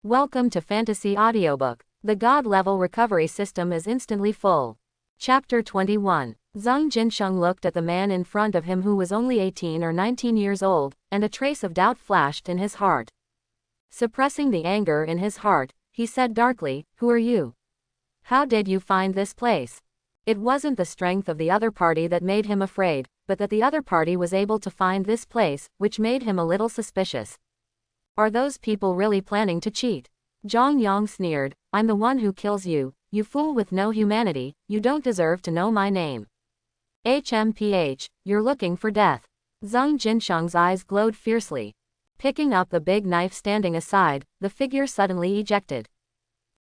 Welcome to Fantasy Audiobook. The God level recovery system is instantly full. Chapter 21. Zhang Jinsheng looked at the man in front of him who was only 18 or 19 years old, and a trace of doubt flashed in his heart. Suppressing the anger in his heart, he said darkly, "Who are you? How did you find this place?" It wasn't the strength of the other party that made him afraid, but that the other party was able to find this place, which made him a little suspicious. Are those people really planning to cheat? Zhang Yang sneered, "I'm the one who kills you, you fool with no humanity, you don't deserve to know my name. HMPH, you're looking for death." Zhang Jinsheng's eyes glowed fiercely. Picking up the big knife standing aside, the figure suddenly ejected.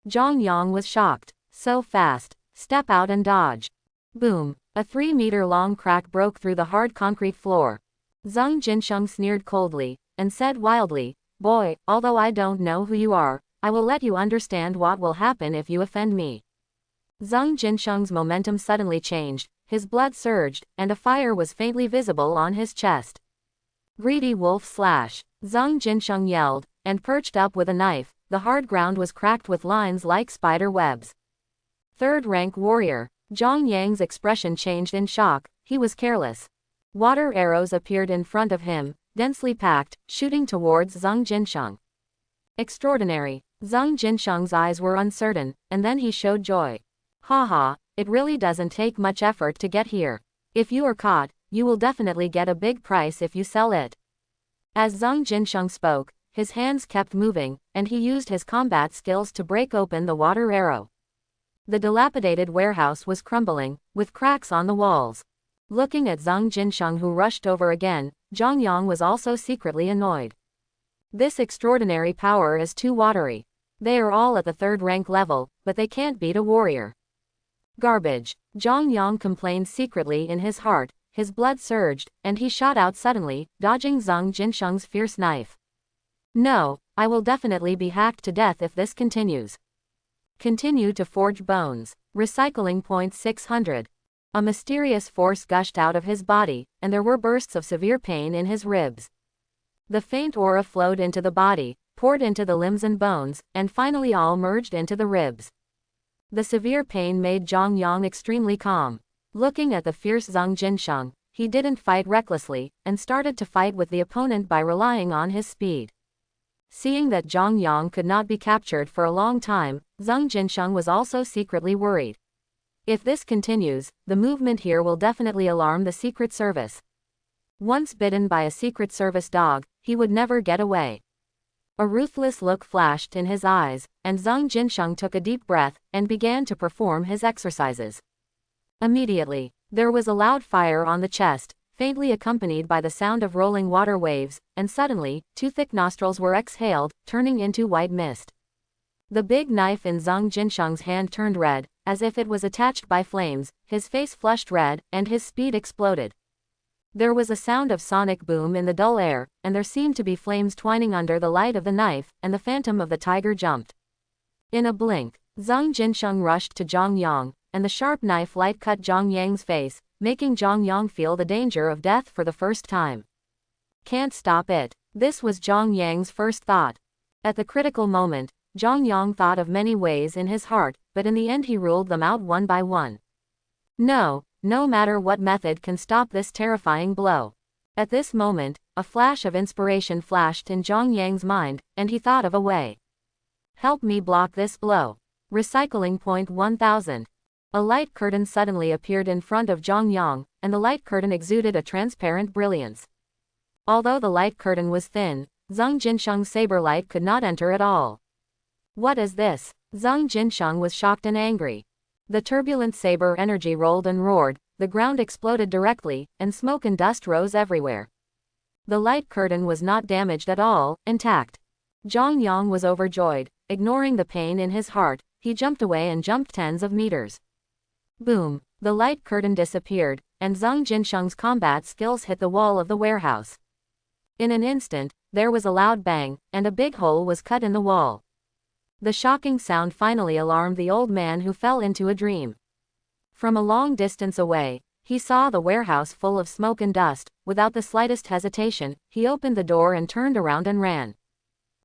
Zhang Yang was shocked. So fast. Step out and dodge. Boom. A 3-meter-long crack broke through the hard concrete floor. Zhang Jinsheng sneered coldly, and said wildly, "Boy, although I don't know who you are, I will let you understand what will happen if you offend me." Zhang Jinsheng's momentum suddenly changed, his blood surged, and a fire was faintly visible on his chest. "Greedy wolf slash!" Zhang Jinsheng yelled, and perched up with a knife. The hard ground was cracked with lines like spider webs. Third-rank warrior. Zhang Yang's expression changed in shock, he was careless. Water arrows appeared in front of him, densely packed, shooting towards Zhang Jinsheng. Extraordinary. Zhang Jinsheng's eyes were uncertain, and then he showed joy. "Haha, it really doesn't take much effort to get here. If you are caught, you will definitely get a big price if you sell it." As Zhang Jinsheng spoke, his hands kept moving, and he used his combat skills to break open the water arrow. The dilapidated warehouse was crumbling, with cracks on the walls. Looking at Zhang Jinsheng, who rushed over again, Zhang Yang was also secretly annoyed. This extraordinary power is too watery. They are all at the third-rank level, but they can't beat a warrior. Garbage. Zhang Yang complained secretly in his heart, his blood surged, and he shot out suddenly, dodging Zhang Jinsheng's fierce knife. "No, I will definitely be hacked to death if this continues. Continue to forge bones." Recycling point 600. A mysterious force gushed out of his body, and there were bursts of severe pain in his ribs. The faint aura flowed into the body, poured into the limbs and bones, and finally all merged into the ribs. The severe pain made Zhang Yang extremely calm. Looking at the fierce Zhang Jinsheng, he didn't fight recklessly, and started to fight with the opponent by relying on his speed. Seeing that Zhang Yang could not be captured for a long time, Zhang Jinsheng was also secretly worried. If this continues, the movement here will definitely alarm the Secret Service. Once bitten by a Secret Service dog, he would never get away. A ruthless look flashed in his eyes, and Zhang Jinsheng took a deep breath, and began to perform his exercises. Immediately, there was a loud fire on the chest, faintly accompanied by the sound of rolling water waves, and suddenly, 2 thick nostrils were exhaled, turning into white mist. The big knife in Zhang Jinsheng's hand turned red, as if it was attached by flames, his face flushed red, and his speed exploded. There was a sound of sonic boom in the dull air, and there seemed to be flames twining under the light of the knife, and the phantom of the tiger jumped. In a blink, Zhang Jinsheng rushed to Zhang Yang, and the sharp knife light cut Zhang Yang's face, making Zhang Yang feel the danger of death for the first time. Can't stop it. This was Zhang Yang's first thought. At the critical moment, Zhang Yang thought of many ways in his heart, but in the end he ruled them out one by one. No matter what method can stop this terrifying blow. At this moment, a flash of inspiration flashed in Zhang Yang's mind, and he thought of a way. "Help me block this blow." Recycling point 1000. A light curtain suddenly appeared in front of Zhang Yang, and the light curtain exuded a transparent brilliance. Although the light curtain was thin, Zhang Jinsheng's saber light could not enter at all. "What is this?" Zhang Jinsheng was shocked and angry. The turbulent saber energy rolled and roared, the ground exploded directly, and smoke and dust rose everywhere. The light curtain was not damaged at all, intact. Zhang Yang was overjoyed. Ignoring the pain in his heart, he jumped away and jumped tens of meters. Boom! The light curtain disappeared, and Zhang Jinsheng's combat skills hit the wall of the warehouse. In an instant, there was a loud bang, and a big hole was cut in the wall. The shocking sound finally alarmed the old man, who fell into a dream. From a long distance away, he saw the warehouse full of smoke and dust. Without the slightest hesitation, he opened the door and turned around and ran.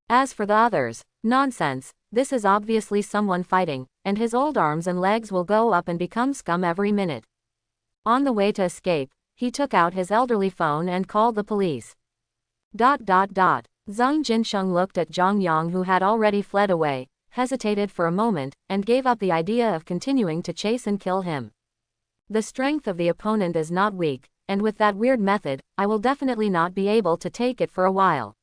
As for the others, Nonsense, this is obviously someone fighting, and his old arms and legs will go up and become scum every minute. On the way to escape, he took out his elderly phone and called the police. Zhang Jinsheng looked at Zhang Yang, who had already fled away, hesitated for a moment, and gave up the idea of continuing to chase and kill him. The strength of the opponent is not weak, and with that weird method, I will definitely not be able to take it for a while.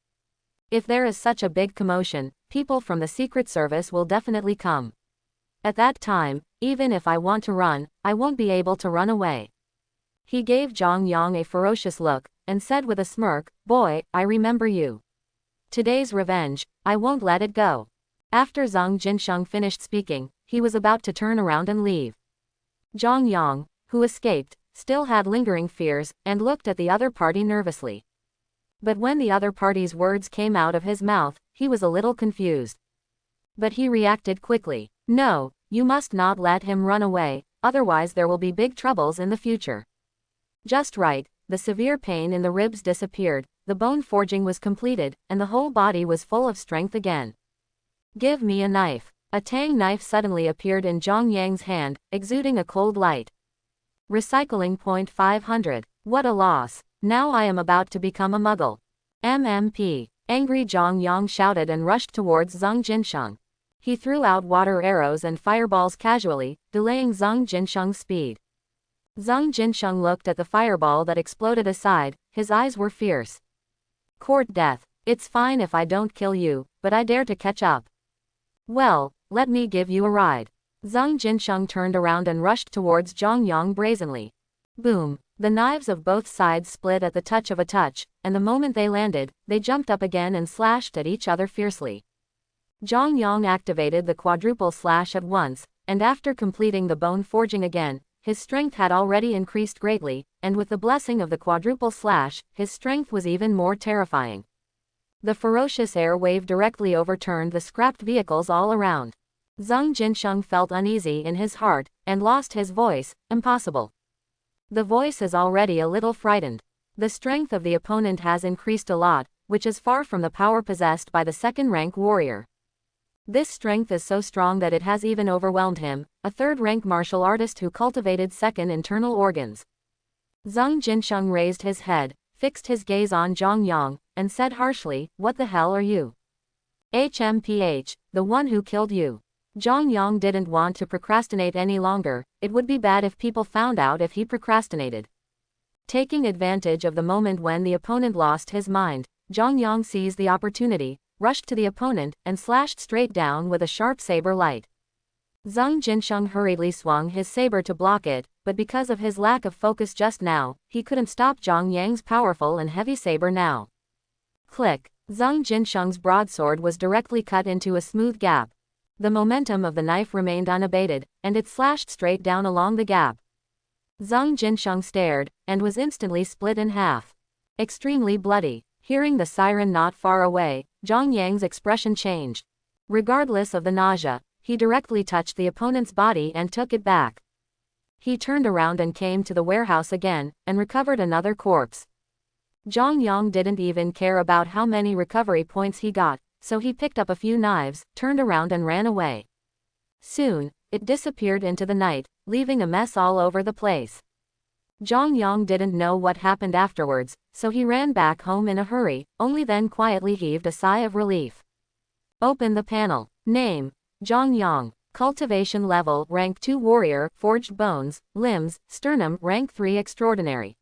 If there is such a big commotion, people from the Secret Service will definitely come. At that time, even if I want to run, I won't be able to run away. He gave Zhang Yang a ferocious look, and said with a smirk, "Boy, I remember you. Today's revenge, I won't let it go." After Zhang Jinsheng finished speaking, he was about to turn around and leave. Zhang Yang, who escaped, still had lingering fears, and looked at the other party nervously. But when the other party's words came out of his mouth, he was a little confused. But he reacted quickly. "No, you must not let him run away, otherwise there will be big troubles in the future." Just right, the severe pain in the ribs disappeared, the bone forging was completed, and the whole body was full of strength again. "Give me a knife." A tang knife suddenly appeared in Zhang Yang's hand, exuding a cold light. Recycling point 500. What a loss. Now I am about to become a muggle. MMP. Angry Zhang Yang shouted and rushed towards Zhang Jinsheng. He threw out water arrows and fireballs casually, delaying Zhang Jinsheng's speed. Zhang Jinsheng looked at the fireball that exploded aside, his eyes were fierce. "Court death. It's fine if I don't kill you, but I dare to catch up. Well, let me give you a ride." Zhang Jinsheng turned around and rushed towards Zhang Yang brazenly. Boom! The knives of both sides split at the touch of a touch, and the moment they landed, they jumped up again and slashed at each other fiercely. Zhang Yang activated the quadruple slash at once, and after completing the bone forging again, his strength had already increased greatly, and with the blessing of the quadruple slash, his strength was even more terrifying. The ferocious air wave directly overturned the scrapped vehicles all around. Zhang Jinsheng felt uneasy in his heart, and lost his voice. Impossible. The voice is already a little frightened. The strength of the opponent has increased a lot, which is far from the power possessed by the second-rank warrior. This strength is so strong that it has even overwhelmed him, a third-rank martial artist who cultivated second internal organs. Zhang Jinsheng raised his head, fixed his gaze on Zhang Yang, and said harshly, "What the hell are you?" "HMPH, the one who killed you." Zhang Yang didn't want to procrastinate any longer. It would be bad if people found out if he procrastinated. Taking advantage of the moment when the opponent lost his mind, Zhang Yang seized the opportunity, rushed to the opponent, and slashed straight down with a sharp saber light. Zhang Jinsheng hurriedly swung his saber to block it, but because of his lack of focus just now, he couldn't stop Zhang Yang's powerful and heavy saber now. Click! Zhang Jinsheng's broadsword was directly cut into a smooth gap. The momentum of the knife remained unabated, and it slashed straight down along the gap. Zhang Jinsheng stared, and was instantly split in half. Extremely bloody. Hearing the siren not far away, Zhang Yang's expression changed. Regardless of the nausea, he directly touched the opponent's body and took it back. He turned around and came to the warehouse again, and recovered another corpse. Zhang Yang didn't even care about how many recovery points he got, so he picked up a few knives, turned around and ran away. Soon, it disappeared into the night, leaving a mess all over the place. Zhang Yang didn't know what happened afterwards, so he ran back home in a hurry, only then quietly heaved a sigh of relief. Open the panel. Name: Zhang Yang. Cultivation level: Rank 2 Warrior, Forged Bones, Limbs, Sternum, Rank 3 Extraordinary.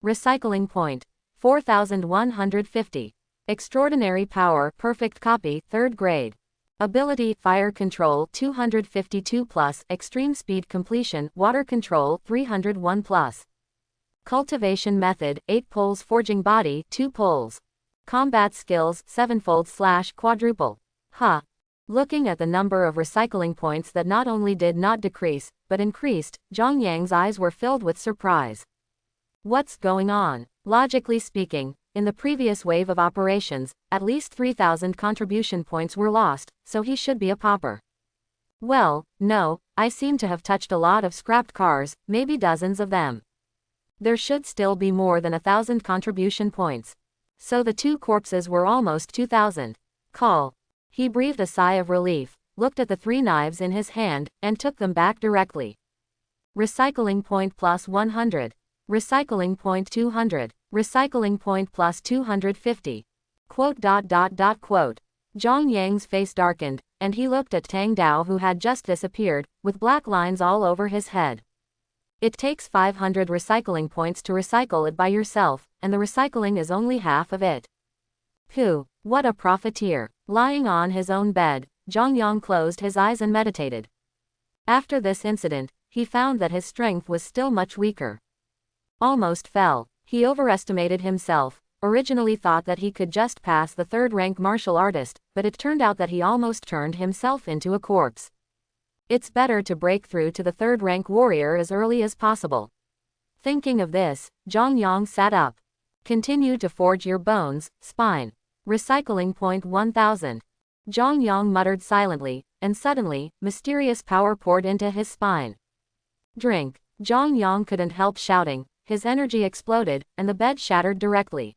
Recycling point: 4150. Extraordinary Power, Perfect Copy, 3rd grade. Ability: Fire Control 252+, Extreme Speed Completion, Water Control 301+. Cultivation Method: 8 poles. Forging Body 2 poles. Combat Skills: 7-fold/quadruple. Huh. Looking at the number of recycling points that not only did not decrease, but increased, Zhang Yang's eyes were filled with surprise. What's going on? Logically speaking, in the previous wave of operations, at least 3,000 contribution points were lost, so he should be a pauper. Well, no, I seem to have touched a lot of scrapped cars, maybe dozens of them. There should still be more than 1,000 contribution points. So the two corpses were almost 2,000. Call. He breathed a sigh of relief, looked at the 3 knives in his hand, and took them back directly. Recycling point plus 100. Recycling point 200. Recycling point plus 250. Quote. Zhang Yang's face darkened, and he looked at Tang Dao, who had just disappeared, with black lines all over his head. It takes 500 recycling points to recycle it by yourself, and the recycling is only half of it. Phew, what a profiteer. Lying on his own bed, Zhang Yang closed his eyes and meditated. After this incident, he found that his strength was still much weaker. Almost fell. He overestimated himself, originally thought that he could just pass the 3rd-rank martial artist, but it turned out that he almost turned himself into a corpse. It's better to break through to the 3rd-rank warrior as early as possible. Thinking of this, Zhang Yang sat up. Continue to forge your bones, spine. Recycling point 1000. Zhang Yang muttered silently, and suddenly, mysterious power poured into his spine. Drink. Zhang Yang couldn't help shouting, his energy exploded, and the bed shattered directly.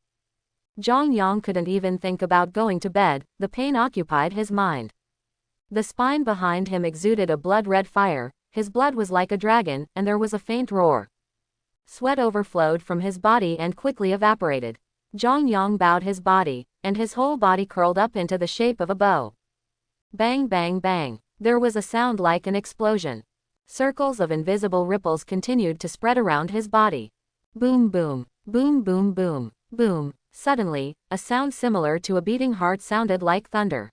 Zhang Yang couldn't even think about going to bed, the pain occupied his mind. The spine behind him exuded a blood-red fire, his blood was like a dragon, and there was a faint roar. Sweat overflowed from his body and quickly evaporated. Zhang Yang bowed his body, and his whole body curled up into the shape of a bow. Bang bang bang. There was a sound like an explosion. Circles of invisible ripples continued to spread around his body. Boom boom, boom boom boom, boom. Suddenly, a sound similar to a beating heart sounded like thunder.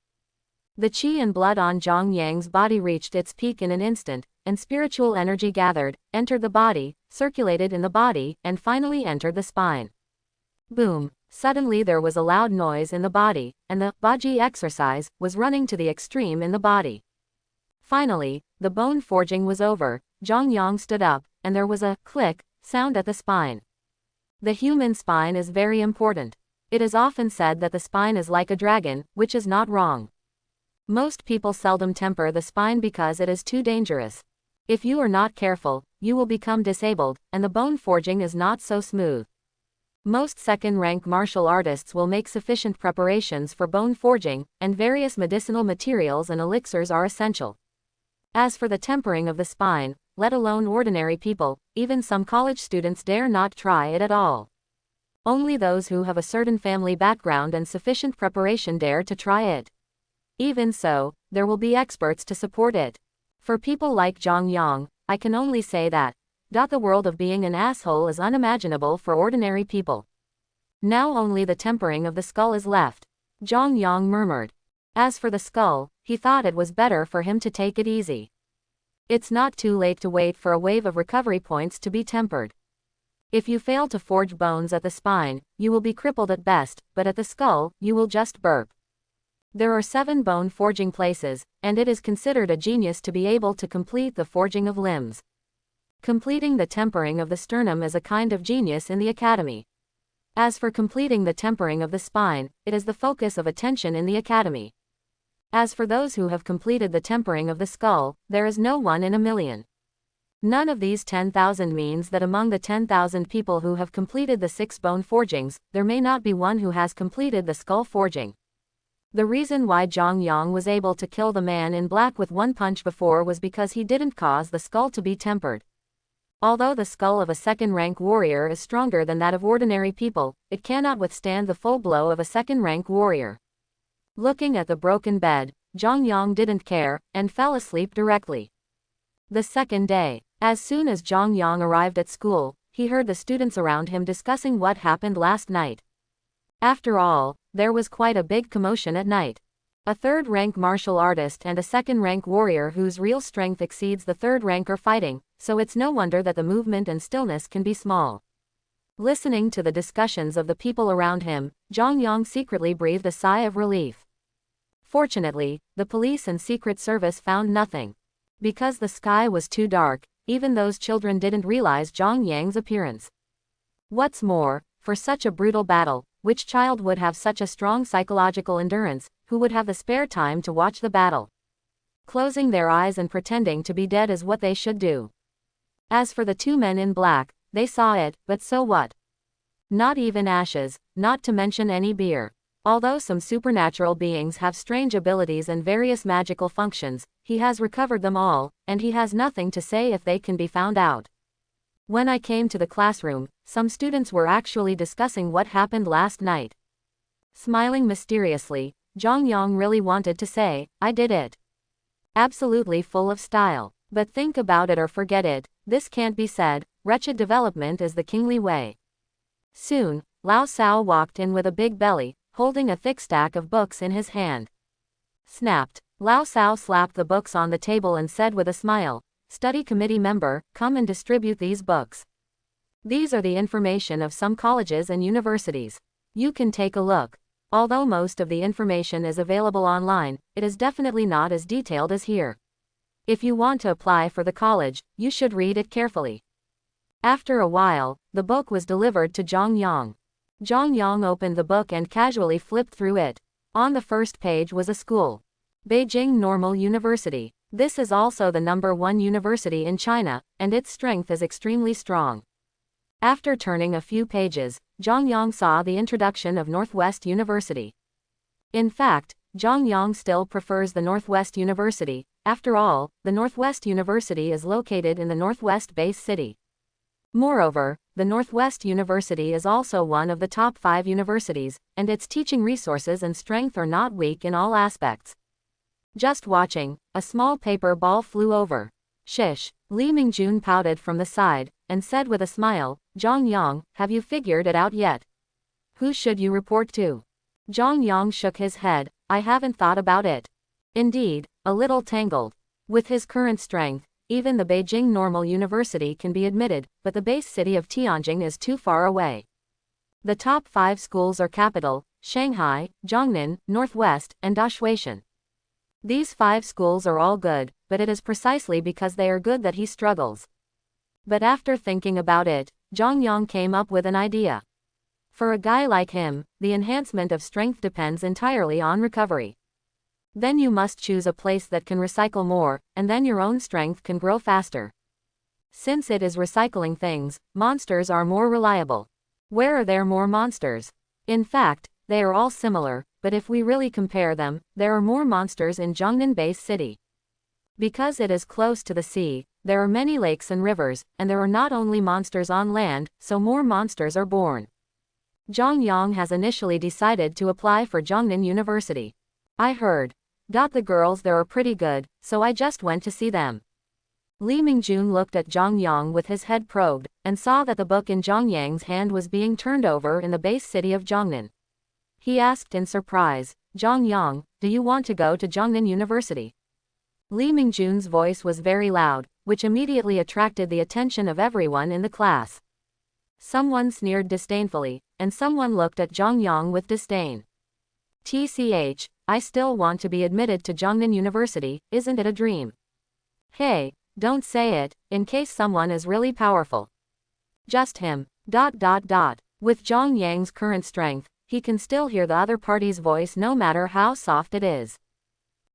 The qi and blood on Zhang Yang's body reached its peak in an instant, and spiritual energy gathered, entered the body, circulated in the body, and finally entered the spine. Boom. Suddenly there was a loud noise in the body, and the Baji exercise was running to the extreme in the body. Finally, the bone forging was over, Zhang Yang stood up, and there was a click sound at the spine. The human spine is very important. It is often said that the spine is like a dragon, which is not wrong. Most people seldom temper the spine because it is too dangerous. If you are not careful, you will become disabled, and the bone forging is not so smooth. Most 2nd-rank martial artists will make sufficient preparations for bone forging, and various medicinal materials and elixirs are essential. As for the tempering of the spine, let alone ordinary people, even some college students dare not try it at all. Only those who have a certain family background and sufficient preparation dare to try it. Even so, there will be experts to support it. For people like Zhang Yang, I can only say that the world of being an asshole is unimaginable for ordinary people. Now only the tempering of the skull is left. Zhang Yang murmured. As for the skull, he thought it was better for him to take it easy. It's not too late to wait for a wave of recovery points to be tempered. If you fail to forge bones at the spine, you will be crippled at best, but at the skull, you will just burp. There are 7 bone forging places, and it is considered a genius to be able to complete the forging of limbs. Completing the tempering of the sternum is a kind of genius in the academy. As for completing the tempering of the spine, it is the focus of attention in the academy. As for those who have completed the tempering of the skull, there is no one in a million. None of these 10,000 means that among the 10,000 people who have completed the 6 bone forgings, there may not be one who has completed the skull forging. The reason why Zhang Yang was able to kill the man in black with 1 punch before was because he didn't cause the skull to be tempered. Although the skull of a 2nd-rank warrior is stronger than that of ordinary people, it cannot withstand the full blow of a 2nd-rank warrior. Looking at the broken bed, Zhang Yang didn't care, and fell asleep directly. The 2nd day. As soon as Zhang Yang arrived at school, he heard the students around him discussing what happened last night. After all, there was quite a big commotion at night. A 3rd-rank martial artist and a 2nd-rank warrior whose real strength exceeds the 3rd rank are fighting, so it's no wonder that the movement and stillness can be small. Listening to the discussions of the people around him, Zhang Yang secretly breathed a sigh of relief. Fortunately, the police and secret service found nothing. Because the sky was too dark, even those children didn't realize Zhang Yang's appearance. What's more, for such a brutal battle, which child would have such a strong psychological endurance, who would have the spare time to watch the battle? Closing their eyes and pretending to be dead is what they should do. As for the 2 men in black, they saw it, but so what? Not even ashes, not to mention any beer. Although some supernatural beings have strange abilities and various magical functions, he has recovered them all, and he has nothing to say if they can be found out. When I came to the classroom, some students were actually discussing what happened last night. Smiling mysteriously, Zhang Yang really wanted to say, I did it. Absolutely full of style. But think about it or forget it, this can't be said, wretched development is the kingly way. Soon, Lao Sao walked in with a big belly, holding a thick stack of books in his hand. Snapped. Lao Sao slapped the books on the table and said with a smile, Study committee member, come and distribute these books. These are the information of some colleges and universities. You can take a look. Although most of the information is available online, it is definitely not as detailed as here. If you want to apply for the college, you should read it carefully. After a while, the book was delivered to Zhang Yang. Zhang Yang opened the book and casually flipped through it. On the first page was a school. Beijing Normal University. This is also the #1 university in China, and its strength is extremely strong. After turning a few pages, Zhang Yang saw the introduction of Northwest University. In fact, Zhang Yang still prefers the Northwest University. After all, the Northwest University is located in the Northwest base city. Moreover, the Northwest University is also one of the top 5 universities, and its teaching resources and strength are not weak in all aspects. Just watching, a small paper ball flew over. Shish, Li Mingjun pouted from the side, and said with a smile, Zhang Yang, have you figured it out yet? Who should you report to? Zhang Yang shook his head, I haven't thought about it. Indeed, a little tangled. With his current strength, even the Beijing Normal University can be admitted, but the base city of Tianjin is too far away. The top 5 schools are Capital, Shanghai, Jiangnan, Northwest, and Dashuishan. These 5 schools are all good, but it is precisely because they are good that he struggles. But after thinking about it, Zhang Yang came up with an idea. For a guy like him, the enhancement of strength depends entirely on recovery. Then you must choose a place that can recycle more, and then your own strength can grow faster. Since it is recycling things, monsters are more reliable. Where are there more monsters? In fact, they are all similar, but if we really compare them, there are more monsters in Jiangnan base city. Because it is close to the sea, there are many lakes and rivers, and there are not only monsters on land, so more monsters are born. Zhang Yang has initially decided to apply for Jiangnan University. I heard. The girls there are pretty good, so I just went to see them. Li Mingjun looked at Zhang Yang with his head probed, and saw that the book in Zhang Yang's hand was being turned over in the base city of Jiangnan. He asked in surprise, Zhang Yang, do you want to go to Jiangnan University? Li Mingjun's voice was very loud, which immediately attracted the attention of everyone in the class. Someone sneered disdainfully, and someone looked at Zhang Yang with disdain. TCH, I still want to be admitted to Jiangnan University, isn't it a dream? Hey, don't say it, in case someone is really powerful. Just him. With Zhang Yang's current strength, he can still hear the other party's voice no matter how soft it is.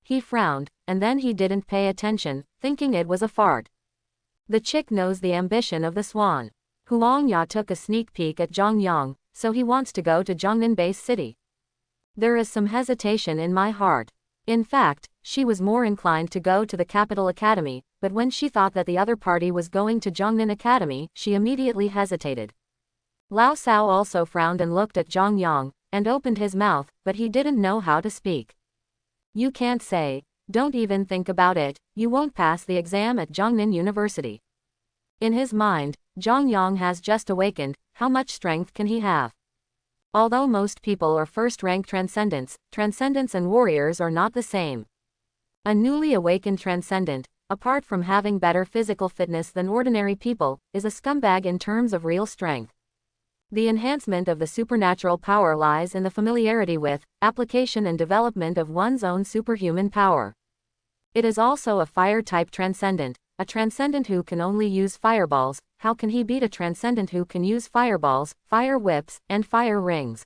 He frowned, and then he didn't pay attention, thinking it was a fart. The chick knows the ambition of the swan. Huang Ya took a sneak peek at Zhang Yang, so he wants to go to Jiangnan base city. There is some hesitation in my heart. In fact, she was more inclined to go to the Capital Academy, but when she thought that the other party was going to Jiangnan Academy, she immediately hesitated. Lao Sao also frowned and looked at Zhang Yang, and opened his mouth, but he didn't know how to speak. You can't say, don't even think about it, you won't pass the exam at Jiangnan University. In his mind, Zhang Yang has just awakened, how much strength can he have? Although most people are first-rank transcendents, transcendents and warriors are not the same. A newly awakened transcendent, apart from having better physical fitness than ordinary people, is a scumbag in terms of real strength. The enhancement of the supernatural power lies in the familiarity with, application and development of one's own superhuman power. It is also a fire-type transcendent, a transcendent who can only use fireballs. How can he beat a transcendent who can use fireballs, fire whips, and fire rings?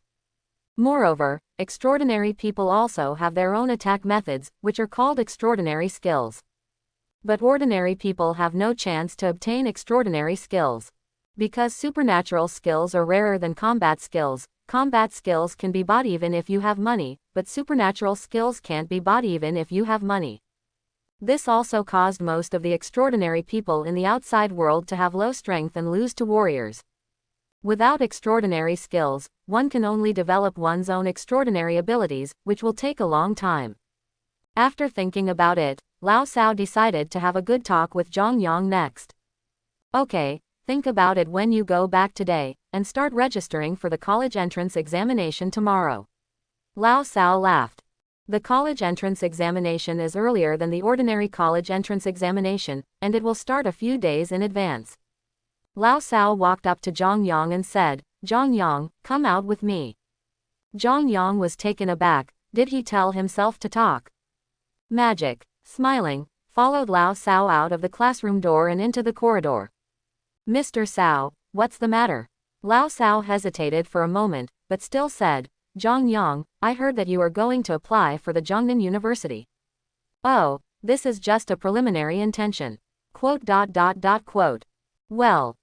Moreover, extraordinary people also have their own attack methods, which are called extraordinary skills. But ordinary people have no chance to obtain extraordinary skills. Because supernatural skills are rarer than combat skills, combat skills can be bought even if you have money, but supernatural skills can't be bought even if you have money. This also caused most of the extraordinary people in the outside world to have low strength and lose to warriors. Without extraordinary skills, one can only develop one's own extraordinary abilities, which will take a long time. After thinking about it, Lao Cao decided to have a good talk with Zhang Yang next. Okay, think about it when you go back today, and start registering for the college entrance examination tomorrow. Lao Cao laughed. The college entrance examination is earlier than the ordinary college entrance examination, and it will start a few days in advance. Lao Cao walked up to Zhang Yang and said, "Zhang Yang, come out with me." Zhang Yang was taken aback. Did he tell himself to talk? Magic, smiling, followed Lao Cao out of the classroom door and into the corridor. "Mr. Cao, what's the matter?" Lao Cao hesitated for a moment, but still said, "Zhang Yang, I heard that you are going to apply for the Zhongnan University." "Oh, this is just a preliminary intention. Quote. Well,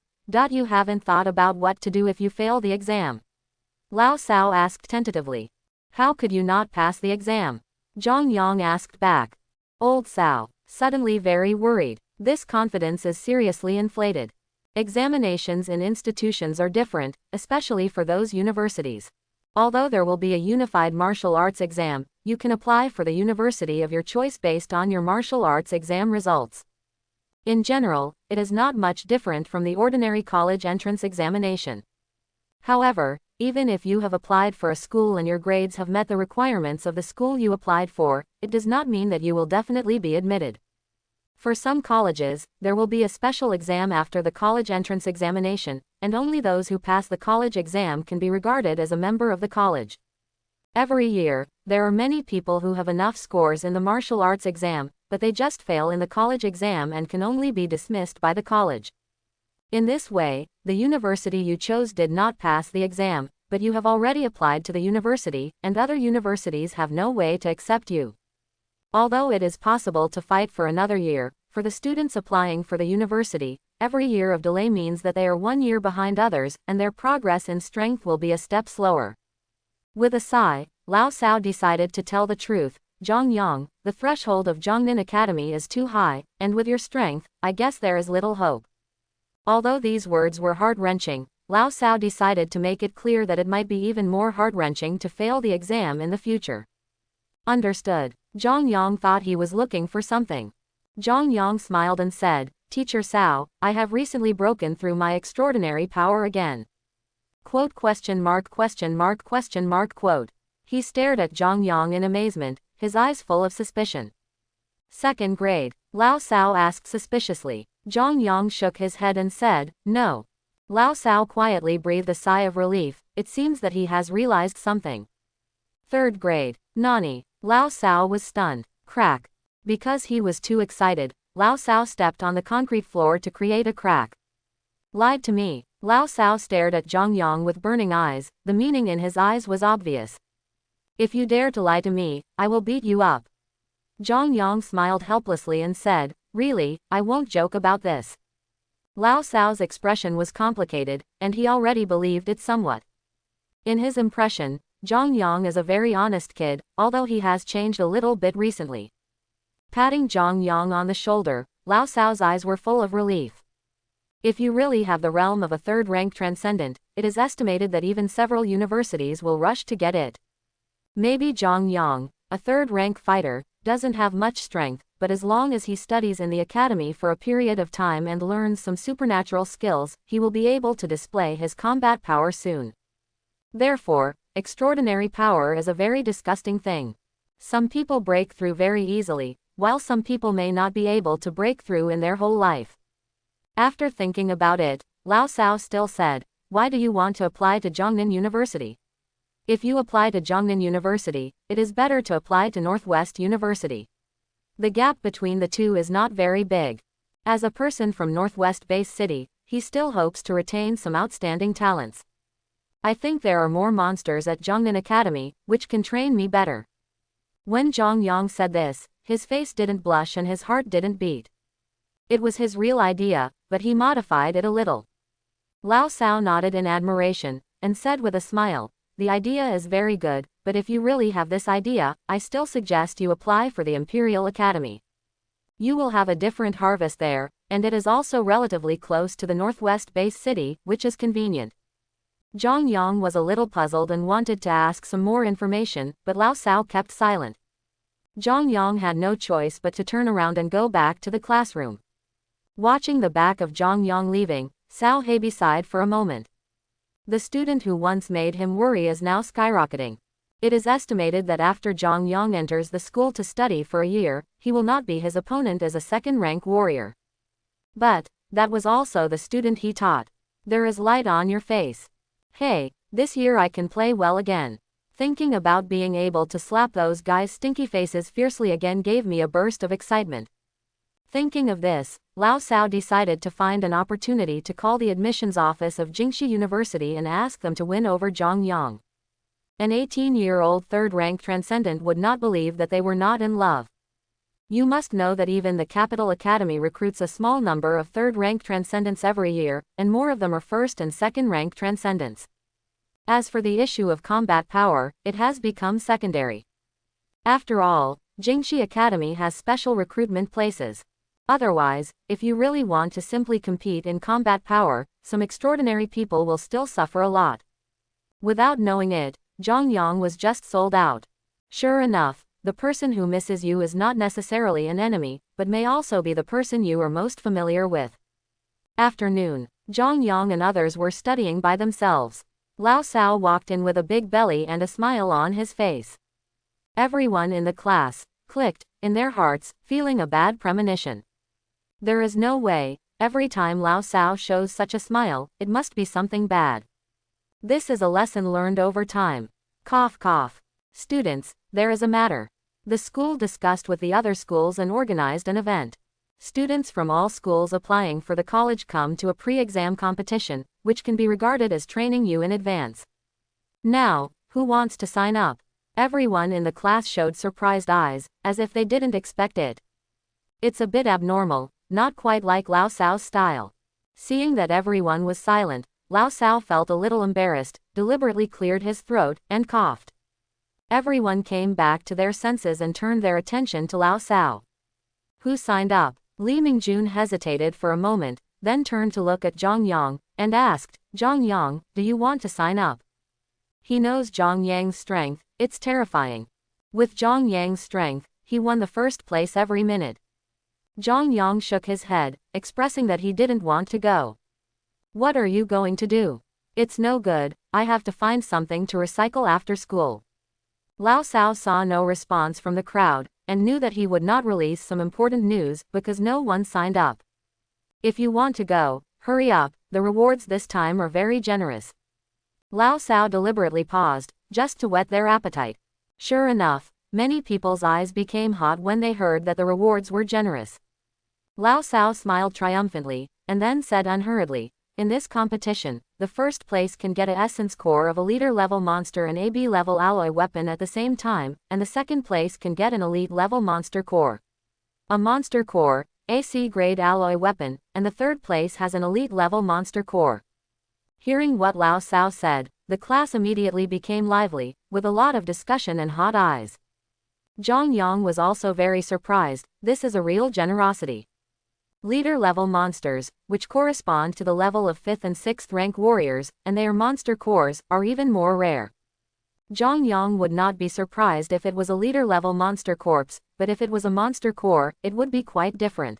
you haven't thought about what to do if you fail the exam?" Lao Cao asked tentatively. "How could you not pass the exam?" Zhang Yang asked back. Old Cao, suddenly very worried. This confidence is seriously inflated. Examinations in institutions are different, especially for those universities. Although there will be a unified martial arts exam, you can apply for the university of your choice based on your martial arts exam results. In general, it is not much different from the ordinary college entrance examination. However, even if you have applied for a school and your grades have met the requirements of the school you applied for, it does not mean that you will definitely be admitted. For some colleges, there will be a special exam after the college entrance examination, and only those who pass the college exam can be regarded as a member of the college. Every year, there are many people who have enough scores in the martial arts exam, but they just fail in the college exam and can only be dismissed by the college. In this way, the university you chose did not pass the exam, but you have already applied to the university, and other universities have no way to accept you. Although it is possible to fight for another year, for the students applying for the university, every year of delay means that they are 1 year behind others, and their progress in strength will be a step slower. With a sigh, Lao Cao decided to tell the truth. "Zhang Yang, the threshold of Zhongnan Academy is too high, and with your strength, I guess there is little hope." Although these words were heart-wrenching, Lao Cao decided to make it clear that it might be even more heart-wrenching to fail the exam in the future. Understood. Zhang Yang thought he was looking for something. Zhang Yang smiled and said, "Teacher Cao, I have recently broken through my extraordinary power again." Quote. He stared at Zhang Yang in amazement, his eyes full of suspicion. "Second grade?" Lao Cao asked suspiciously. Zhang Yang shook his head and said, "No." Lao Cao quietly breathed a sigh of relief. It seems that he has realized something. "Third grade?" "Nani?" Lao Cao was stunned. Crack. Because he was too excited, Lao Cao stepped on the concrete floor to create a crack. "Lied to me." Lao Cao stared at Zhang Yang with burning eyes. The meaning in his eyes was obvious. "If you dare to lie to me, I will beat you up." Zhang Yang smiled helplessly and said, "Really, I won't joke about this." Lao Cao's expression was complicated, and he already believed it somewhat. In his impression, Zhang Yang is a very honest kid, although he has changed a little bit recently. Patting Zhang Yang on the shoulder, Lao Cao's eyes were full of relief. "If you really have the realm of a third-rank transcendent, it is estimated that even several universities will rush to get it. Maybe Zhang Yang, a third-rank fighter, doesn't have much strength, but as long as he studies in the academy for a period of time and learns some supernatural skills, he will be able to display his combat power soon. Therefore, extraordinary power is a very disgusting thing. Some people break through very easily, while some people may not be able to break through in their whole life." After thinking about it, Lao Cao still said, "Why do you want to apply to Zhongnan University? If you apply to Zhongnan University, it is better to apply to Northwest University. The gap between the two is not very big. As a person from Northwest Base City, he still hopes to retain some outstanding talents. I think there are more monsters at Zhongnan Academy, which can train me better." When Zhang Yang said this, his face didn't blush and his heart didn't beat. It was his real idea, but he modified it a little. Lao Cao nodded in admiration, and said with a smile, the idea is very good, but if you really have this idea, I still suggest you apply for the Imperial Academy. You will have a different harvest there, and it is also relatively close to the northwest base city, which is convenient. Zhang Yang was a little puzzled and wanted to ask some more information, but Lao Sao kept silent. Zhang Yang had no choice but to turn around and go back to the classroom. Watching the back of Zhang Yang leaving, Cao Heibi sighed for a moment. The student who once made him worry is now skyrocketing. It is estimated that after Zhang Yang enters the school to study for a year, he will not be his opponent as a second-rank warrior. But that was also the student he taught. There is light on your face. Hey, this year I can play well again. Thinking about being able to slap those guys' stinky faces fiercely again gave me a burst of excitement. Thinking of this, Lao Sao decided to find an opportunity to call the admissions office of Jingxi University and ask them to win over Zhang Yang. An 18-year-old third-rank transcendent would not believe that they were not in love. You must know that even the Capital Academy recruits a small number of third-rank transcendents every year, and more of them are first- and second-rank transcendents. As for the issue of combat power, it has become secondary. After all, Jingxi Academy has special recruitment places. Otherwise, if you really want to simply compete in combat power, some extraordinary people will still suffer a lot. Without knowing it, Zhang Yang was just sold out. Sure enough, the person who misses you is not necessarily an enemy, but may also be the person you are most familiar with. Afternoon. Zhang Yang and others were studying by themselves. Lao Sao walked in with a big belly and a smile on his face. Everyone in the class clicked in their hearts, feeling a bad premonition. There is no way, every time Lao Sao shows such a smile, it must be something bad. This is a lesson learned over time. Cough cough. Students, there is a matter. The school discussed with the other schools and organized an event. Students from all schools applying for the college come to a pre-exam competition, which can be regarded as training you in advance. Now, who wants to sign up? Everyone in the class showed surprised eyes, as if they didn't expect it. It's a bit abnormal, not quite like Lao Sao's style. Seeing that everyone was silent, Lao Sao felt a little embarrassed, deliberately cleared his throat, and coughed. Everyone came back to their senses and turned their attention to Lao Sao. Who signed up? Li Mingjun hesitated for a moment, then turned to look at Zhang Yang, and asked, Zhang Yang, do you want to sign up? He knows Zhang Yang's strength, it's terrifying. With Zhang Yang's strength, he won the first place every minute. Zhang Yang shook his head, expressing that he didn't want to go. What are you going to do? It's no good, I have to find something to recycle after school. Lao Sao saw no response from the crowd, and knew that he would not release some important news because no one signed up. If you want to go, hurry up, the rewards this time are very generous. Lao Sao deliberately paused, just to whet their appetite. Sure enough, many people's eyes became hot when they heard that the rewards were generous. Lao Sao smiled triumphantly, and then said unhurriedly, in this competition, the first place can get a essence core of a leader-level monster and AB-level alloy weapon at the same time, and the second place can get an elite-level monster core. A monster core, AC-grade alloy weapon, and the third place has an elite-level monster core. Hearing what Lao Sao said, the class immediately became lively, with a lot of discussion and hot eyes. Zhang Yang was also very surprised, this is a real generosity. Leader-level monsters, which correspond to the level of 5th and 6th rank warriors, and their monster cores, are even more rare. Zhang Yang would not be surprised if it was a leader-level monster corpse, but if it was a monster core, it would be quite different.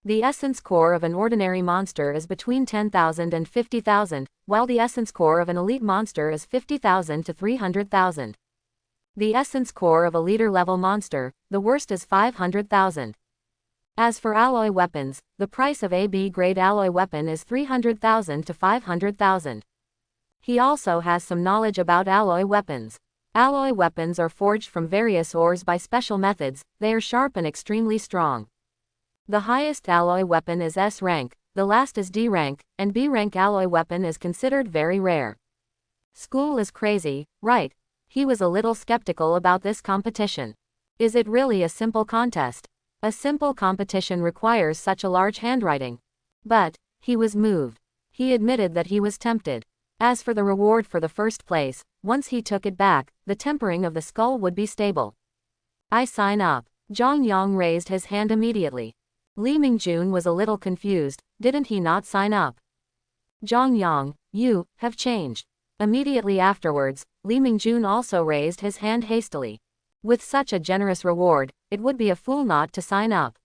The essence core of an ordinary monster is between 10,000 and 50,000, while the essence core of an elite monster is 50,000 to 300,000. The essence core of a leader-level monster, the worst, is 500,000. As for alloy weapons, the price of AB-grade alloy weapon is 300,000 to 500,000. He also has some knowledge about alloy weapons. Alloy weapons are forged from various ores by special methods, they are sharp and extremely strong. The highest alloy weapon is S rank, the last is D rank, and B rank alloy weapon is considered very rare. School is crazy, right? He was a little skeptical about this competition. Is it really a simple contest? A simple competition requires such a large handwriting. But he was moved. He admitted that he was tempted. As for the reward for the first place, once he took it back, the tempering of the skull would be stable. I sign up. Zhang Yang raised his hand immediately. Li Mingjun was a little confused. Didn't he not sign up? Zhang Yang, you have changed. Immediately afterwards, Li Mingjun also raised his hand hastily. With such a generous reward, it would be a fool not to sign up.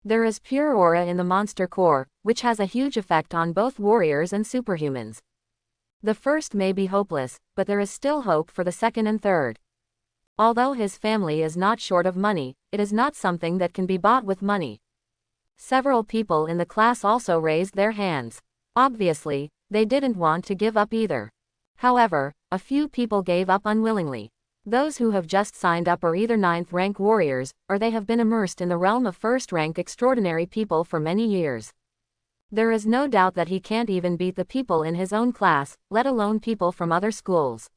There is pure aura in the monster core, which has a huge effect on both warriors and superhumans. The first may be hopeless, but there is still hope for the second and third. Although his family is not short of money, it is not something that can be bought with money. Several people in the class also raised their hands. Obviously, they didn't want to give up either. However, a few people gave up unwillingly. Those who have just signed up are either 9th rank warriors, or they have been immersed in the realm of 1st rank extraordinary people for many years. There is no doubt that he can't even beat the people in his own class, let alone people from other schools.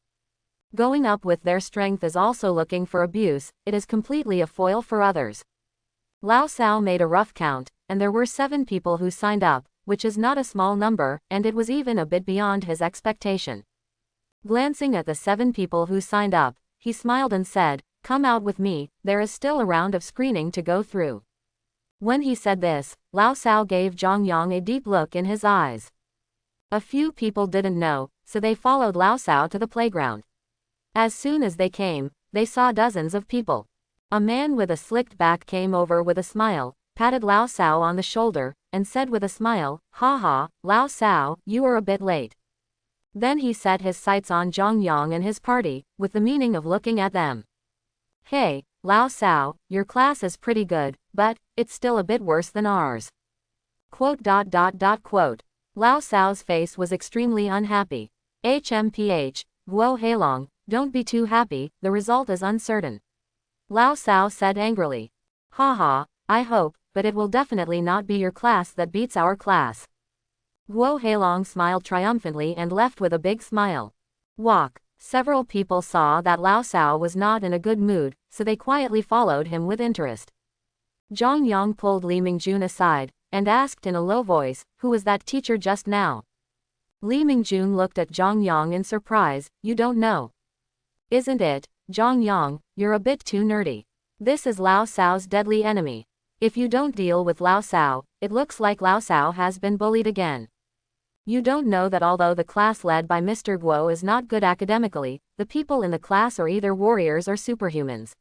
Going up with their strength is also looking for abuse, it is completely a foil for others. Lao Sao made a rough count, and there were 7 people who signed up, which is not a small number, and it was even a bit beyond his expectation. Glancing at the 7 people who signed up, he smiled and said, "Come out with me, there is still a round of screening to go through." When he said this, Lao Sao gave Zhang Yang a deep look in his eyes. A few people didn't know, so they followed Lao Sao to the playground. As soon as they came, they saw dozens of people. A man with a slicked back came over with a smile, patted Lao Sao on the shoulder, and said with a smile, "Haha, Lao Sao, you are a bit late." Then he set his sights on Zhang Yang and his party, with the meaning of looking at them. "Hey, Lao Sao, your class is pretty good, but it's still a bit worse than ours." Lao Sao's face was extremely unhappy. HMPH, Guo Heilong, don't be too happy, the result is uncertain. Lao Sao said angrily. "Haha, I hope, but it will definitely not be your class that beats our class." Guo Heilong smiled triumphantly and left with a big smile. Walk. Several people saw that Lao Sao was not in a good mood, so they quietly followed him with interest. Zhang Yang pulled Li Mingjun aside, and asked in a low voice, "Who was that teacher just now?" Li Mingjun looked at Zhang Yang in surprise, "You don't know? Isn't it, Zhang Yang, you're a bit too nerdy. This is Lao Sao's deadly enemy. If you don't deal with Lao Sao, it looks like Lao Sao has been bullied again. You don't know that although the class led by Mr. Guo is not good academically, the people in the class are either warriors or superhumans.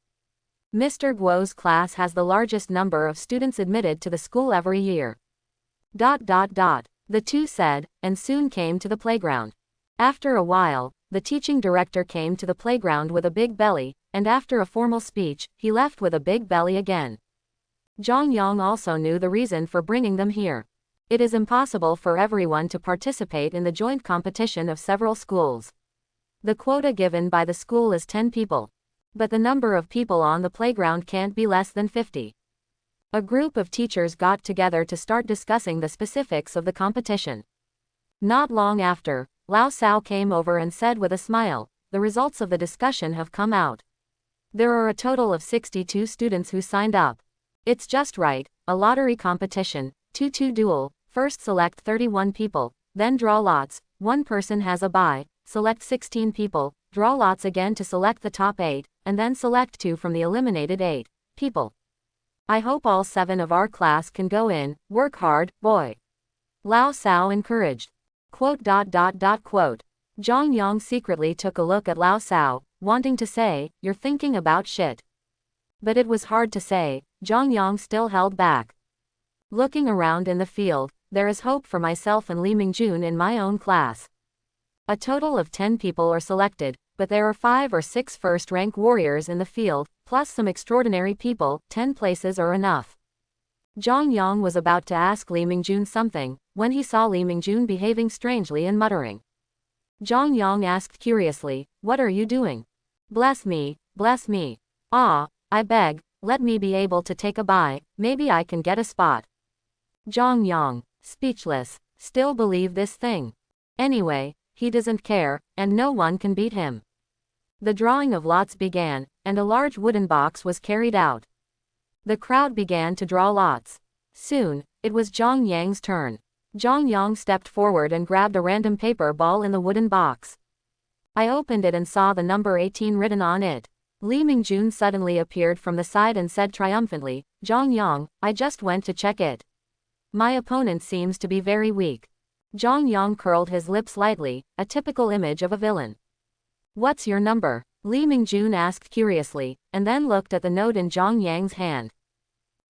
Mr. Guo's class has the largest number of students admitted to the school every year." The two said, and soon came to the playground. After a while, the teaching director came to the playground with a big belly, and after a formal speech, he left with a big belly again. Zhang Yang also knew the reason for bringing them here. It is impossible for everyone to participate in the joint competition of several schools. The quota given by the school is 10 people. But the number of people on the playground can't be less than 50. A group of teachers got together to start discussing the specifics of the competition. Not long after, Lao Sao came over and said with a smile, "The results of the discussion have come out. There are a total of 62 students who signed up. It's just right, a lottery competition, 2-2 duel, first select 31 people, then draw lots, one person has a bye, select 16 people, draw lots again to select the top 8, and then select 2 from the eliminated 8 people. I hope all 7 of our class can go in, work hard, boy." Lao Sao encouraged. Zhang Yang secretly took a look at Lao Sao, wanting to say, "You're thinking about shit." But it was hard to say, Zhang Yang still held back. Looking around in the field, there is hope for myself and Li Mingjun in my own class. A total of 10 people are selected, but there are 5 or 6 first-rank warriors in the field, plus some extraordinary people, 10 places are enough. Zhang Yang was about to ask Li Mingjun something, when he saw Li Mingjun behaving strangely and muttering. Zhang Yang asked curiously, "What are you doing?" Bless me, bless me. Ah, I beg, let me be able to take a bye, maybe I can get a spot." Zhang Yang, speechless, still believe this thing. Anyway, he doesn't care, and no one can beat him. The drawing of lots began, and a large wooden box was carried out. The crowd began to draw lots. Soon, it was Zhang Yang's turn. Zhang Yang stepped forward and grabbed a random paper ball in the wooden box. I opened it and saw the number 18 written on it. Li Mingjun suddenly appeared from the side and said triumphantly, Zhang Yang, I just went to check it. My opponent seems to be very weak. Zhang Yang curled his lips lightly, a typical image of a villain. What's your number? Li Mingjun asked curiously, and then looked at the note in Zhang Yang's hand.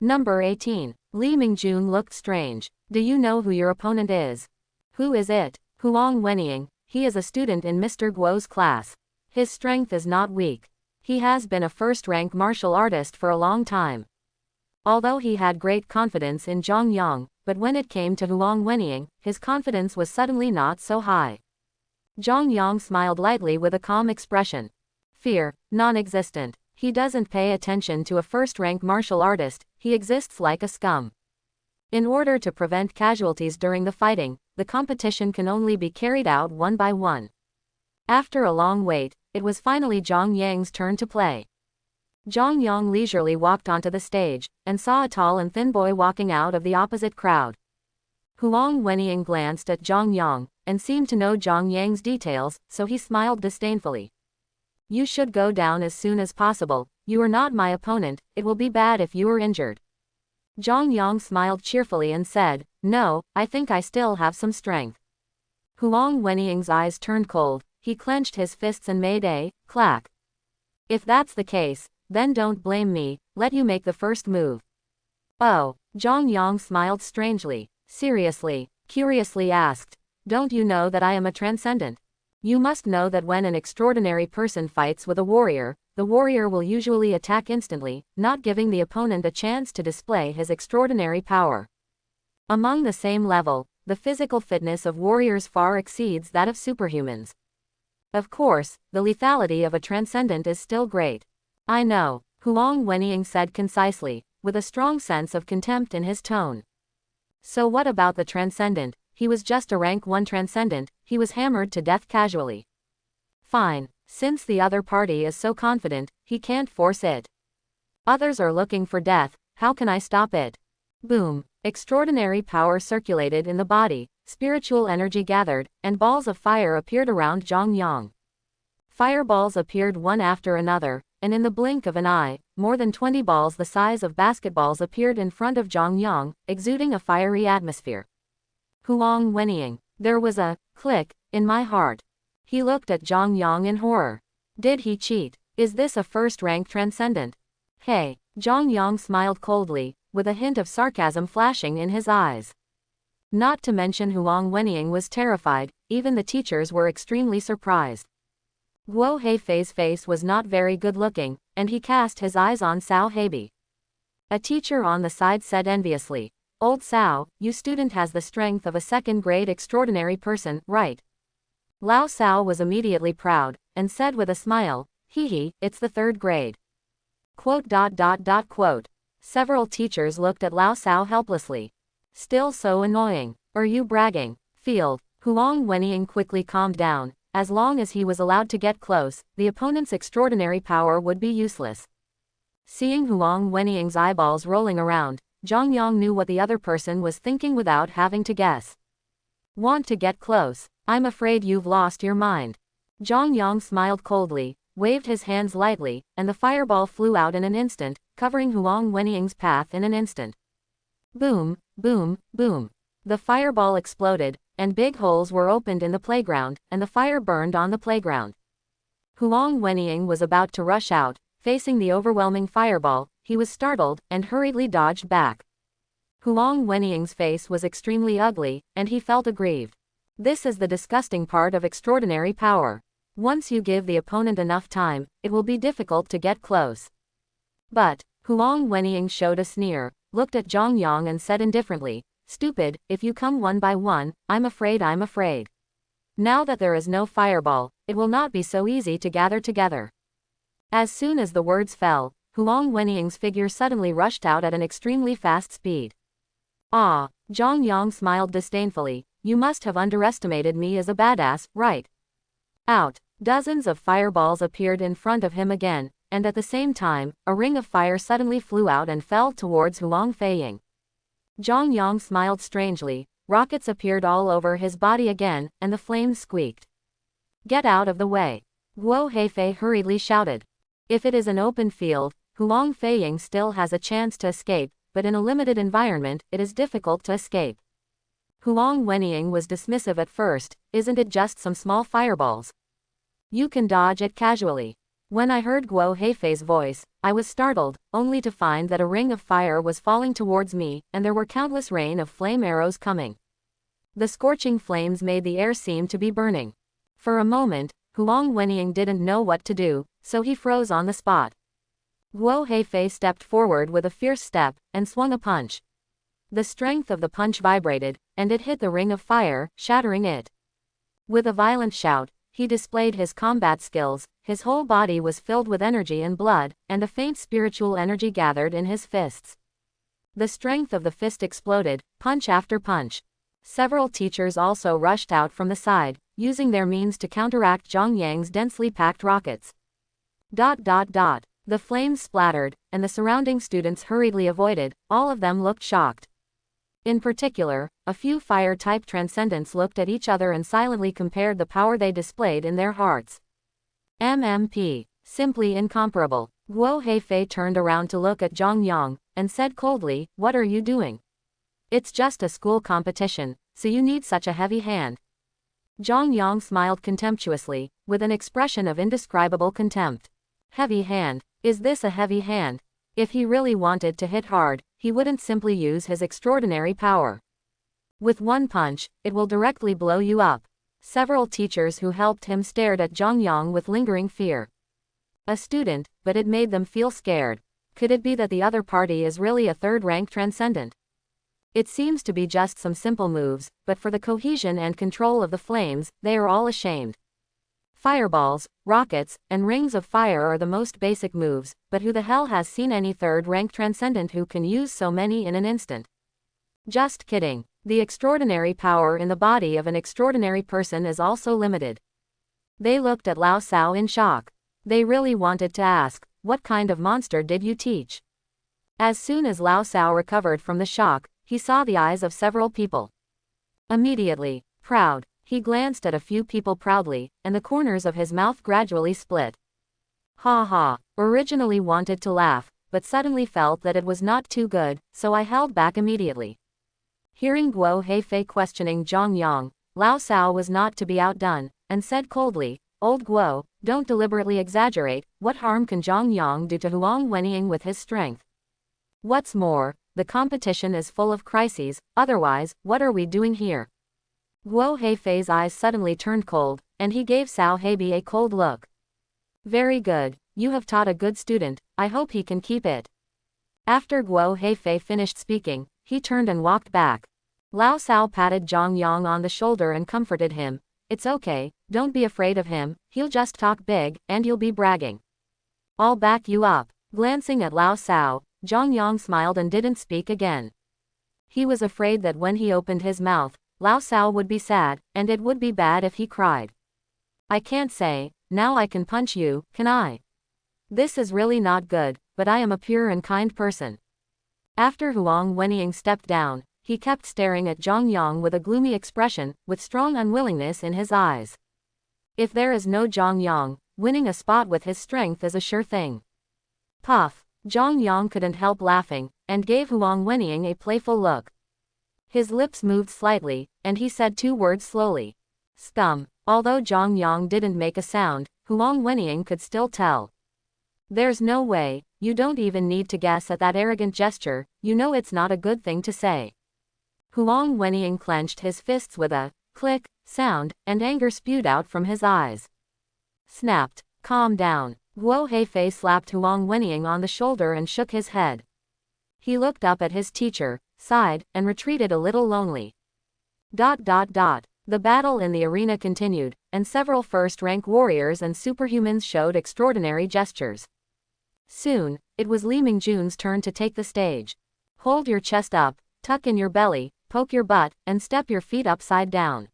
Number 18. Li Mingjun looked strange. Do you know who your opponent is? Who is it? Huang Wenying. He is a student in Mr. Guo's class. His strength is not weak. He has been a first-rank martial artist for a long time. Although he had great confidence in Zhang Yang, but when it came to Huang Wenying, his confidence was suddenly not so high. Zhang Yang smiled lightly with a calm expression. Fear, non-existent. He doesn't pay attention to a first-rank martial artist, he exists like a scum. In order to prevent casualties during the fighting, the competition can only be carried out one by one. After a long wait, it was finally Zhang Yang's turn to play. Zhang Yang leisurely walked onto the stage, and saw a tall and thin boy walking out of the opposite crowd. Huang Wenying glanced at Zhang Yang, and seemed to know Zhang Yang's details, so he smiled disdainfully. You should go down as soon as possible, you are not my opponent, it will be bad if you are injured. Zhang Yang smiled cheerfully and said, No, I think I still have some strength. Huang Wenying's eyes turned cold, he clenched his fists and made a clack. If that's the case, then don't blame me, let you make the first move. Oh, Zhang Yang smiled strangely, seriously, curiously asked, don't you know that I am a transcendent? You must know that when an extraordinary person fights with a warrior, the warrior will usually attack instantly, not giving the opponent a chance to display his extraordinary power. Among the same level, the physical fitness of warriors far exceeds that of superhumans. Of course, the lethality of a transcendent is still great. I know, Huang Wenying said concisely, with a strong sense of contempt in his tone. So what about the transcendent? He was just a rank 1 transcendent, he was hammered to death casually. Fine, since the other party is so confident, he can't force it. Others are looking for death, how can I stop it? Boom, extraordinary power circulated in the body, spiritual energy gathered, and balls of fire appeared around Zhang Yang. Fireballs appeared one after another, and in the blink of an eye, more than 20 balls the size of basketballs appeared in front of Zhang Yang, exuding a fiery atmosphere. Huang Wenying. There was a click in my heart. He looked at Zhang Yang in horror. Did he cheat? Is this a first-rank transcendent? Hey, Zhang Yang smiled coldly, with a hint of sarcasm flashing in his eyes. Not to mention Huang Wenying was terrified, even the teachers were extremely surprised. Guo Heifei's face was not very good-looking, and he cast his eyes on Cao Heibi. A teacher on the side said enviously, Old Cao, you student has the strength of a second-grade extraordinary person, right? Lao Cao was immediately proud, and said with a smile, hee, it's the 3rd grade. Quote. Several teachers looked at Lao Cao helplessly. Still so annoying. Are you bragging? Field. Huang Wenying quickly calmed down. As long as he was allowed to get close, the opponent's extraordinary power would be useless. Seeing Huang Wenying's eyeballs rolling around, Zhang Yang knew what the other person was thinking without having to guess. Want to get close? I'm afraid you've lost your mind. Zhang Yang smiled coldly, waved his hands lightly, and the fireball flew out in an instant, covering Huang Wenying's path in an instant. Boom, boom, boom. The fireball exploded, and big holes were opened in the playground, and the fire burned on the playground. Huang Wenying was about to rush out, facing the overwhelming fireball. He was startled, and hurriedly dodged back. Huang Wenying's face was extremely ugly, and he felt aggrieved. This is the disgusting part of extraordinary power. Once you give the opponent enough time, it will be difficult to get close. But, Huang Wenying showed a sneer, looked at Zhang Yang and said indifferently, Stupid, if you come one by one, I'm afraid. Now that there is no fireball, it will not be so easy to gather together. As soon as the words fell, Huang Wenying's figure suddenly rushed out at an extremely fast speed. Ah, Zhang Yang smiled disdainfully, you must have underestimated me as a badass, right? Out. Dozens of fireballs appeared in front of him again, and at the same time, a ring of fire suddenly flew out and fell towards Huang Feiying. Zhang Yang smiled strangely, rockets appeared all over his body again, and the flames squeaked. Get out of the way. Guo Heifei hurriedly shouted. If it is an open field, Huang Feiying still has a chance to escape, but in a limited environment, it is difficult to escape. Huang Wenying was dismissive at first. Isn't it just some small fireballs? You can dodge it casually. When I heard Guo Heifei's voice, I was startled, only to find that a ring of fire was falling towards me, and there were countless rain of flame arrows coming. The scorching flames made the air seem to be burning. For a moment, Huang Wenying didn't know what to do, so he froze on the spot. Guo Heifei stepped forward with a fierce step, and swung a punch. The strength of the punch vibrated, and it hit the ring of fire, shattering it. With a violent shout, he displayed his combat skills. His whole body was filled with energy and blood, and a faint spiritual energy gathered in his fists. The strength of the fist exploded, punch after punch. Several teachers also rushed out from the side, using their means to counteract Zhang Yang's densely packed rockets. The flames splattered, and the surrounding students hurriedly avoided. All of them looked shocked. In particular, a few fire-type transcendents looked at each other and silently compared the power they displayed in their hearts. MMP. Simply incomparable. Guo Heifei turned around to look at Zhang Yang, and said coldly, "What are you doing? It's just a school competition, so you need such a heavy hand." Zhang Yang smiled contemptuously, with an expression of indescribable contempt. Heavy hand? Is this a heavy hand? If he really wanted to hit hard, he wouldn't simply use his extraordinary power. With one punch, it will directly blow you up. Several teachers who helped him stared at Zhang Yang with lingering fear. A student, but it made them feel scared. Could it be that the other party is really a third-rank transcendent? It seems to be just some simple moves, but for the cohesion and control of the flames, they are all ashamed. Fireballs, rockets, and rings of fire are the most basic moves, but who the hell has seen any third-rank transcendent who can use so many in an instant? Just kidding. The extraordinary power in the body of an extraordinary person is also limited. They looked at Lao Sao in shock. They really wanted to ask, "What kind of monster did you teach?" As soon as Lao Sao recovered from the shock, he saw the eyes of several people. Immediately, proud, he glanced at a few people proudly, and the corners of his mouth gradually split. Ha ha, originally wanted to laugh, but suddenly felt that it was not too good, so I held back immediately. Hearing Guo Heifei questioning Zhang Yang, Lao Sao was not to be outdone, and said coldly, "Old Guo, don't deliberately exaggerate. What harm can Zhang Yang do to Huang Wenying with his strength? What's more, the competition is full of crises, otherwise, what are we doing here?" Guo Heifei's eyes suddenly turned cold, and he gave Cao Heibi a cold look. "Very good, you have taught a good student, I hope he can keep it." After Guo Heifei finished speaking, he turned and walked back. Lao Sao patted Zhang Yang on the shoulder and comforted him. "It's okay, don't be afraid of him, he'll just talk big, and you'll be bragging. I'll back you up." Glancing at Lao Sao, Zhang Yang smiled and didn't speak again. He was afraid that when he opened his mouth, Lao Sao would be sad, and it would be bad if he cried. "I can't say, now I can punch you, can I? This is really not good, but I am a pure and kind person." After Huang Wenying stepped down, he kept staring at Zhang Yang with a gloomy expression, with strong unwillingness in his eyes. If there is no Zhang Yang, winning a spot with his strength is a sure thing. Puff. Zhang Yang couldn't help laughing, and gave Huang Wenying a playful look. His lips moved slightly, and he said two words slowly. "Scum." Although Zhang Yang didn't make a sound, Huang Wenying could still tell. "There's no way, you don't even need to guess at that arrogant gesture, you know it's not a good thing to say." Huang Wenying clenched his fists with a click sound, and anger spewed out from his eyes. Snapped. "Calm down." Guo Heifei slapped Huang Wenying on the shoulder and shook his head. He looked up at his teacher, sighed, and retreated a little lonely. The battle in the arena continued, and several first-rank warriors and superhumans showed extraordinary gestures. Soon, it was Li Mingjun's turn to take the stage. Hold your chest up, tuck in your belly, poke your butt, and step your feet upside down.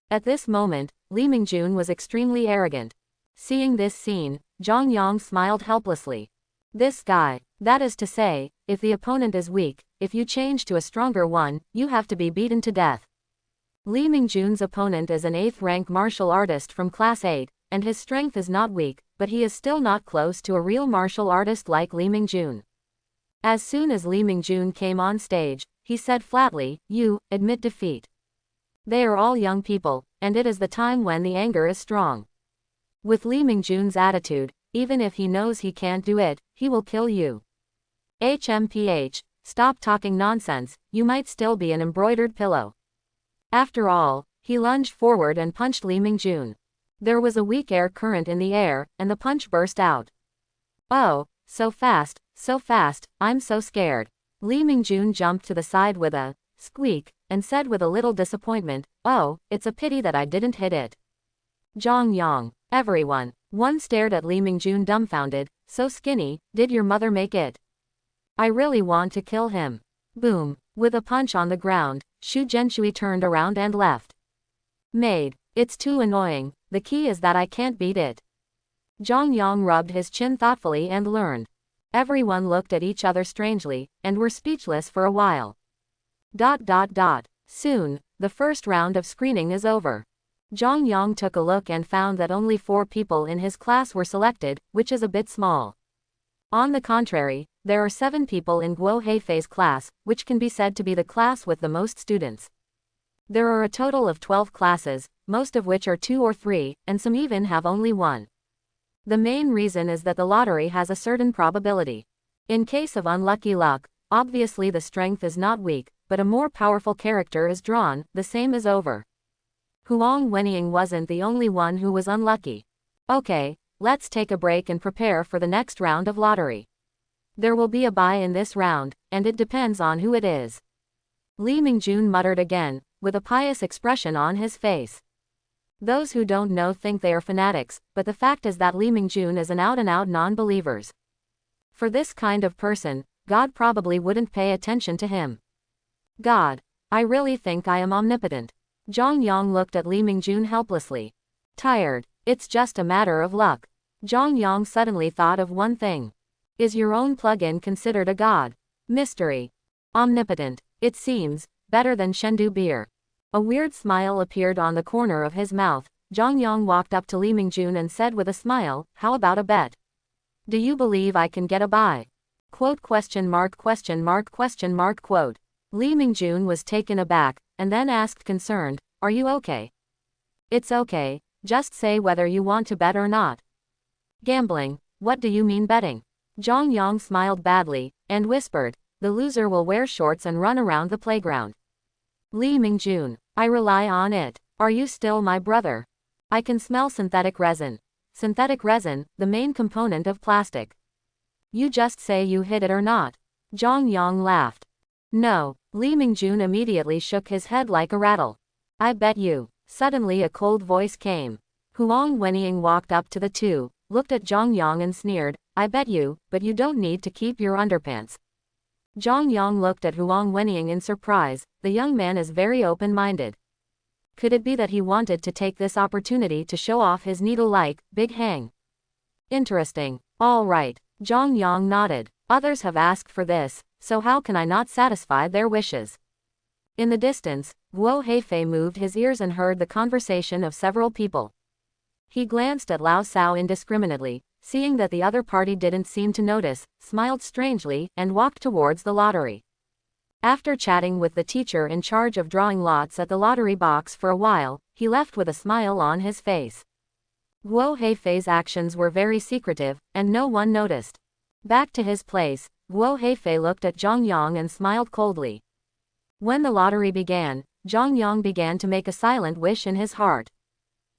At this moment, Li Mingjun was extremely arrogant. Seeing this scene, Zhang Yang smiled helplessly. This guy, that is to say, if the opponent is weak, if you change to a stronger one, you have to be beaten to death. Li Mingjun's opponent is an 8th rank martial artist from Class 8, and his strength is not weak, but he is still not close to a real martial artist like Li Mingjun. As soon as Li Mingjun came on stage, he said flatly, "You admit defeat." They are all young people, and it is the time when the anger is strong. With Li Mingjun's attitude, even if he knows he can't do it, he will kill you. HMPH, stop talking nonsense, you might still be an embroidered pillow. After all, he lunged forward and punched Li Mingjun. There was a weak air current in the air, and the punch burst out. "Oh, so fast, I'm so scared." Li Mingjun jumped to the side with a squeak, and said with a little disappointment, "Oh, it's a pity that I didn't hit it." Zhang Yang. Everyone stared at Li Mingjun dumbfounded. "So skinny, did your mother make it? I really want to kill him." Boom. With a punch on the ground, Xu Zhenshui turned around and left. "Maid, it's too annoying, the key is that I can't beat it." Zhang Yang rubbed his chin thoughtfully and learned. Everyone looked at each other strangely, and were speechless for a while. Soon, the first round of screening is over. Zhang Yang took a look and found that only 4 people in his class were selected, which is a bit small. On the contrary, there are 7 people in Guo Heifei's class, which can be said to be the class with the most students. There are a total of 12 classes, most of which are 2 or 3, and some even have only 1. The main reason is that the lottery has a certain probability. In case of unlucky luck, obviously the strength is not weak, but a more powerful character is drawn, the same is over. Huang Wenying wasn't the only one who was unlucky. Okay, let's take a break and prepare for the next round of lottery. There will be a bye in this round, and it depends on who it is. Li Mingjun muttered again, with a pious expression on his face. Those who don't know think they are fanatics, but the fact is that Li Mingjun is an out-and-out non-believer. For this kind of person, God probably wouldn't pay attention to him. God, I really think I am omnipotent. Zhang Yang looked at Li Mingjun helplessly. Tired, it's just a matter of luck. Zhang Yang suddenly thought of one thing. Is your own plug-in considered a god? Mystery. Omnipotent, it seems, better than Shendu beer. A weird smile appeared on the corner of his mouth. Zhang Yang walked up to Li Mingjun and said with a smile, "How about a bet? Do you believe I can get a buy?" Quote. Li Mingjun was taken aback, and then asked concerned, "Are you okay?" "It's okay, just say whether you want to bet or not." "Gambling, what do you mean betting?" Zhang Yang smiled badly, and whispered, "The loser will wear shorts and run around the playground." Li Mingjun, I rely on it. Are you still my brother? I can smell synthetic resin. Synthetic resin, the main component of plastic. You just say you hit it or not. Zhang Yang laughed. No. Li Mingjun immediately shook his head like a rattle. I bet you. Suddenly a cold voice came. Huang Wenying walked up to the two, looked at Zhang Yang and sneered, I bet you, but you don't need to keep your underpants. Zhang Yang looked at Huang Wenying in surprise. The young man is very open-minded. Could it be that he wanted to take this opportunity to show off his needle-like, big hang? Interesting. All right. Zhang Yang nodded. Others have asked for this, so how can I not satisfy their wishes? In the distance, Guo Heifei moved his ears and heard the conversation of several people. He glanced at Lao Sao indiscriminately, seeing that the other party didn't seem to notice, smiled strangely, and walked towards the lottery. After chatting with the teacher in charge of drawing lots at the lottery box for a while, he left with a smile on his face. Guo Heifei's actions were very secretive, and no one noticed. Back to his place, Guo Heifei looked at Zhang Yang and smiled coldly. When the lottery began, Zhang Yang began to make a silent wish in his heart.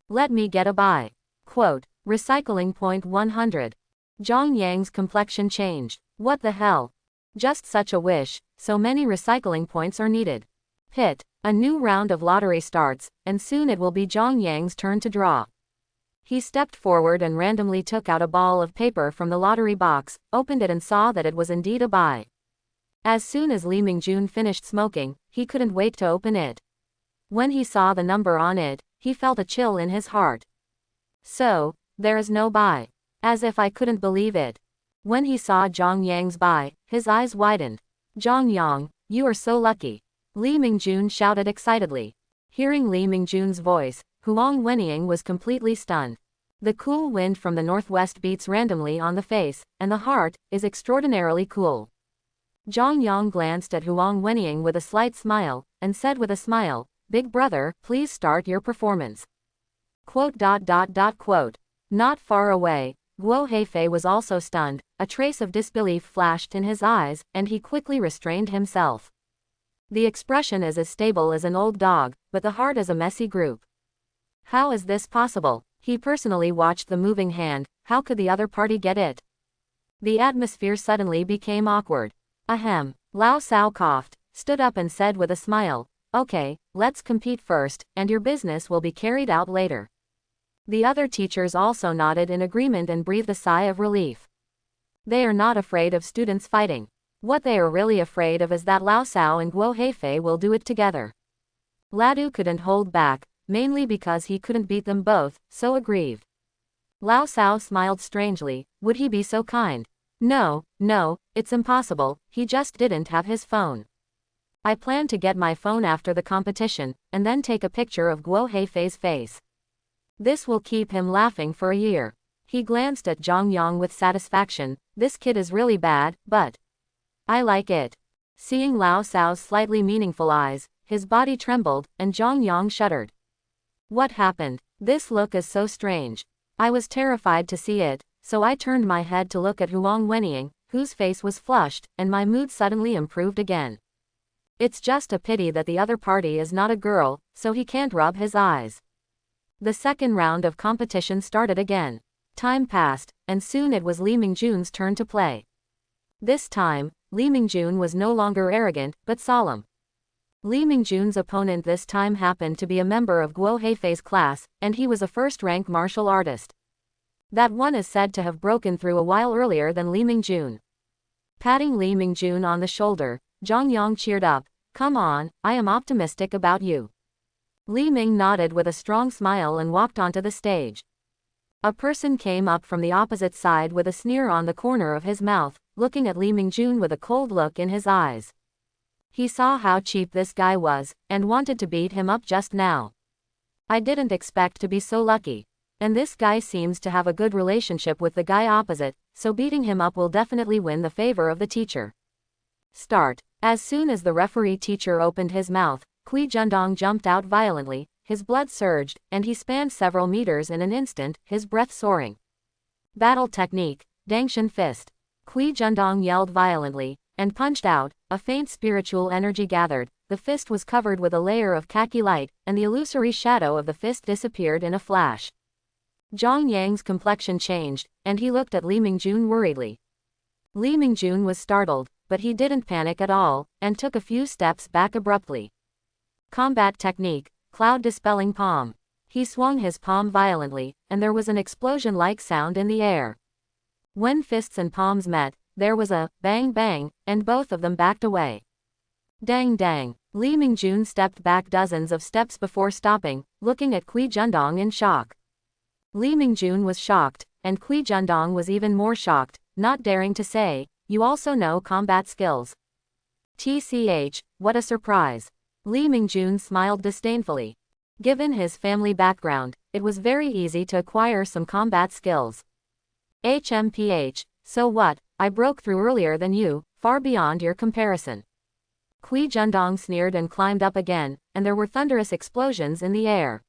Let me get a buy. Quote, recycling point 100. Zhang Yang's complexion changed. What the hell? Just such a wish, so many recycling points are needed. Pit. A new round of lottery starts, and soon it will be Zhang Yang's turn to draw. He stepped forward and randomly took out a ball of paper from the lottery box, opened it and saw that it was indeed a buy. As soon as Li Mingjun finished smoking, he couldn't wait to open it. When he saw the number on it, he felt a chill in his heart. So, there is no buy. As if I couldn't believe it. When he saw Zhang Yang's buy, his eyes widened. Zhang Yang, you are so lucky. Li Mingjun shouted excitedly. Hearing Li Mingjun's voice, Huang Wenying was completely stunned. The cool wind from the northwest beats randomly on the face, and the heart is extraordinarily cool. Zhang Yang glanced at Huang Wenying with a slight smile, and said with a smile, "Big brother, please start your performance." Quote. Not far away, Guo Heifei was also stunned, a trace of disbelief flashed in his eyes, and he quickly restrained himself. The expression is as stable as an old dog, but the heart is a messy group. How is this possible? He personally watched the moving hand, how could the other party get it? The atmosphere suddenly became awkward. Ahem. Lao Sao coughed, stood up and said with a smile, "Okay, let's compete first, and your business will be carried out later." The other teachers also nodded in agreement and breathed a sigh of relief. They are not afraid of students fighting. What they are really afraid of is that Lao Sao and Guo Heifei will do it together. Ladu couldn't hold back, mainly because he couldn't beat them both, so aggrieved. Lao Sao smiled strangely. Would he be so kind? No, it's impossible, he just didn't have his phone. I plan to get my phone after the competition, and then take a picture of Guo Heifei's face. This will keep him laughing for a year. He glanced at Zhang Yang with satisfaction. This kid is really bad, but I like it. Seeing Lao Sao's slightly meaningful eyes, his body trembled, and Zhang Yang shuddered. What happened? This look is so strange. I was terrified to see it, so I turned my head to look at Huang Wenying, whose face was flushed, and my mood suddenly improved again. It's just a pity that the other party is not a girl, so he can't rub his eyes. The second round of competition started again. Time passed, and soon it was Li Mingjun's turn to play. This time, Li Mingjun was no longer arrogant, but solemn. Li Mingjun's opponent this time happened to be a member of Guo Heifei's class, and he was a first-rank martial artist. That one is said to have broken through a while earlier than Li Mingjun. Patting Li Mingjun on the shoulder, Zhang Yang cheered up, "Come on, I am optimistic about you." Li Ming nodded with a strong smile and walked onto the stage. A person came up from the opposite side with a sneer on the corner of his mouth, looking at Li Mingjun with a cold look in his eyes. He saw how cheap this guy was, and wanted to beat him up just now. I didn't expect to be so lucky. And this guy seems to have a good relationship with the guy opposite, so beating him up will definitely win the favor of the teacher. Start. As soon as the referee teacher opened his mouth, Kui Jundong jumped out violently, his blood surged, and he spanned several meters in an instant, his breath soaring. Battle technique, Dangshan fist. Kui Jundong yelled violently, and punched out. A faint spiritual energy gathered, the fist was covered with a layer of khaki light, and the illusory shadow of the fist disappeared in a flash. Zhang Yang's complexion changed, and he looked at Li Mingjun worriedly. Li Mingjun was startled, but he didn't panic at all, and took a few steps back abruptly. Combat technique, cloud dispelling palm. He swung his palm violently, and there was an explosion-like sound in the air. When fists and palms met, there was a bang bang, and both of them backed away. Dang dang. Li Mingjun stepped back dozens of steps before stopping, looking at Kui Jundong in shock. Li Mingjun was shocked, and Kui Jundong was even more shocked, not daring to say, "You also know combat skills." TCH, what a surprise. Li Mingjun smiled disdainfully. Given his family background, it was very easy to acquire some combat skills. HMPH, so what, I broke through earlier than you, far beyond your comparison. Kui Jundong sneered and climbed up again, and there were thunderous explosions in the air.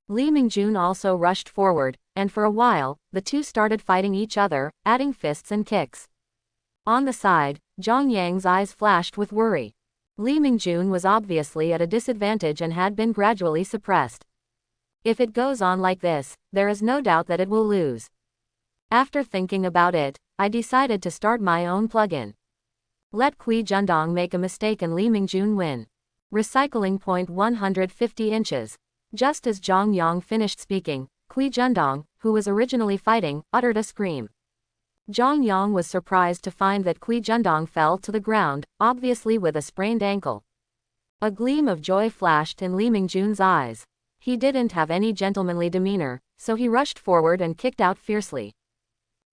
Li Mingjun also rushed forward, and for a while, the two started fighting each other, adding fists and kicks. On the side, Zhang Yang's eyes flashed with worry. Li Mingjun was obviously at a disadvantage and had been gradually suppressed. If it goes on like this, there is no doubt that it will lose. After thinking about it, I decided to start my own plugin. Let Kui Jundong make a mistake and Li Mingjun win. Recycling point 150 inches. Just as Zhang Yang finished speaking, Kui Jundong, who was originally fighting, uttered a scream. Zhang Yang was surprised to find that Kui Jundong fell to the ground, obviously with a sprained ankle. A gleam of joy flashed in Li Mingjun's eyes. He didn't have any gentlemanly demeanor, so he rushed forward and kicked out fiercely.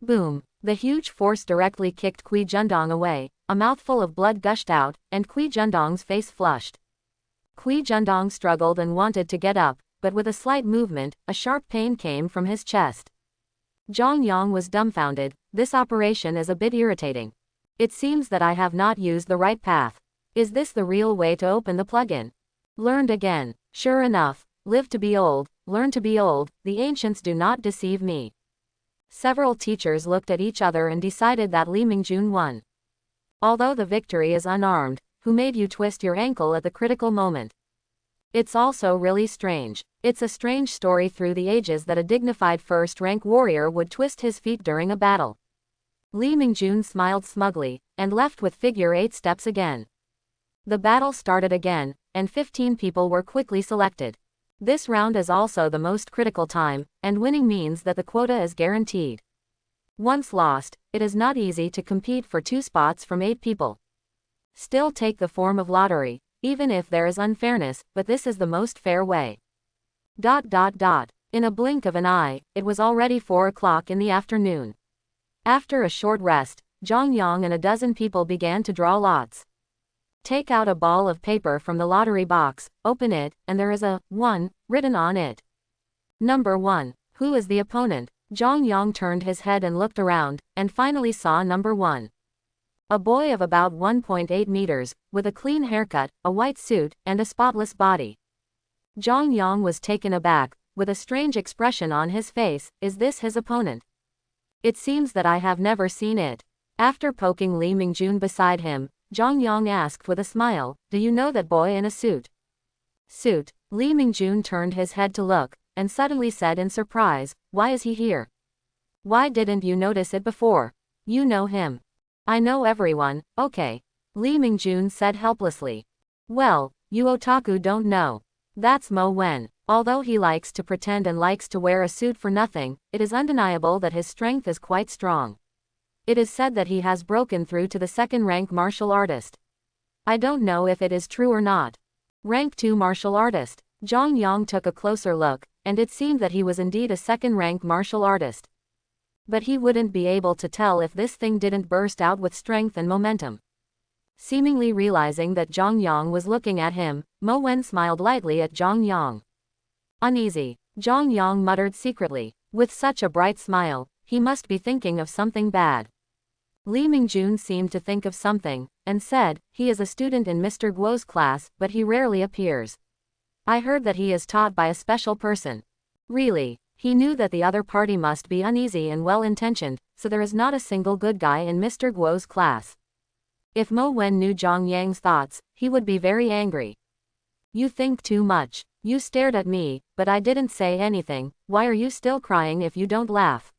Boom! The huge force directly kicked Kui Jundong away, a mouthful of blood gushed out, and Kui Jundong's face flushed. Kui Jundong struggled and wanted to get up, but with a slight movement, a sharp pain came from his chest. Zhang Yang was dumbfounded. This operation is a bit irritating. It seems that I have not used the right path. Is this the real way to open the plugin? Learned again. Sure enough, live to be old, learn to be old, the ancients do not deceive me. Several teachers looked at each other and decided that Li Mingjun won. Although the victory is unarmed, who made you twist your ankle at the critical moment? It's also really strange. It's a strange story through the ages that a dignified first-rank warrior would twist his feet during a battle. Li Mingjun smiled smugly, and left with figure 8 steps again. The battle started again, and 15 people were quickly selected. This round is also the most critical time, and winning means that the quota is guaranteed. Once lost, it is not easy to compete for 2 spots from 8 people. Still take the form of lottery, even if there is unfairness, but this is the most fair way. In a blink of an eye, it was already 4 o'clock in the afternoon. After a short rest, Zhang Yang and a dozen people began to draw lots. Take out a ball of paper from the lottery box, open it, and there is a 1 written on it. Number 1. Who is the opponent? Zhang Yang turned his head and looked around, and finally saw number 1. A boy of about 1.8 meters, with a clean haircut, a white suit, and a spotless body. Zhang Yang was taken aback, with a strange expression on his face. Is this his opponent? It seems that I have never seen it. After poking Li Mingjun beside him, Zhang Yang asked with a smile, do you know that boy in a suit? Suit. Li Mingjun turned his head to look, and suddenly said in surprise, why is he here? Why didn't you notice it before? You know him. I know everyone, okay. Li Mingjun said helplessly. Well, you otaku don't know. That's Mo Wen. Although he likes to pretend and likes to wear a suit for nothing, it is undeniable that his strength is quite strong. It is said that he has broken through to the second-rank martial artist. I don't know if it is true or not. Rank 2 martial artist. Zhang Yang took a closer look, and it seemed that he was indeed a second-rank martial artist. But he wouldn't be able to tell if this thing didn't burst out with strength and momentum. Seemingly realizing that Zhang Yang was looking at him, Mo Wen smiled lightly at Zhang Yang. Uneasy, Zhang Yang muttered secretly. With such a bright smile, he must be thinking of something bad. Li Mingjun seemed to think of something, and said, he is a student in Mr. Guo's class, but he rarely appears. I heard that he is taught by a special person. Really, he knew that the other party must be uneasy and well-intentioned, so there is not a single good guy in Mr. Guo's class. If Mo Wen knew Zhang Yang's thoughts, he would be very angry. You think too much. You stared at me, but I didn't say anything. Why are you still crying if you don't laugh?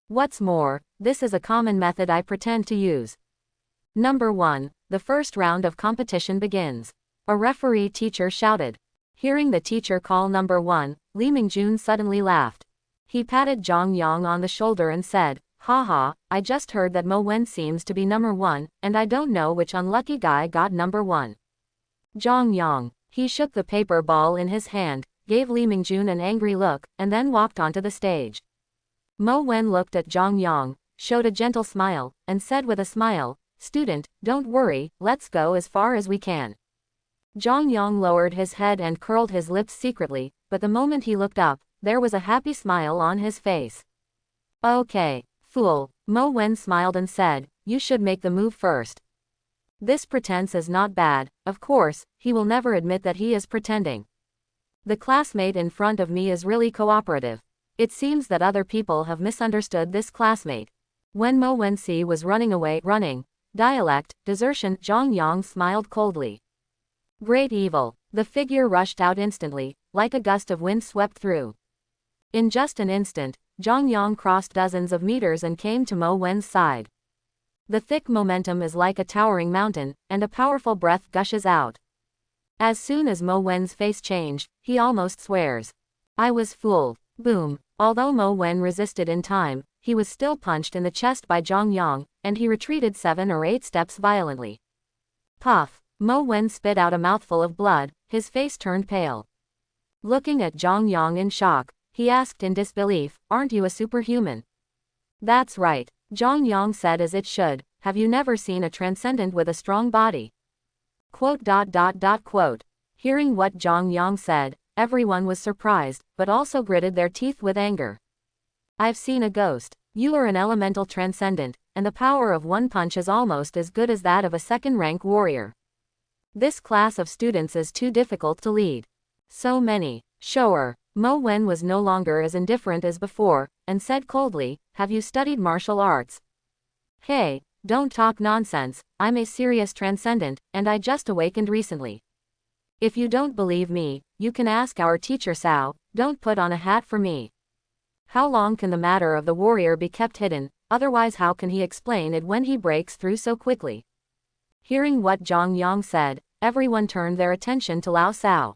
What's more, this is a common method I pretend to use. Number 1. The first round of competition begins. A referee teacher shouted. Hearing the teacher call number 1, Li Mingjun suddenly laughed. He patted Zhang Yang on the shoulder and said, haha, I just heard that Mo Wen seems to be number 1, and I don't know which unlucky guy got number 1. Zhang Yang. He shook the paper ball in his hand, gave Li Mingjun an angry look, and then walked onto the stage. Mo Wen looked at Zhang Yang, showed a gentle smile, and said with a smile, student, don't worry, let's go as far as we can. Zhang Yang lowered his head and curled his lips secretly, but the moment he looked up, there was a happy smile on his face. Okay, fool, Mo Wen smiled and said, you should make the move first. This pretense is not bad, of course, he will never admit that he is pretending. The classmate in front of me is really cooperative. It seems that other people have misunderstood this classmate. When Mo Wensi was running away, dialect, desertion, Zhang Yang smiled coldly. Great evil. The figure rushed out instantly, like a gust of wind swept through. In just an instant, Zhang Yang crossed dozens of meters and came to Mo Wen's side. The thick momentum is like a towering mountain, and a powerful breath gushes out. As soon as Mo Wen's face changed, he almost swears. I was fooled. Boom. Although Mo Wen resisted in time, he was still punched in the chest by Zhang Yang, and he retreated 7 or 8 steps violently. Puff. Mo Wen spit out a mouthful of blood, his face turned pale. Looking at Zhang Yang in shock, he asked in disbelief, aren't you a superhuman? That's right, Zhang Yang said as it should, have you never seen a transcendent with a strong body? Quote. Hearing what Zhang Yang said, everyone was surprised, but also gritted their teeth with anger. I've seen a ghost. You are an elemental transcendent, and the power of one punch is almost as good as that of a second-rank warrior. This class of students is too difficult to lead. So many. Sure. Mo Wen was no longer as indifferent as before, and said coldly, have you studied martial arts? Hey, don't talk nonsense, I'm a serious transcendent, and I just awakened recently. If you don't believe me, you can ask our teacher Cao, don't put on a hat for me. How long can the matter of the warrior be kept hidden, otherwise how can he explain it when he breaks through so quickly? Hearing what Zhang Yang said, everyone turned their attention to Lao Cao.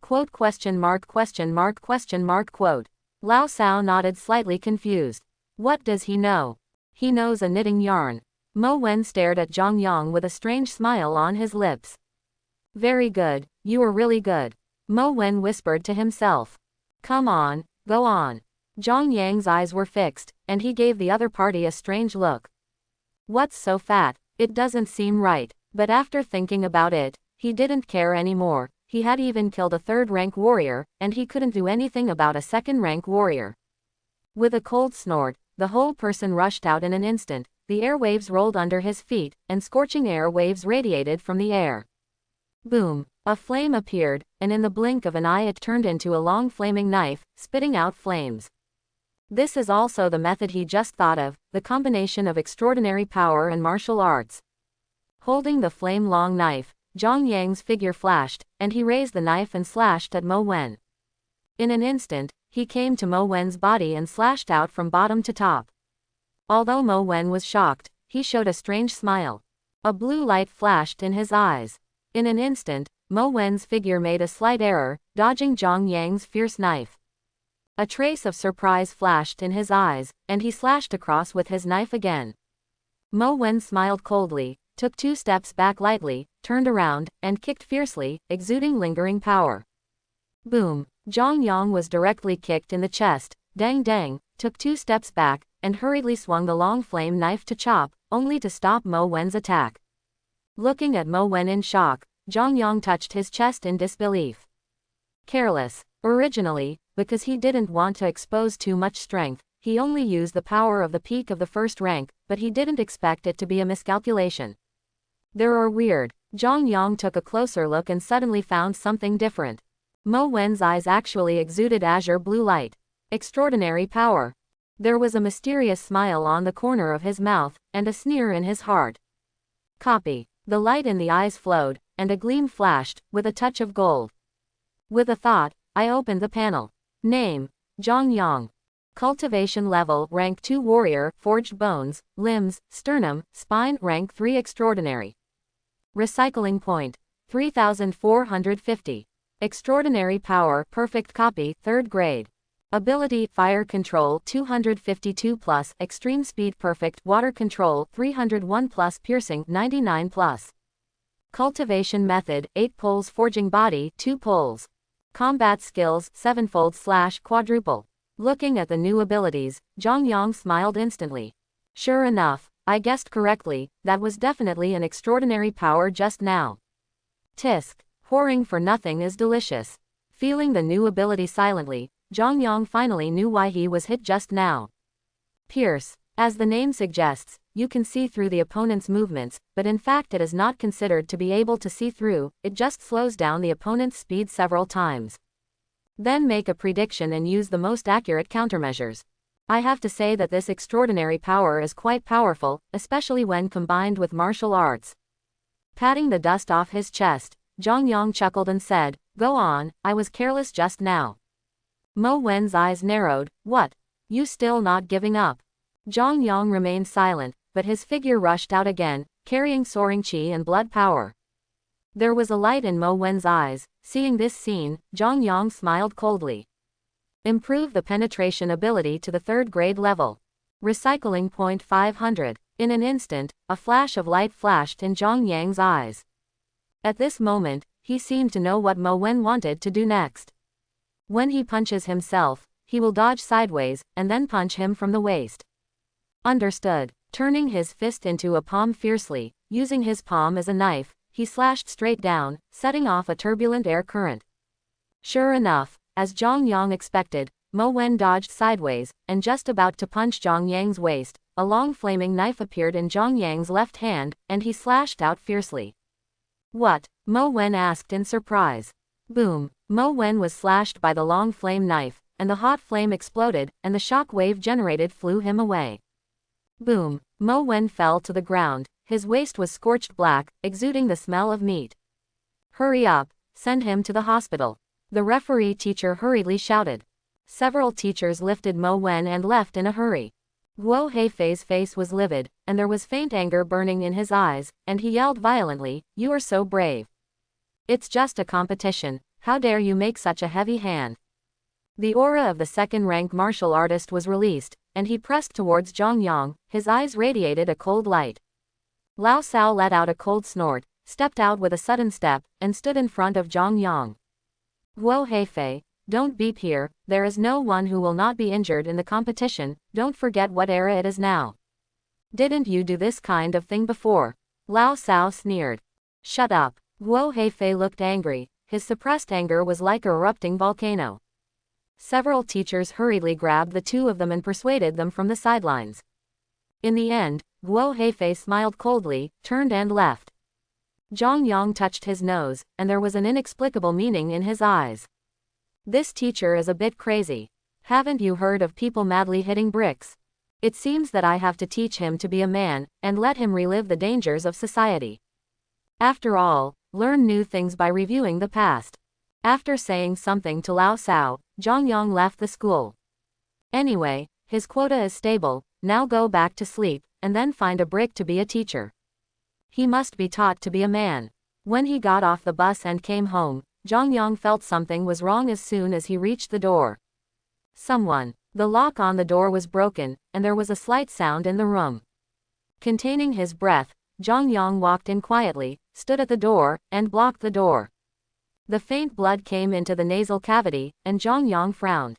Quote question mark question mark question mark quote. Lao Cao nodded slightly confused. What does he know? He knows a knitting yarn. Mo Wen stared at Zhang Yang with a strange smile on his lips. Very good, you are really good. Mo Wen whispered to himself. Come on, go on. Zhang Yang's eyes were fixed, and he gave the other party a strange look. What's so fat? It doesn't seem right, but after thinking about it, he didn't care anymore. He had even killed a third-rank warrior, and he couldn't do anything about a second-rank warrior. With a cold snort, the whole person rushed out in an instant, the airwaves rolled under his feet, and scorching air waves radiated from the air. Boom! A flame appeared, and in the blink of an eye it turned into a long flaming knife, spitting out flames. This is also the method he just thought of, the combination of extraordinary power and martial arts. Holding the flame-long knife, Zhang Yang's figure flashed, and he raised the knife and slashed at Mo Wen. In an instant, he came to Mo Wen's body and slashed out from bottom to top. Although Mo Wen was shocked, he showed a strange smile. A blue light flashed in his eyes. In an instant, Mo Wen's figure made a slight error, dodging Zhang Yang's fierce knife. A trace of surprise flashed in his eyes, and he slashed across with his knife again. Mo Wen smiled coldly, took 2 steps back lightly, turned around, and kicked fiercely, exuding lingering power. Boom! Zhang Yang was directly kicked in the chest, dang dang, took 2 steps back, and hurriedly swung the long flame knife to chop, only to stop Mo Wen's attack. Looking at Mo Wen in shock, Zhang Yang touched his chest in disbelief. Careless. Originally, because he didn't want to expose too much strength, he only used the power of the peak of the first rank, but he didn't expect it to be a miscalculation. There are weird. Zhang Yang took a closer look and suddenly found something different. Mo Wen's eyes actually exuded azure blue light. Extraordinary power. There was a mysterious smile on the corner of his mouth, and a sneer in his heart. Copy. The light in the eyes flowed, and a gleam flashed, with a touch of gold. With a thought, I opened the panel. Name: Zhang Yang. Cultivation level: rank 2 warrior, forged bones, limbs, sternum, spine, rank 3 extraordinary. Recycling point: 3450. Extraordinary power: perfect copy, 3rd grade. Ability: fire control 252 plus, extreme speed perfect, water control 301 plus, piercing 99 plus. Cultivation method: 8 poles, forging body 2 poles. Combat skills: 7-fold/quadruple. Looking at the new abilities, Zhang Yang smiled instantly. Sure enough, I guessed correctly, that was definitely an extraordinary power just now. Tisk. Whoring for nothing is delicious. Feeling the new ability silently, Zhang Yang finally knew why he was hit just now. Pierce. As the name suggests, you can see through the opponent's movements, but in fact it is not considered to be able to see through, it just slows down the opponent's speed several times. Then make a prediction and use the most accurate countermeasures. I have to say that this extraordinary power is quite powerful, especially when combined with martial arts. Patting the dust off his chest, Zhang Yang chuckled and said, go on, I was careless just now. Mo Wen's eyes narrowed. What? You still not giving up? Zhang Yang remained silent, but his figure rushed out again, carrying soaring qi and blood power. There was a light in Mo Wen's eyes. Seeing this scene, Zhang Yang smiled coldly. Improve the penetration ability to the 3rd grade level. Recycling point 500. In an instant, a flash of light flashed in Zhang Yang's eyes. At this moment, he seemed to know what Mo Wen wanted to do next. When he punches himself, he will dodge sideways, and then punch him from the waist. Understood. Turning his fist into a palm fiercely, using his palm as a knife, he slashed straight down, setting off a turbulent air current. Sure enough, as Zhang Yang expected, Mo Wen dodged sideways, and just about to punch Zhang Yang's waist, a long flaming knife appeared in Zhang Yang's left hand, and he slashed out fiercely. What? Mo Wen asked in surprise. Boom! Mo Wen was slashed by the long flame knife, and the hot flame exploded, and the shock wave generated flew him away. Boom! Mo Wen fell to the ground, his waist was scorched black, exuding the smell of meat. Hurry up! Send him to the hospital! The referee teacher hurriedly shouted. Several teachers lifted Mo Wen and left in a hurry. Guo Heifei's face was livid, and there was faint anger burning in his eyes, and he yelled violently, "You are so brave! It's just a competition, how dare you make such a heavy hand!" The aura of the second-rank martial artist was released, and he pressed towards Zhang Yang, his eyes radiated a cold light. Lao Sao let out a cold snort, stepped out with a sudden step, and stood in front of Zhang Yang. Guo Heifei, don't beep here, there is no one who will not be injured in the competition, don't forget what era it is now. Didn't you do this kind of thing before? Lao Sao sneered. Shut up. Guo Heifei looked angry, his suppressed anger was like a erupting volcano. Several teachers hurriedly grabbed the two of them and persuaded them from the sidelines. In the end, Guo Heifei smiled coldly, turned and left. Zhang Yang touched his nose, and there was an inexplicable meaning in his eyes. This teacher is a bit crazy. Haven't you heard of people madly hitting bricks? It seems that I have to teach him to be a man, and let him relive the dangers of society. After all, learn new things by reviewing the past. After saying something to Lao Sao, Zhang Yang left the school. Anyway, his quota is stable, now go back to sleep, and then find a brick to be a teacher. He must be taught to be a man. When he got off the bus and came home, Zhang Yang felt something was wrong as soon as he reached the door. The lock on the door was broken, and there was a slight sound in the room. Containing his breath, Zhang Yang walked in quietly, stood at the door, and blocked the door. The faint blood came into the nasal cavity, and Zhang Yang frowned.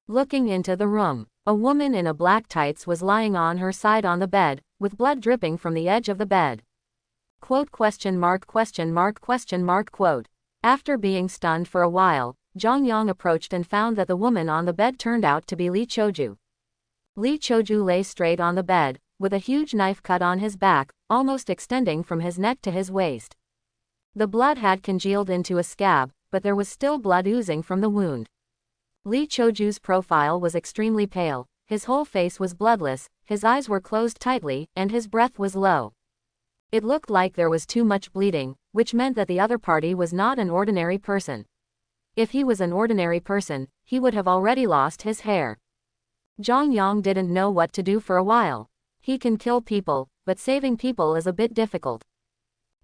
Looking into the room, a woman in a black tights was lying on her side on the bed, with blood dripping from the edge of the bed. Quote? After being stunned for a while, Zhang Yang approached and found that the woman on the bed turned out to be Li Choju. Li Choju lay straight on the bed, with a huge knife cut on his back, almost extending from his neck to his waist. The blood had congealed into a scab, but there was still blood oozing from the wound. Li Choju's profile was extremely pale, his whole face was bloodless, his eyes were closed tightly, and his breath was low. It looked like there was too much bleeding, which meant that the other party was not an ordinary person. If he was an ordinary person, he would have already lost his hair. Zhang Yang didn't know what to do for a while. He can kill people, but saving people is a bit difficult.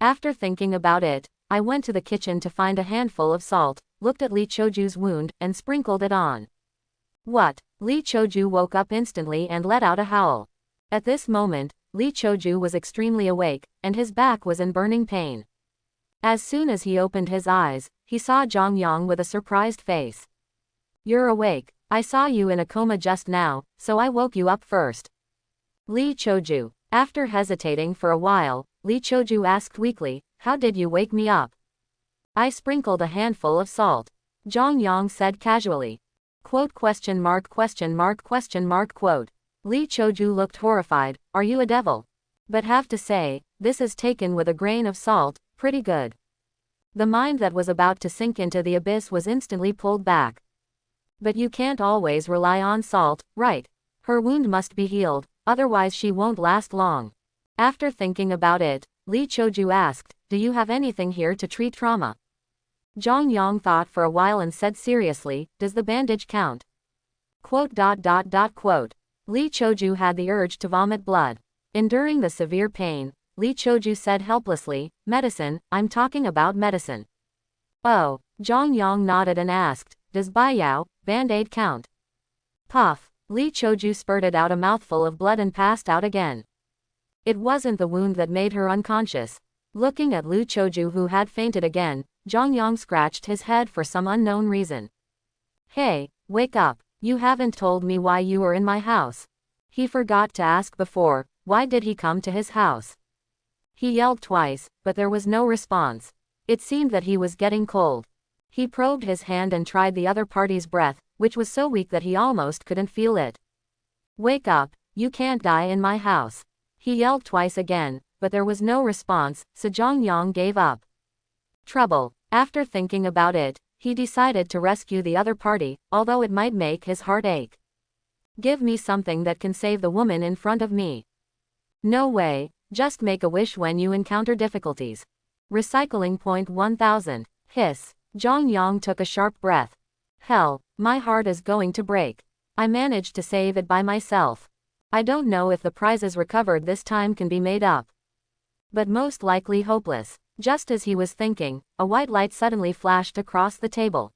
After thinking about it, I went to the kitchen to find a handful of salt, looked at Li Choju's wound, and sprinkled it on. What? Li Choju woke up instantly and let out a howl. At this moment, Li Choju was extremely awake, and his back was in burning pain. As soon as he opened his eyes, he saw Zhang Yang with a surprised face. You're awake. I saw you in a coma just now, so I woke you up first. Li Choju. After hesitating for a while, Li Choju asked weakly, how did you wake me up? I sprinkled a handful of salt. Zhang Yang said casually. Quote? Li Choju looked horrified, are you a devil? But have to say, this is taken with a grain of salt, pretty good. The mind that was about to sink into the abyss was instantly pulled back. But you can't always rely on salt, right? Her wound must be healed, otherwise she won't last long. After thinking about it, Li Choju asked, do you have anything here to treat trauma? Zhang Yang thought for a while and said seriously, does the bandage count? Quote? Li Choju had the urge to vomit blood. Enduring the severe pain, Li Choju said helplessly, medicine, I'm talking about medicine. Oh, Zhang Yang nodded and asked, does Baiyao, band-aid count? Puff, Li Choju spurted out a mouthful of blood and passed out again. It wasn't the wound that made her unconscious. Looking at Li Choju who had fainted again, Zhang Yang scratched his head for some unknown reason. Hey, wake up, you haven't told me why you were in my house. He forgot to ask before, why did he come to his house? He yelled twice, but there was no response. It seemed that he was getting cold. He probed his hand and tried the other party's breath, which was so weak that he almost couldn't feel it. Wake up, you can't die in my house. He yelled twice again, but there was no response, so Jongyang gave up. Trouble. After thinking about it, he decided to rescue the other party, although it might make his heart ache. Give me something that can save the woman in front of me. No way, just make a wish when you encounter difficulties. Recycling point 1000. Hiss. Jongyang took a sharp breath. Hell, my heart is going to break. I managed to save it by myself. I don't know if the prizes recovered this time can be made up. But most likely hopeless. Just as he was thinking, a white light suddenly flashed across the table.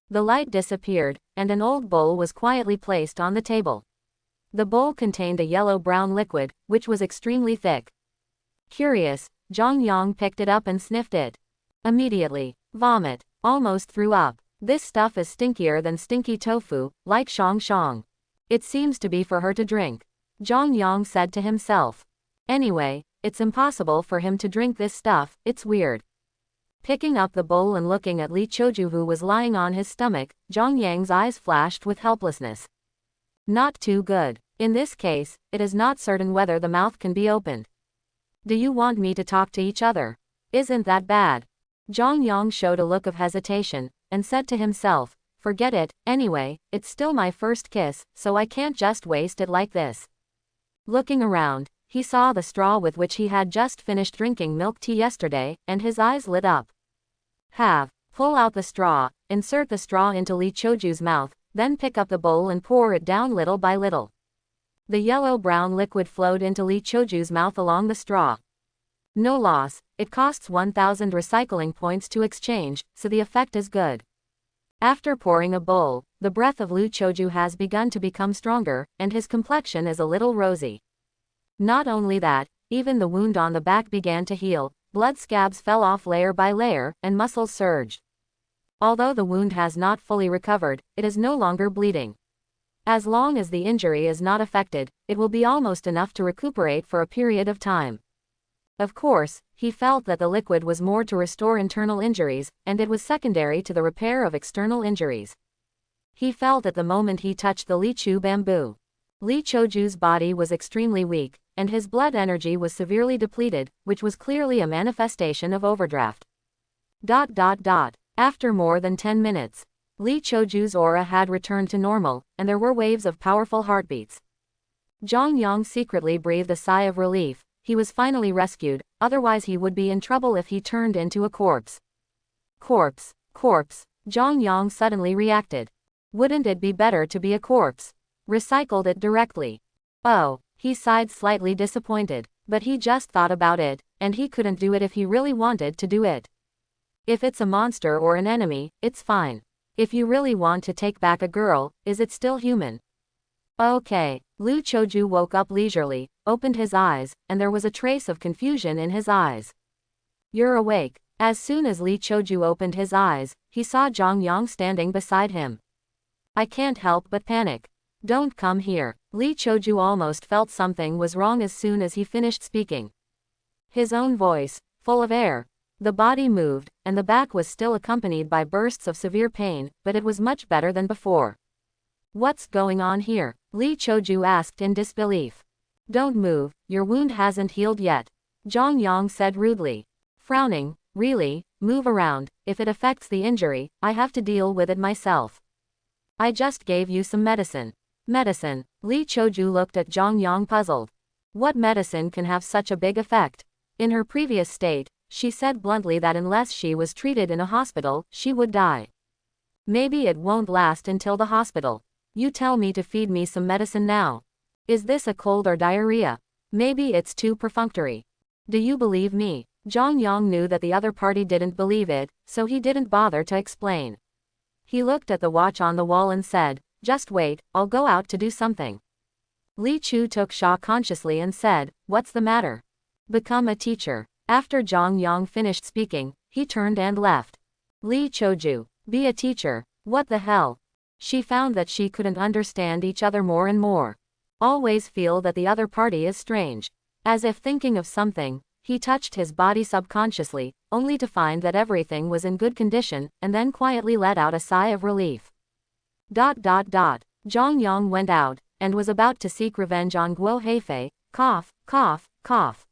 The light disappeared, and an old bowl was quietly placed on the table. The bowl contained a yellow-brown liquid, which was extremely thick. Curious, Jongyang picked it up and sniffed it. Immediately, vomit, almost threw up. This stuff is stinkier than stinky tofu, like Shang Shang. It seems to be for her to drink. Jongyang said to himself. Anyway, it's impossible for him to drink this stuff, it's weird. Picking up the bowl and looking at Li Choju who was lying on his stomach, Jongyang's eyes flashed with helplessness. Not too good. In this case, it is not certain whether the mouth can be opened. Do you want me to talk to each other? Isn't that bad? Jongyang showed a look of hesitation, and said to himself, forget it, anyway, it's still my first kiss, so I can't just waste it like this. Looking around, he saw the straw with which he had just finished drinking milk tea yesterday, and his eyes lit up. Pull out the straw, insert the straw into Li Choju's mouth, then pick up the bowl and pour it down little by little. The yellow-brown liquid flowed into Li Choju's mouth along the straw. No loss, it costs 1000 recycling points to exchange, so the effect is good. After pouring a bowl, the breath of Li Choju has begun to become stronger, and his complexion is a little rosy. Not only that, even the wound on the back began to heal, blood scabs fell off layer by layer, and muscles surged. Although the wound has not fully recovered, it is no longer bleeding. As long as the injury is not affected, it will be almost enough to recuperate for a period of time. Of course, he felt that the liquid was more to restore internal injuries, and it was secondary to the repair of external injuries. He felt at the moment he touched the Li Chu bamboo. Li Choju's body was extremely weak, and his blood energy was severely depleted, which was clearly a manifestation of overdraft. After more than 10 minutes, Li Choju's aura had returned to normal, and there were waves of powerful heartbeats. Jongyang secretly breathed a sigh of relief. He was finally rescued, otherwise he would be in trouble if he turned into a corpse. Corpse. Jongyang suddenly reacted. Wouldn't it be better to be a corpse? Recycled it directly. Oh, he sighed slightly disappointed, but he just thought about it, and he couldn't do it if he really wanted to do it. If it's a monster or an enemy, it's fine. If you really want to take back a girl, is it still human? Okay. Li Choju woke up leisurely, opened his eyes, and there was a trace of confusion in his eyes. You're awake. As soon as Li Choju opened his eyes, he saw Jongyang standing beside him. I can't help but panic. Don't come here. Li Choju almost felt something was wrong as soon as he finished speaking. His own voice, full of air. The body moved, and the back was still accompanied by bursts of severe pain, but it was much better than before. What's going on here? Li Choju asked in disbelief. Don't move, your wound hasn't healed yet. Jongyang said rudely. Frowning, really, move around, if it affects the injury, I have to deal with it myself. I just gave you some medicine. Medicine? Li Choju looked at Jongyang puzzled. What medicine can have such a big effect? In her previous state, she said bluntly that unless she was treated in a hospital, she would die. Maybe it won't last until the hospital. You tell me to feed me some medicine now. Is this a cold or diarrhea? Maybe it's too perfunctory. Do you believe me? Jongyang knew that the other party didn't believe it, so he didn't bother to explain. He looked at the watch on the wall and said, just wait, I'll go out to do something. Li Chu took Sha consciously and said, what's the matter? Become a teacher. After Jongyang finished speaking, he turned and left. Li Choju, be a teacher, what the hell? She found that she couldn't understand each other more and more. Always feel that the other party is strange. As if thinking of something, He touched his body subconsciously, only to find that everything was in good condition, and then quietly let out a sigh of relief. Zhang Yang went out, and was about to seek revenge on Guo Heifei, cough, cough, cough.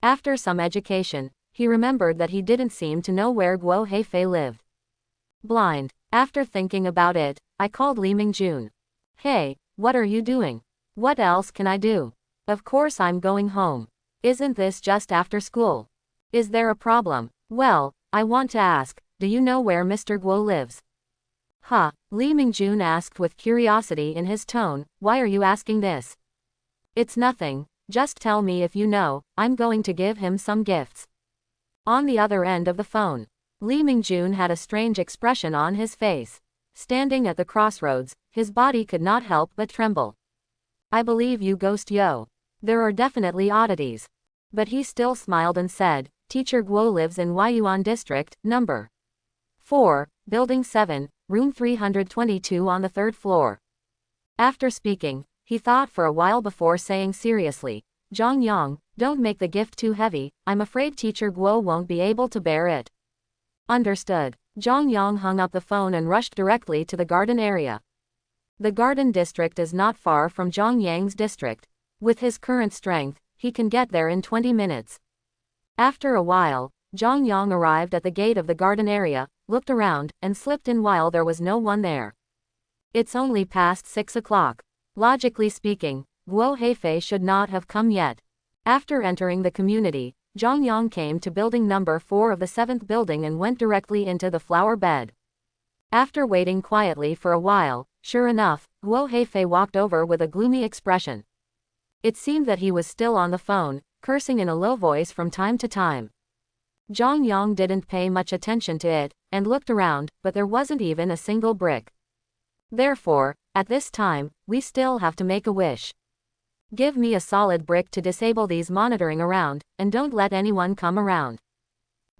After some education, he remembered that he didn't seem to know where Guo Heifei lived. Blind. After thinking about it, I called Li Mingjun. Hey, what are you doing? What else can I do? Of course I'm going home. Isn't this just after school? Is there a problem? Well, I want to ask, do you know where Mr. Guo lives? Huh, Li Mingjun asked with curiosity in his tone, why are you asking this? It's nothing, just tell me if you know, I'm going to give him some gifts. On the other end of the phone, Li Mingjun had a strange expression on his face. Standing at the crossroads, his body could not help but tremble. I believe you, Ghost Yo. There are definitely oddities. But he still smiled and said, Teacher Guo lives in Yuan District, number 4, Building 7, Room 322 on the 3rd floor. After speaking, he thought for a while before saying seriously, Zhang Yang, don't make the gift too heavy, I'm afraid Teacher Guo won't be able to bear it. Understood. Zhang Yang hung up the phone and rushed directly to the garden area. The garden district is not far from Zhang Yang's district. With his current strength, he can get there in 20 minutes. After a while, Zhang Yang arrived at the gate of the garden area, looked around, and slipped in while there was no one there. It's only past 6 o'clock. Logically speaking, Guo Heifei should not have come yet. After entering the community, Zhang Yang came to building number 4 of the 7th building and went directly into the flower bed. After waiting quietly for a while, sure enough, Guo Heifei walked over with a gloomy expression. It seemed that he was still on the phone, cursing in a low voice from time to time. Zhang Yang didn't pay much attention to it, and looked around, but there wasn't even a single brick. Therefore, at this time, we still have to make a wish. Give me a solid brick to disable these monitoring around, and don't let anyone come around.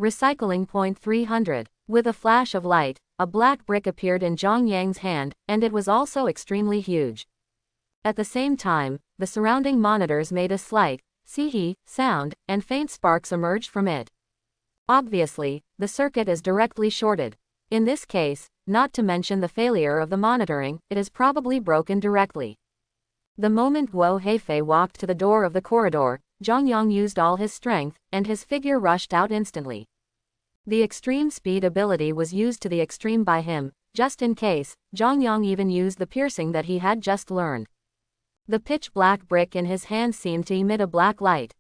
Recycling point 300. With a flash of light, a black brick appeared in Zhang Yang's hand, and it was also extremely huge. At the same time, the surrounding monitors made a slight, see sound, and faint sparks emerged from it. Obviously, the circuit is directly shorted. In this case, not to mention the failure of the monitoring, it is probably broken directly. The moment Guo Heifei walked to the door of the corridor, Zhang Yang used all his strength, and his figure rushed out instantly. The extreme speed ability was used to the extreme by him. Just in case, Zhang Yang even used the piercing that he had just learned. The pitch-black brick in his hand seemed to emit a black light.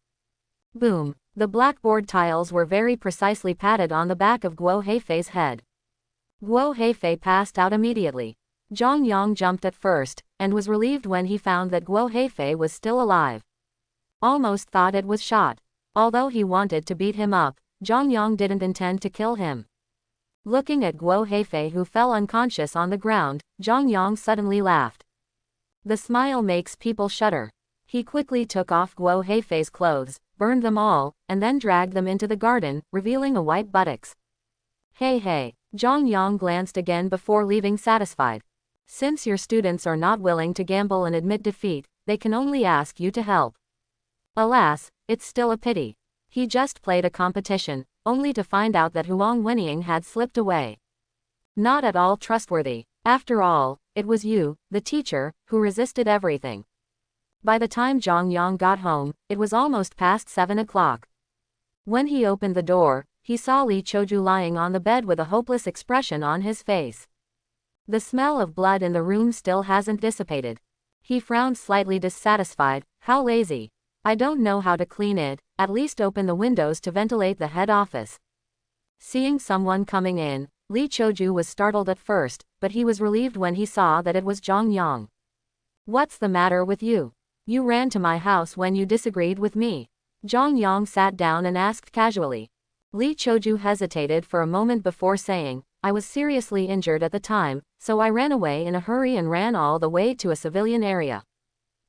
Boom! The blackboard tiles were very precisely patted on the back of Guo Heifei's head. Guo Heifei passed out immediately. Zhang Yang jumped at first, and was relieved when he found that Guo Heifei was still alive. Almost thought it was shot. Although he wanted to beat him up, Zhang Yang didn't intend to kill him. Looking at Guo Heifei who fell unconscious on the ground, Zhang Yang suddenly laughed. The smile makes people shudder. He quickly took off Guo Heifei's clothes, burned them all, and then dragged them into the garden, revealing a white buttocks. Hey, Zhang Yang glanced again before leaving satisfied. Since your students are not willing to gamble and admit defeat, they can only ask you to help. Alas, it's still a pity. He just played a competition, only to find out that Huang Wenying had slipped away. Not at all trustworthy. After all, it was you, the teacher, who resisted everything. By the time Zhang Yang got home, it was almost past 7 o'clock. When he opened the door, he saw Li Choju lying on the bed with a hopeless expression on his face. The smell of blood in the room still hasn't dissipated. He frowned slightly dissatisfied. How lazy. I don't know how to clean it, at least open the windows to ventilate the head office. Seeing someone coming in, Li Choju was startled at first, but he was relieved when he saw that it was Zhang Yang. What's the matter with you? You ran to my house when you disagreed with me. Zhang Yang sat down and asked casually. Li Choju hesitated for a moment before saying, I was seriously injured at the time, so I ran away in a hurry and ran all the way to a civilian area.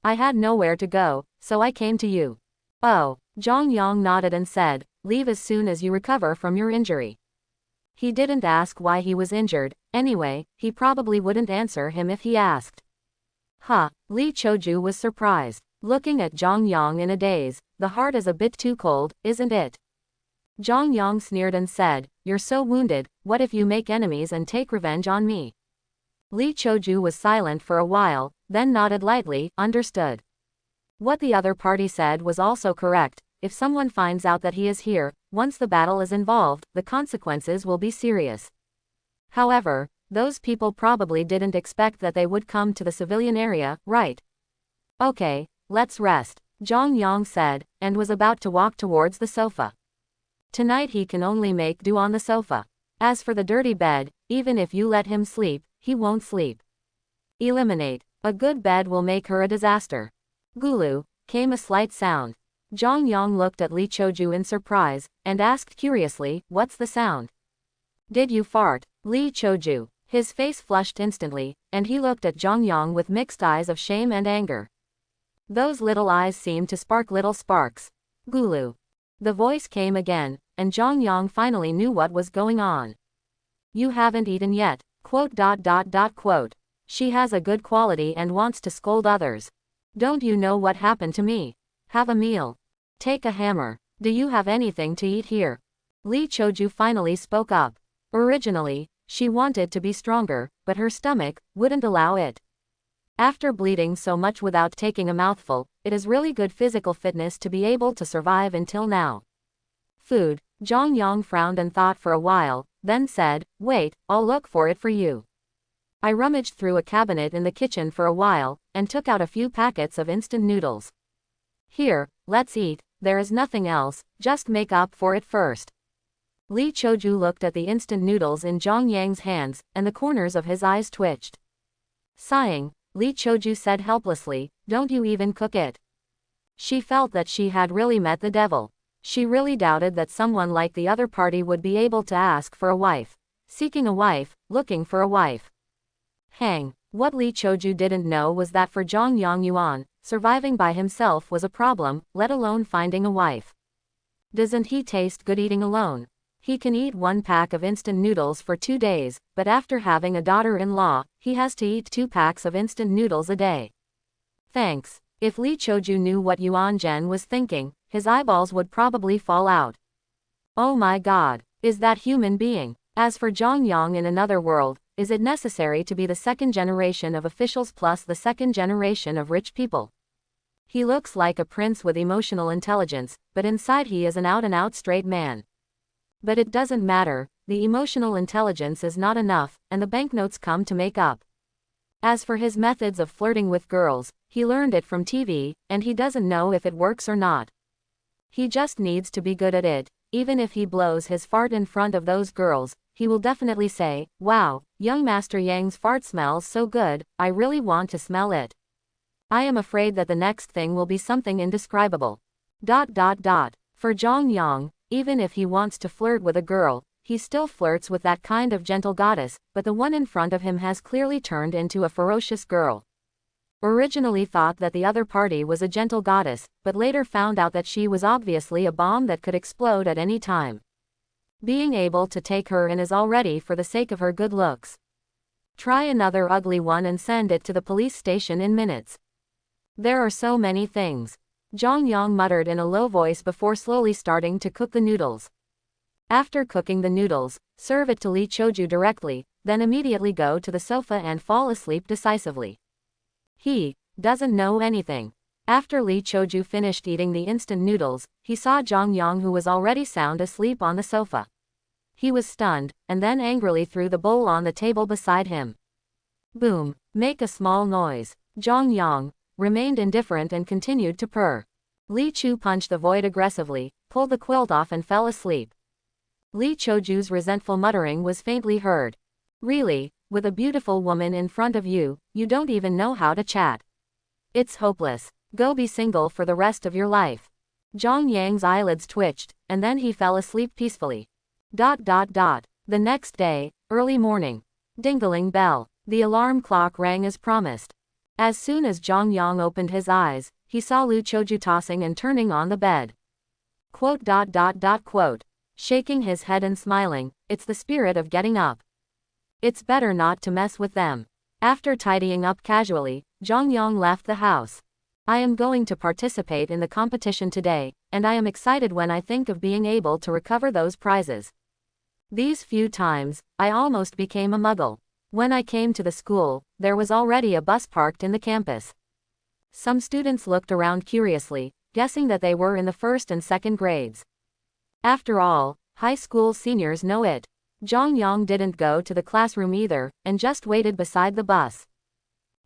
I had nowhere to go, so I came to you. Oh, Zhang Yang nodded and said, leave as soon as you recover from your injury. He didn't ask why he was injured, anyway, he probably wouldn't answer him if he asked. Li Choju was surprised. looking at Zhang Yang in a daze. The heart is a bit too cold, isn't it? Zhang Yang sneered and said, you're so wounded, what if you make enemies and take revenge on me? Li Choju was silent for a while, then nodded lightly, understood. What the other party said was also correct. If someone finds out that he is here, once the battle is involved, the consequences will be serious. However, those people probably didn't expect that they would come to the civilian area, right? Okay, let's rest, Zhang Yang said, and was about to walk towards the sofa. Tonight he can only make do on the sofa. As for the dirty bed, even if you let him sleep, he won't sleep. Eliminate. A good bed will make her a disaster. Gulu, came a slight sound. Zhang Yang looked at Li Choju in surprise, and asked curiously, what's the sound? Did you fart? Li Choju. His face flushed instantly, and he looked at Zhang Yang with mixed eyes of shame and anger. Those little eyes seemed to spark little sparks. Gulu. The voice came again, and Zhang Yang finally knew what was going on. You haven't eaten yet, ... She has a good quality and wants to scold others. Don't you know what happened to me? Have a meal. Take a hammer. Do you have anything to eat here? Li Choju finally spoke up. Originally, she wanted to be stronger, but her stomach wouldn't allow it. After bleeding so much without taking a mouthful, it is really good physical fitness to be able to survive until now. Food. Zhang Yang frowned and thought for a while, then said, wait, I'll look for it for you. I rummaged through a cabinet in the kitchen for a while, and took out a few packets of instant noodles. Here, let's eat, there is nothing else, just make up for it first. Li Choju looked at the instant noodles in Zhang Yang's hands, and the corners of his eyes twitched. Sighing, Li Choju said helplessly, don't you even cook it? She felt that she had really met the devil. She really doubted that someone like the other party would be able to ask for a wife. Seeking a wife, looking for a wife. Hang. What Li Choju didn't know was that for Zhang Yuan, surviving by himself was a problem, let alone finding a wife. Doesn't he taste good eating alone? He can eat 1 pack of instant noodles for 2 days, but after having a daughter-in-law, he has to eat 2 packs of instant noodles a day. Thanks. If Li Choju knew what Yuan Zhen was thinking, his eyeballs would probably fall out. Oh my god, is that human being? As for Zhang Yang in another world, is it necessary to be the 2nd generation of officials plus the 2nd generation of rich people? He looks like a prince with emotional intelligence, but inside he is an out-and-out straight man. But it doesn't matter, the emotional intelligence is not enough, and the banknotes come to make up. As for his methods of flirting with girls, he learned it from TV, and he doesn't know if it works or not. He just needs to be good at it. Even if he blows his fart in front of those girls, he will definitely say, wow, young Master Yang's fart smells so good, I really want to smell it. I am afraid that the next thing will be something indescribable. ... For Zhang Yang, even if he wants to flirt with a girl, he still flirts with that kind of gentle goddess, but the one in front of him has clearly turned into a ferocious girl. Originally thought that the other party was a gentle goddess, but later found out that she was obviously a bomb that could explode at any time. Being able to take her in is already for the sake of her good looks. Try another ugly one and send it to the police station in minutes. There are so many things. Zhang Yang muttered in a low voice before slowly starting to cook the noodles. After cooking the noodles, serve it to Li Choju directly, then immediately go to the sofa and fall asleep decisively. He doesn't know anything. After Li Choju finished eating the instant noodles, he saw Zhang Yang who was already sound asleep on the sofa. He was stunned, and then angrily threw the bowl on the table beside him. Boom! Make a small noise. Zhang Yang remained indifferent and continued to purr. Li Chu punched the void aggressively, pulled the quilt off and fell asleep. Li Choju's resentful muttering was faintly heard. Really, with a beautiful woman in front of you, you don't even know how to chat. It's hopeless. Go be single for the rest of your life. Zhang Yang's eyelids twitched, and then he fell asleep peacefully. The next day, early morning. Ding-a-ling bell. The alarm clock rang as promised. As soon as Zhang Yang opened his eyes, he saw Li Choju tossing and turning on the bed. Shaking his head and smiling, it's the spirit of getting up. It's better not to mess with them. After tidying up casually, Zhang Yang left the house. I am going to participate in the competition today, and I am excited when I think of being able to recover those prizes. These few times, I almost became a muggle. When I came to the school, there was already a bus parked in the campus. Some students looked around curiously, guessing that they were in the first and second grades. After all, high school seniors know it. Zhang Yang didn't go to the classroom either, and just waited beside the bus.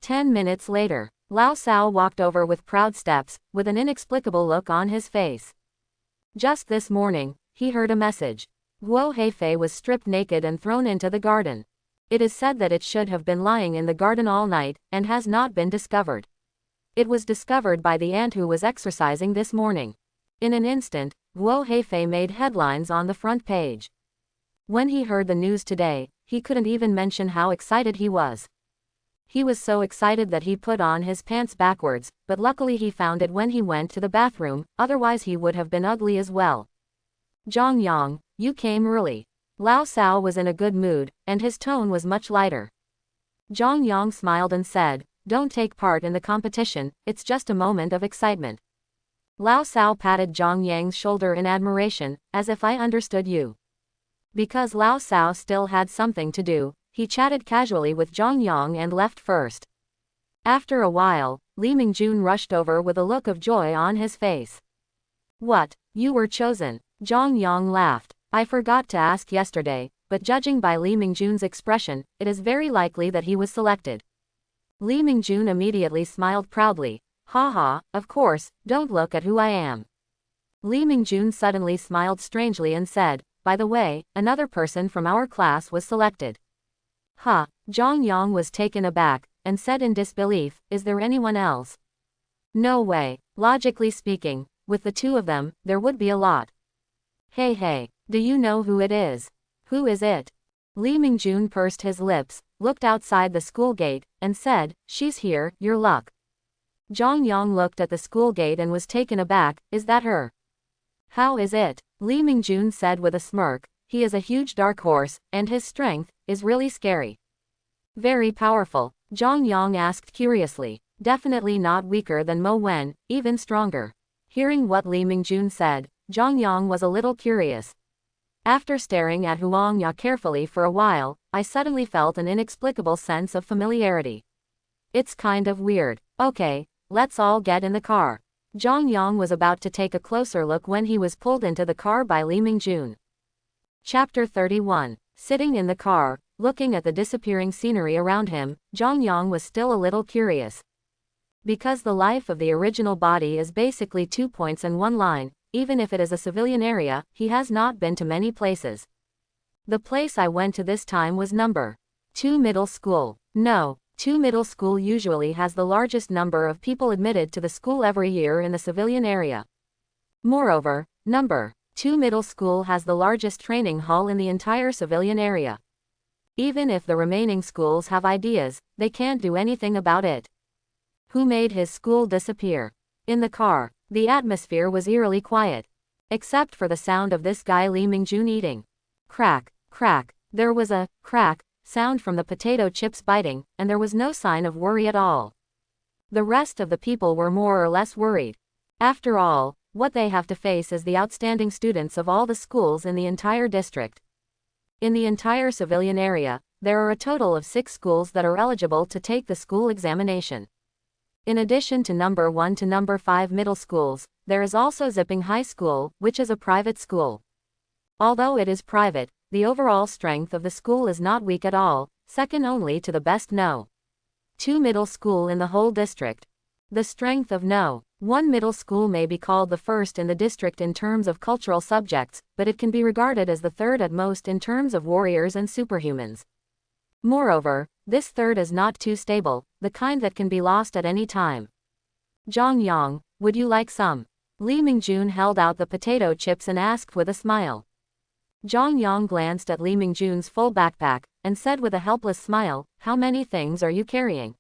10 minutes later, Lao Sao walked over with proud steps, with an inexplicable look on his face. Just this morning, he heard a message. Guo Heifei was stripped naked and thrown into the garden. It is said that it should have been lying in the garden all night, and has not been discovered. It was discovered by the ant who was exercising this morning. In an instant, Guo Heifei made headlines on the front page. When he heard the news today, he couldn't even mention how excited he was. He was so excited that he put on his pants backwards, but luckily he found it when he went to the bathroom, otherwise he would have been ugly as well. Zhang Yang, you came early. Lao Sao was in a good mood, and his tone was much lighter. Zhang Yang smiled and said, don't take part in the competition, it's just a moment of excitement. Lao Sao patted Zhang Yang's shoulder in admiration, as if I understood you. Because Lao Sao still had something to do, he chatted casually with Zhang Yang and left first. After a while, Li Mingjun rushed over with a look of joy on his face. What, you were chosen? Zhang Yang laughed. I forgot to ask yesterday, but judging by Li Mingjun's expression, it is very likely that he was selected. Li Mingjun immediately smiled proudly. Haha, of course, don't look at who I am. Li Mingjun suddenly smiled strangely and said, by the way, another person from our class was selected. Huh, Zhang Yang was taken aback, and said in disbelief, is there anyone else? No way, logically speaking, with the two of them, there would be a lot. Hey, do you know who it is? Who is it? Li Mingjun pursed his lips, looked outside the school gate, and said, she's here, your luck. Zhang Yang looked at the school gate and was taken aback, is that her? How is it? Li Mingjun said with a smirk, he is a huge dark horse, and his strength is really scary. Very powerful, Zhang Yang asked curiously. Definitely not weaker than Mo Wen, even stronger. Hearing what Li Mingjun said, Zhang Yang was a little curious. After staring at Huang Ya carefully for a while, I suddenly felt an inexplicable sense of familiarity. It's kind of weird. Okay, let's all get in the car. Zhang Yang was about to take a closer look when he was pulled into the car by Li Mingjun. Chapter 31. Sitting in the car, looking at the disappearing scenery around him, Zhang Yang was still a little curious. Because the life of the original body is basically 2 points and 1 line, even if it is a civilian area, he has not been to many places. The place I went to this time was number 2 middle school. No, 2 middle school usually has the largest number of people admitted to the school every year in the civilian area. Moreover, number 2 middle school has the largest training hall in the entire civilian area. Even if the remaining schools have ideas, they can't do anything about it. Who made his school disappear? In the car, the atmosphere was eerily quiet. Except for the sound of this guy Li Mingjun eating. Crack, crack, there was a crack sound from the potato chips biting, and there was no sign of worry at all. The rest of the people were more or less worried. After all, what they have to face is the outstanding students of all the schools in the entire district. In the entire civilian area, there are a total of 6 schools that are eligible to take the school examination. In addition to number 1 to number 5 middle schools, there is also Zipping High School, which is a private school. Although it is private, the overall strength of the school is not weak at all, second only to the best No. 2 middle school in the whole district. The strength of No. 1 middle school may be called the first in the district in terms of cultural subjects, but it can be regarded as the third at most in terms of warriors and superhumans. Moreover, this third is not too stable, the kind that can be lost at any time. Zhang Yang, would you like some? Li Mingjun held out the potato chips and asked with a smile. Zhang Yang glanced at Li Mingjun's full backpack, and said with a helpless smile, how many things are you carrying?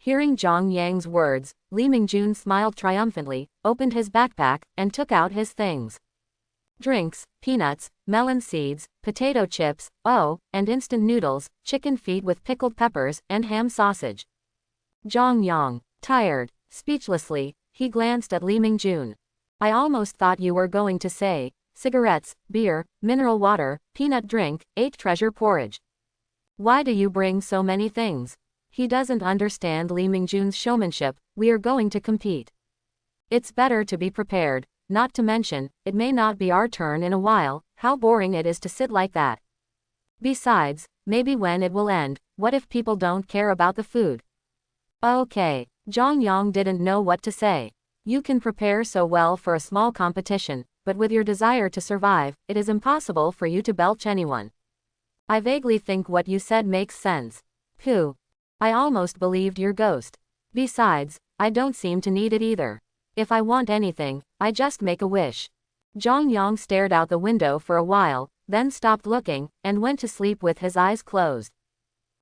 Hearing Zhang Yang's words, Li Mingjun smiled triumphantly, opened his backpack, and took out his things. Drinks, peanuts, melon seeds, potato chips, and instant noodles, chicken feet with pickled peppers, and ham sausage. Zhang Yang, tired, Speechlessly, he glanced at Li Mingjun. I almost thought you were going to say, cigarettes, beer, mineral water, peanut drink, 8 treasure porridge. Why do you bring so many things? He doesn't understand Li Mingjun's showmanship. We are going to compete. It's better to be prepared, not to mention, it may not be our turn in a while. How boring it is to sit like that. Besides, maybe when it will end, what if people don't care about the food? Okay. Zhang Yang didn't know what to say. You can prepare so well for a small competition, but with your desire to survive, it is impossible for you to belch anyone. I vaguely think what you said makes sense. Pooh. I almost believed your ghost. Besides, I don't seem to need it either. If I want anything, I just make a wish. Zhang Yang stared out the window for a while, then stopped looking, and went to sleep with his eyes closed.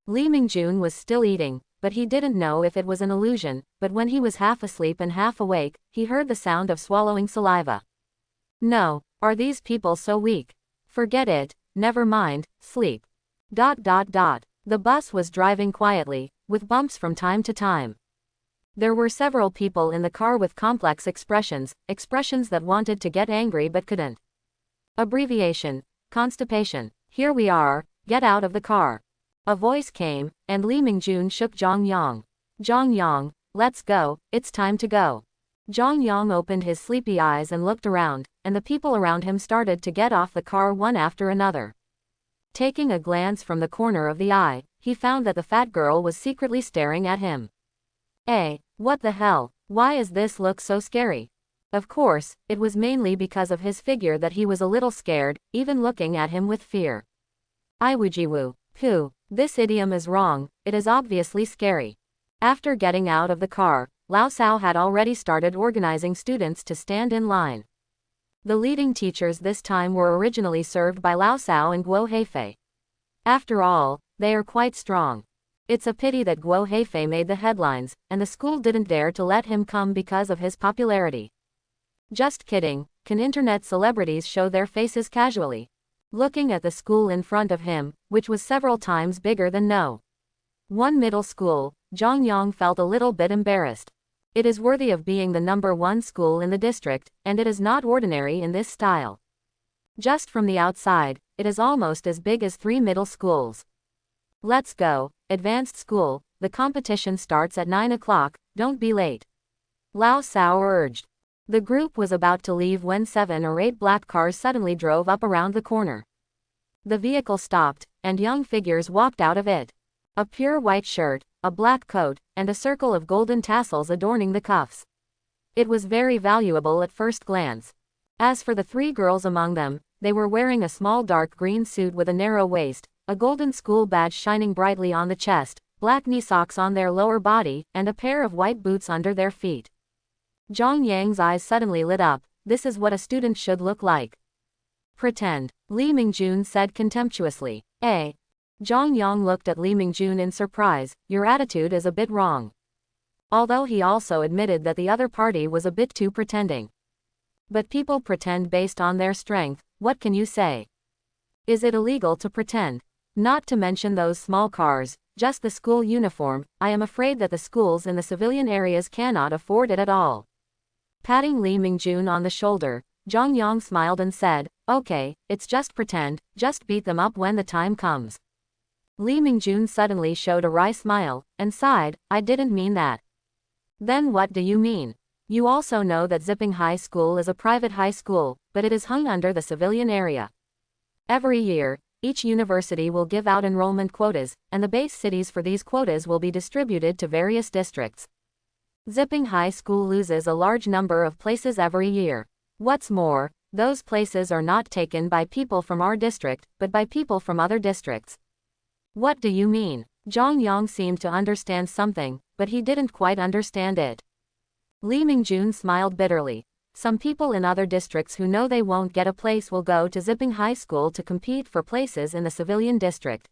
Li Mingjun was still eating, but he didn't know if it was an illusion, but when he was half asleep and half awake, he heard the sound of swallowing saliva. No, are these people so weak? Forget it, never mind, sleep. The bus was driving quietly, with bumps from time to time. There were several people in the car with complex expressions that wanted to get angry but couldn't. Abbreviation, constipation. Here we are, get out of the car. A voice came, and Li Mingjun shook Zhang Yang. Zhang Yang, let's go, it's time to go. Zhang Yang opened his sleepy eyes and looked around, and the people around him started to get off the car one after another. Taking a glance from the corner of the eye, he found that the fat girl was secretly staring at him. What the hell, why is this look so scary? Of course, it was mainly because of his figure that he was a little scared, even looking at him with fear. Iwujiwu, pooh, this idiom is wrong, it is obviously scary. After getting out of the car, Lao Sao had already started organizing students to stand in line. The leading teachers this time were originally served by Lao Sao and Guo Heifei. After all, they are quite strong. It's a pity that Guo Heifei made the headlines, and the school didn't dare to let him come because of his popularity. Just kidding, can internet celebrities show their faces casually? Looking at the school in front of him, which was several times bigger than one middle school, Zhang Yang felt a little bit embarrassed. It is worthy of being the #1 school in the district, and it is not ordinary in this style. Just from the outside, it is almost as big as 3 middle schools. Let's go, advanced school, the competition starts at 9 o'clock, don't be late. Lao Sao urged. The group was about to leave when 7 or 8 black cars suddenly drove up around the corner. The vehicle stopped, and young figures walked out of it. A pure white shirt, a black coat, and a circle of golden tassels adorning the cuffs. It was very valuable at first glance. As for the 3 girls among them, they were wearing a small dark green suit with a narrow waist, a golden school badge shining brightly on the chest, black knee socks on their lower body, and a pair of white boots under their feet. Zhang Yang's eyes suddenly lit up. This is what a student should look like. Pretend, Li Mingjun said contemptuously. Zhang Yang looked at Li Mingjun in surprise. Your attitude is a bit wrong. Although he also admitted that the other party was a bit too pretending. But people pretend based on their strength, what can you say? Is it illegal to pretend? Not to mention those small cars, just the school uniform, I am afraid that the schools in the civilian areas cannot afford it at all. Patting Li Mingjun on the shoulder, Zhang Yang smiled and said, okay, it's just pretend, just beat them up when the time comes. Li Mingjun suddenly showed a wry smile, and sighed, I didn't mean that. Then what do you mean? You also know that Zipping High School is a private high school, but it is hung under the civilian area. Every year, each university will give out enrollment quotas, and the base cities for these quotas will be distributed to various districts. Zipping High School loses a large number of places every year. What's more, those places are not taken by people from our district, but by people from other districts. What do you mean? Zhang Yang seemed to understand something, but he didn't quite understand it. Li Mingjun smiled bitterly. Some people in other districts who know they won't get a place will go to Zipping High School to compete for places in the civilian district.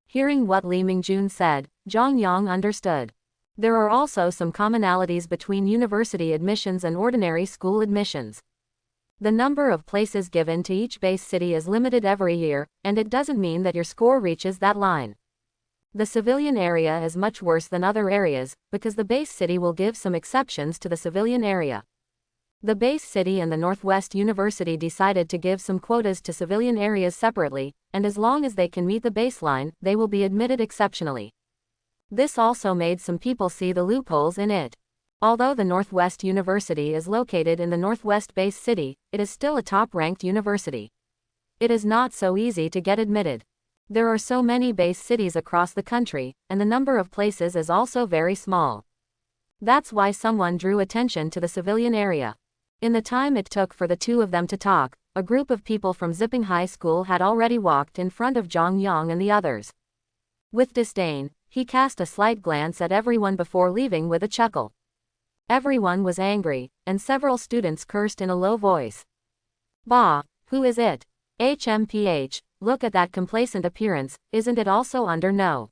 Hearing what Li Mingjun said, Zhang Yang understood. There are also some commonalities between university admissions and ordinary school admissions. The number of places given to each base city is limited every year, and it doesn't mean that your score reaches that line. The civilian area is much worse than other areas, because the base city will give some exceptions to the civilian area. The base city and the Northwest University decided to give some quotas to civilian areas separately, and as long as they can meet the baseline, they will be admitted exceptionally. This also made some people see the loopholes in it. Although the Northwest University is located in the Northwest base city, it is still a top-ranked university. It is not so easy to get admitted. There are so many base cities across the country, and the number of places is also very small. That's why someone drew attention to the civilian area. In the time it took for the two of them to talk, a group of people from Zipping High School had already walked in front of Zhang Yang and the others. With disdain, he cast a slight glance at everyone before leaving with a chuckle. Everyone was angry, and several students cursed in a low voice. Bah, who is it? HMPH, look at that complacent appearance, isn't it also under No.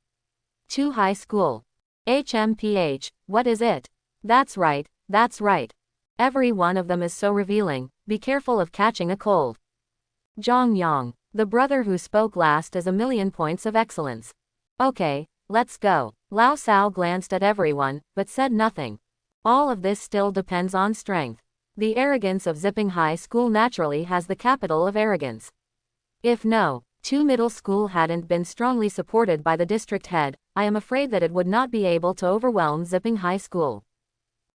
2 high school? HMPH, what is it? That's right, that's right. Every one of them is so revealing, be careful of catching a cold. Zhang Yang, the brother who spoke last, is a million points of excellence. Okay, let's go. Lao Sao glanced at everyone, but said nothing. All of this still depends on strength. The arrogance of Zipping High School naturally has the capital of arrogance. If No. 2 middle school hadn't been strongly supported by the district head, I am afraid that it would not be able to overwhelm Zipping High School.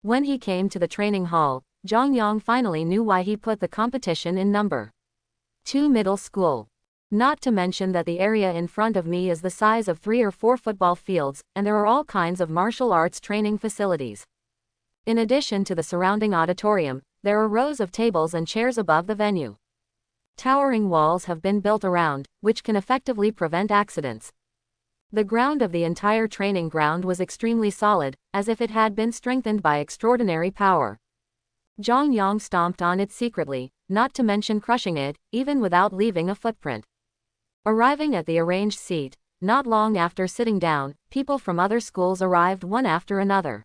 When he came to the training hall, Zhang Yang finally knew why he put the competition in number 2 middle school. Not to mention that the area in front of me is the size of 3 or 4 football fields, and there are all kinds of martial arts training facilities. In addition to the surrounding auditorium, there are rows of tables and chairs above the venue. Towering walls have been built around, which can effectively prevent accidents. The ground of the entire training ground was extremely solid, as if it had been strengthened by extraordinary power. Zhang Yang stomped on it secretly, not to mention crushing it, even without leaving a footprint. Arriving at the arranged seat, not long after sitting down, people from other schools arrived one after another.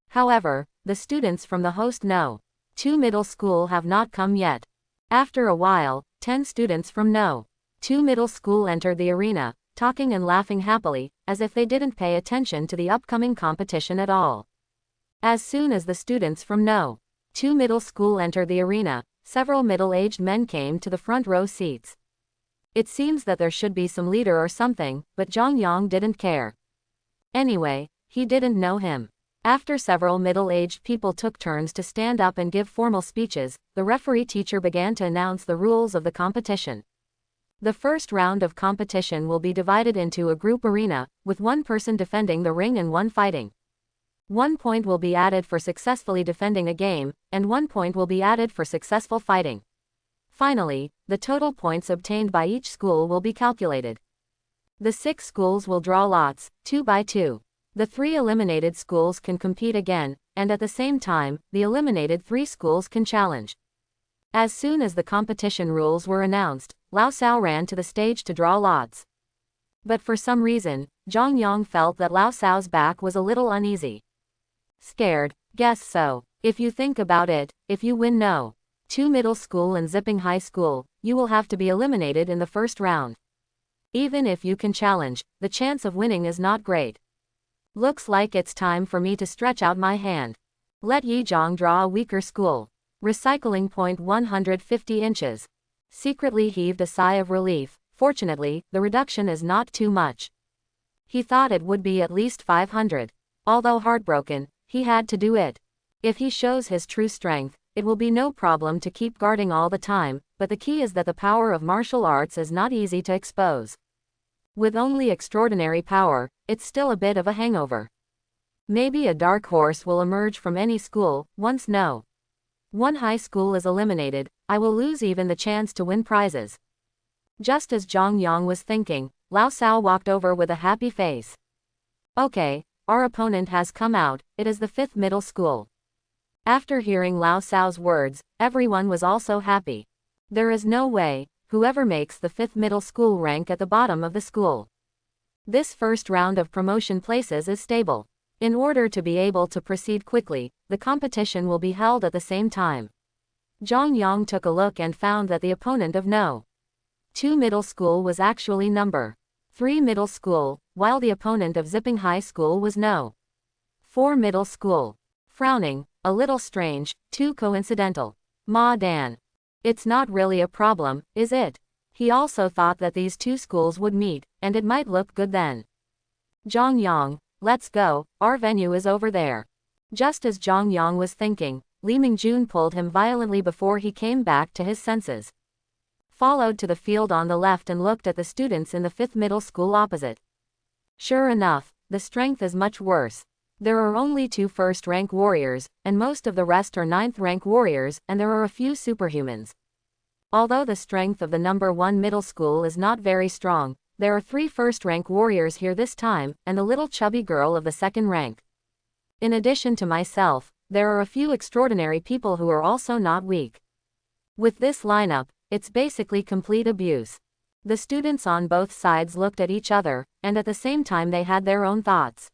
However, the students from the host No. 2 middle school have not come yet. After a while, 10 students from No. 2 middle school entered the arena, talking and laughing happily, as if they didn't pay attention to the upcoming competition at all. As soon as the students from No. 2 middle school entered the arena, several middle-aged men came to the front row seats. It seems that there should be some leader or something, but Zhang Yang didn't care. Anyway, he didn't know him. After several middle-aged people took turns to stand up and give formal speeches, the referee teacher began to announce the rules of the competition. The first round of competition will be divided into a group arena, with one person defending the ring and one fighting. 1 point will be added for successfully defending a game, and 1 point will be added for successful fighting. Finally, the total points obtained by each school will be calculated. The 6 schools will draw lots, 2 by 2. The 3 eliminated schools can compete again, and at the same time, the eliminated 3 schools can challenge. As soon as the competition rules were announced, Lao Sao ran to the stage to draw lots. But for some reason, Zhang Yang felt that Lao Sao's back was a little uneasy. Scared? Guess so. If you think about it, if you win No. 2 middle school and Zipping High School, you will have to be eliminated in the first round. Even if you can challenge, the chance of winning is not great. Looks like it's time for me to stretch out my hand. Let Yi Zhang draw a weaker school. Recycling point 150 inches. Secretly heaved a sigh of relief. Fortunately, the reduction is not too much. He thought it would be at least 500. Although heartbroken, he had to do it. If he shows his true strength, it will be no problem to keep guarding all the time, but the key is that the power of martial arts is not easy to expose. With only extraordinary power, it's still a bit of a hangover. Maybe a dark horse will emerge from any school. Once No. 1 high school is eliminated, I will lose even the chance to win prizes. Just as Zhang Yang was thinking, Lao Sao walked over with a happy face. Okay, our opponent has come out, it is the 5th middle school. After hearing Lao Sao's words, everyone was also happy. There is no way, whoever makes the 5th middle school rank at the bottom of the school. This first round of promotion places is stable. In order to be able to proceed quickly, the competition will be held at the same time. Zhang Yang took a look and found that the opponent of No. 2 middle school was actually number 3 middle school, while the opponent of Zipping High School was no. 4 middle school. Frowning, a little strange, too coincidental. Ma Dan. It's not really a problem, is it? He also thought that these two schools would meet, and it might look good then. Zhang Yang, let's go, our venue is over there. Just as Zhang Yang was thinking, Li Mingjun pulled him violently before he came back to his senses. Followed to the field on the left and looked at the students in the 5th middle school opposite. Sure enough, the strength is much worse. There are only 2 first-rank warriors, and most of the rest are 9th-rank warriors, and there are a few superhumans. Although the strength of the number 1 middle school is not very strong, there are 3 first-rank warriors here this time, and the little chubby girl of the 2nd rank. In addition to myself, there are a few extraordinary people who are also not weak. With this lineup, it's basically complete abuse. The students on both sides looked at each other, and at the same time they had their own thoughts.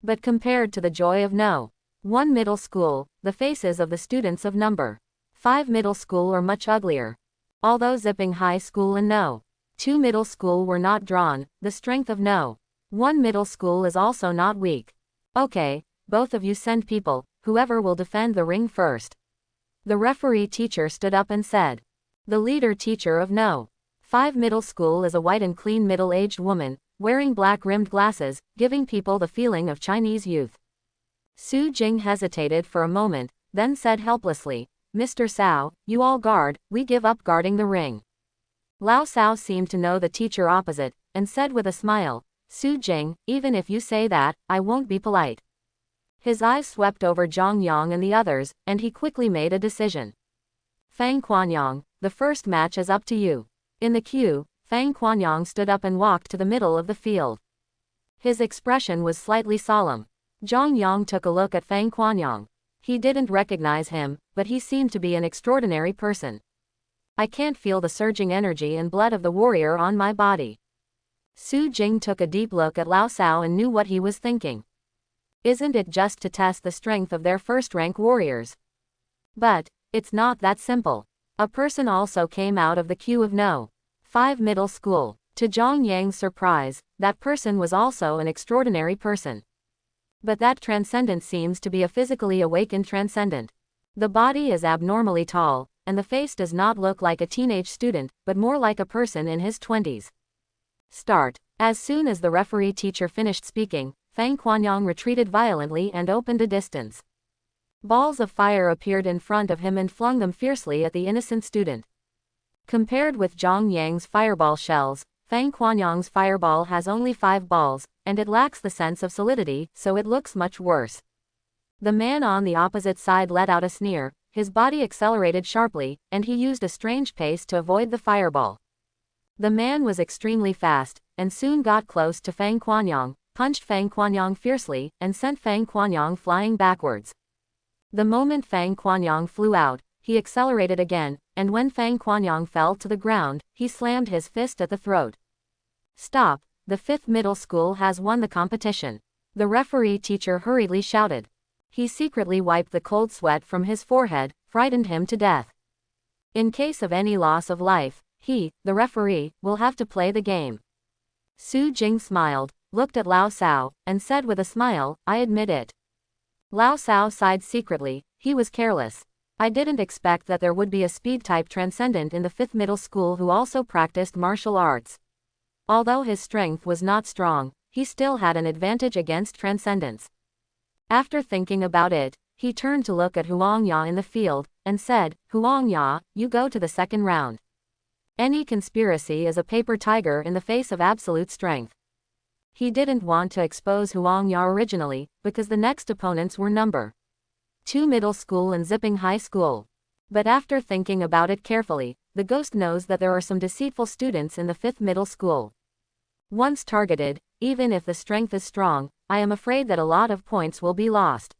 But compared to the joy of no. 1 middle school, the faces of the students of number 5 middle school are much uglier. Although Zipping High School and no. 2 middle school were not drawn, the strength of no. 1 middle school is also not weak. Okay, both of you send people, whoever will defend the ring first. The referee teacher stood up and said. The leader teacher of no. 5 middle school is a white and clean middle-aged woman, wearing black-rimmed glasses, giving people the feeling of Chinese youth. Su Jing hesitated for a moment, then said helplessly, Mr. Cao, you all guard, we give up guarding the ring. Lao Cao seemed to know the teacher opposite, and said with a smile, Su Jing, even if you say that, I won't be polite. His eyes swept over Zhang Yang and the others, and he quickly made a decision. Fang Quanyang, the first match is up to you. In the queue, Fang Quanyang stood up and walked to the middle of the field. His expression was slightly solemn. Zhang Yang took a look at Fang Quanyang. He didn't recognize him, but he seemed to be an extraordinary person. I can't feel the surging energy and blood of the warrior on my body. Su Jing took a deep look at Lao Cao and knew what he was thinking. Isn't it just to test the strength of their first-rank warriors? But it's not that simple. A person also came out of the queue of no. 5 middle school. To Zhang Yang's surprise, that person was also an extraordinary person. But that transcendent seems to be a physically awakened transcendent. The body is abnormally tall, and the face does not look like a teenage student, but more like a person in his 20s. Start. As soon as the referee teacher finished speaking, Fang Quanyang retreated violently and opened a distance. Balls of fire appeared in front of him and flung them fiercely at the innocent student. Compared with Zhang Yang's fireball shells, Fang Quanyang's fireball has only 5 balls, and it lacks the sense of solidity, so it looks much worse. The man on the opposite side let out a sneer, his body accelerated sharply, and he used a strange pace to avoid the fireball. The man was extremely fast, and soon got close to Fang Quanyang, punched Fang Quanyang fiercely, and sent Fang Quanyang flying backwards. The moment Fang Quanyang flew out, he accelerated again, and when Fang Quanyang fell to the ground, he slammed his fist at the throat. Stop, the 5th middle school has won the competition. The referee teacher hurriedly shouted. He secretly wiped the cold sweat from his forehead, frightened him to death. In case of any loss of life, he, the referee, will have to play the game. Su Jing smiled, looked at Lao Cao, and said with a smile, I admit it. Lao Cao sighed secretly, he was careless. I didn't expect that there would be a speed-type transcendent in the 5th middle school who also practiced martial arts. Although his strength was not strong, he still had an advantage against transcendents. After thinking about it, he turned to look at Huangya in the field, and said, Huangya, you go to the 2nd round. Any conspiracy is a paper tiger in the face of absolute strength. He didn't want to expose Huangya originally, because the next opponents were number 2 middle school and Zipping High School. But after thinking about it carefully, the ghost knows that there are some deceitful students in the 5th middle school. Once targeted, even if the strength is strong, I am afraid that a lot of points will be lost.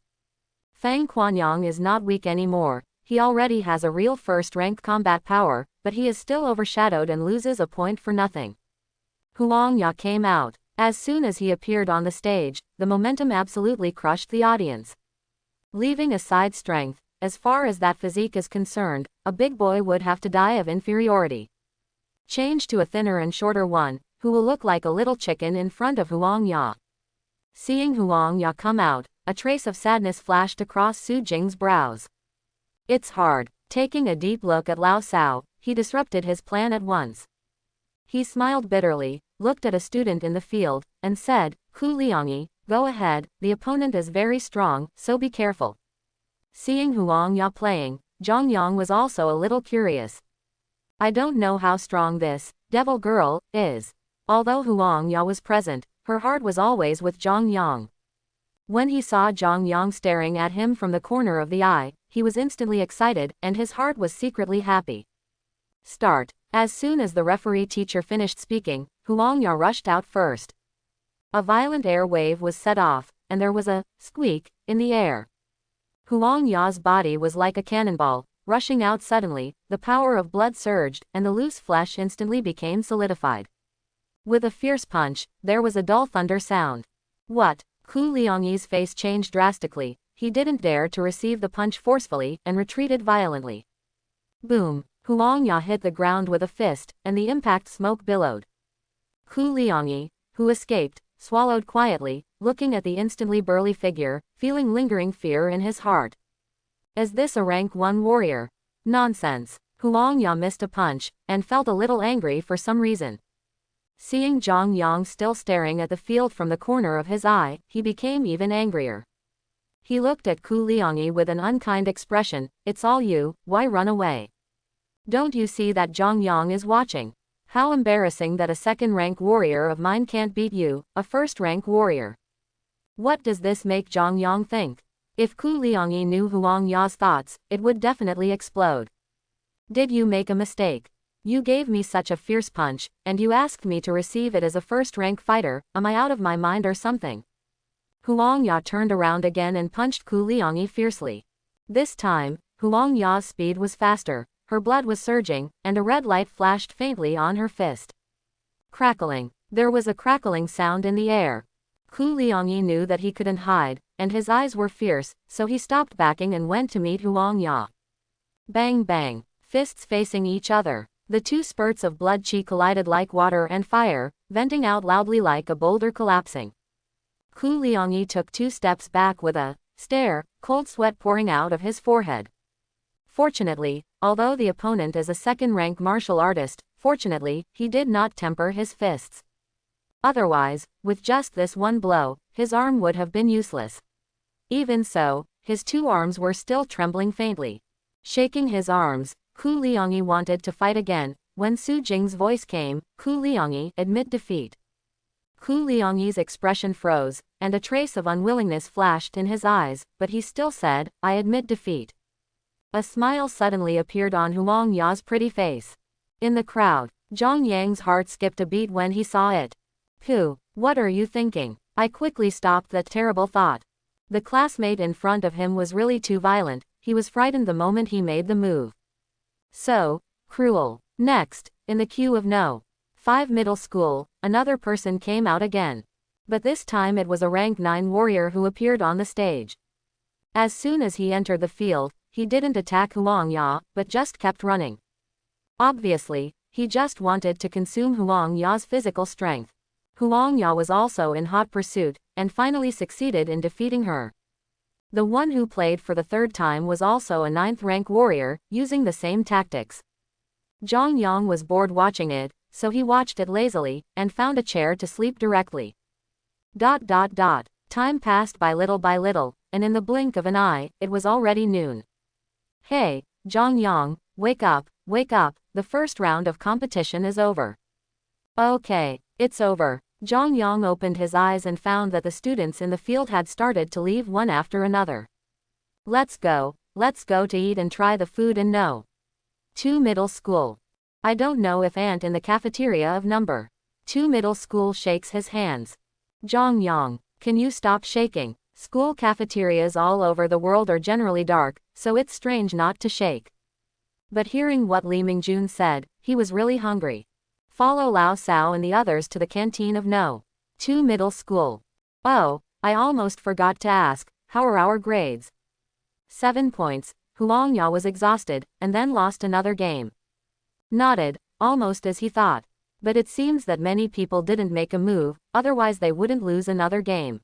Fang Quanyang is not weak anymore, he already has a real first-rank combat power, but he is still overshadowed and loses a point for nothing. Huangya came out. As soon as he appeared on the stage, the momentum absolutely crushed the audience. Leaving aside strength, as far as that physique is concerned, a big boy would have to die of inferiority. Change to a thinner and shorter one, who will look like a little chicken in front of Huang Ya. Seeing Huang Ya come out, a trace of sadness flashed across Su Jing's brows. It's hard. Taking a deep look at Lao Sao, he disrupted his plan at once. He smiled bitterly, looked at a student in the field, and said, Ku Liangyi, go ahead, the opponent is very strong, so be careful. Seeing Huang Ya playing, Zhang Yang was also a little curious. I don't know how strong this devil girl is. Although Huang Ya was present, her heart was always with Zhang Yang. When he saw Zhang Yang staring at him from the corner of the eye, he was instantly excited, and his heart was secretly happy. Start. As soon as the referee teacher finished speaking, Huang Ya rushed out first. A violent air wave was set off, and there was a squeak in the air. Huang Ya's body was like a cannonball, rushing out suddenly, the power of blood surged, and the loose flesh instantly became solidified. With a fierce punch, there was a dull thunder sound. What? Ku Liangyi's face changed drastically. He didn't dare to receive the punch forcefully, and retreated violently. Boom! Huang Ya hit the ground with a fist, and the impact smoke billowed. Ku Liangyi, who escaped, swallowed quietly, looking at the instantly burly figure, feeling lingering fear in his heart. Is this a rank 1 warrior? Nonsense. Huang Ya missed a punch, and felt a little angry for some reason. Seeing Zhang Yang still staring at the field from the corner of his eye, he became even angrier. He looked at Ku Liangyi with an unkind expression. It's all you, why run away? Don't you see that Zhang Yang is watching? How embarrassing that a second-rank warrior of mine can't beat you, a first-rank warrior. What does this make Zhang Yang think? If Ku Liangyi knew Huang Ya's thoughts, it would definitely explode. Did you make a mistake? You gave me such a fierce punch, and you asked me to receive it as a first-rank fighter. Am I out of my mind or something? Huang Ya turned around again and punched Ku Liangyi fiercely. This time, Huang Ya's speed was faster, her blood was surging, and a red light flashed faintly on her fist. Crackling. There was a crackling sound in the air. Ku Liangyi knew that he couldn't hide, and his eyes were fierce, so he stopped backing and went to meet Huang Ya. Bang bang. Fists facing each other. The two spurts of blood chi collided like water and fire, venting out loudly like a boulder collapsing. Ku Liangyi took 2 steps back with a stare, cold sweat pouring out of his forehead. Fortunately, although the opponent is a second-rank martial artist, fortunately, he did not temper his fists. Otherwise, with just this one blow, his arm would have been useless. Even so, his 2 arms were still trembling faintly. Shaking his arms, Ku Liangyi wanted to fight again, when Su Jing's voice came, Ku Liangyi, admit defeat. Ku Liangyi's expression froze, and a trace of unwillingness flashed in his eyes, but he still said, I admit defeat. A smile suddenly appeared on Huang Ya's pretty face. In the crowd, Zhang Yang's heart skipped a beat when he saw it. Pooh, what are you thinking? I quickly stopped that terrible thought. The classmate in front of him was really too violent, he was frightened the moment he made the move. So cruel. Next, in the queue of No. 5 middle school, another person came out again. But this time it was a rank 9 warrior who appeared on the stage. As soon as he entered the field, he didn't attack Huang Ya, but just kept running. Obviously, he just wanted to consume Huang Ya's physical strength. Huang Ya was also in hot pursuit, and finally succeeded in defeating her. The one who played for the 3rd time was also a 9th-rank warrior, using the same tactics. Zhang Yang was bored watching it, so he watched it lazily, and found a chair to sleep directly. Time passed by little, and in the blink of an eye, it was already noon. Hey, Zhang Yang, wake up, the first round of competition is over. Okay, it's over. Zhang Yang opened his eyes and found that the students in the field had started to leave one after another. Let's go to eat and try the food in No. 2 middle school. I don't know if Ant in the cafeteria of No. 2 middle school shakes his hands. Zhang Yang, can you stop shaking? School cafeterias all over the world are generally dark, so it's strange not to shake. But hearing what Li Mingjun said, he was really hungry. Follow Lao Sao and the others to the canteen of No. 2 middle school. Oh, I almost forgot to ask, how are our grades? 7 points. Huang Ya was exhausted, and then lost another game. Nodded, almost as he thought. But it seems that many people didn't make a move, otherwise they wouldn't lose another game.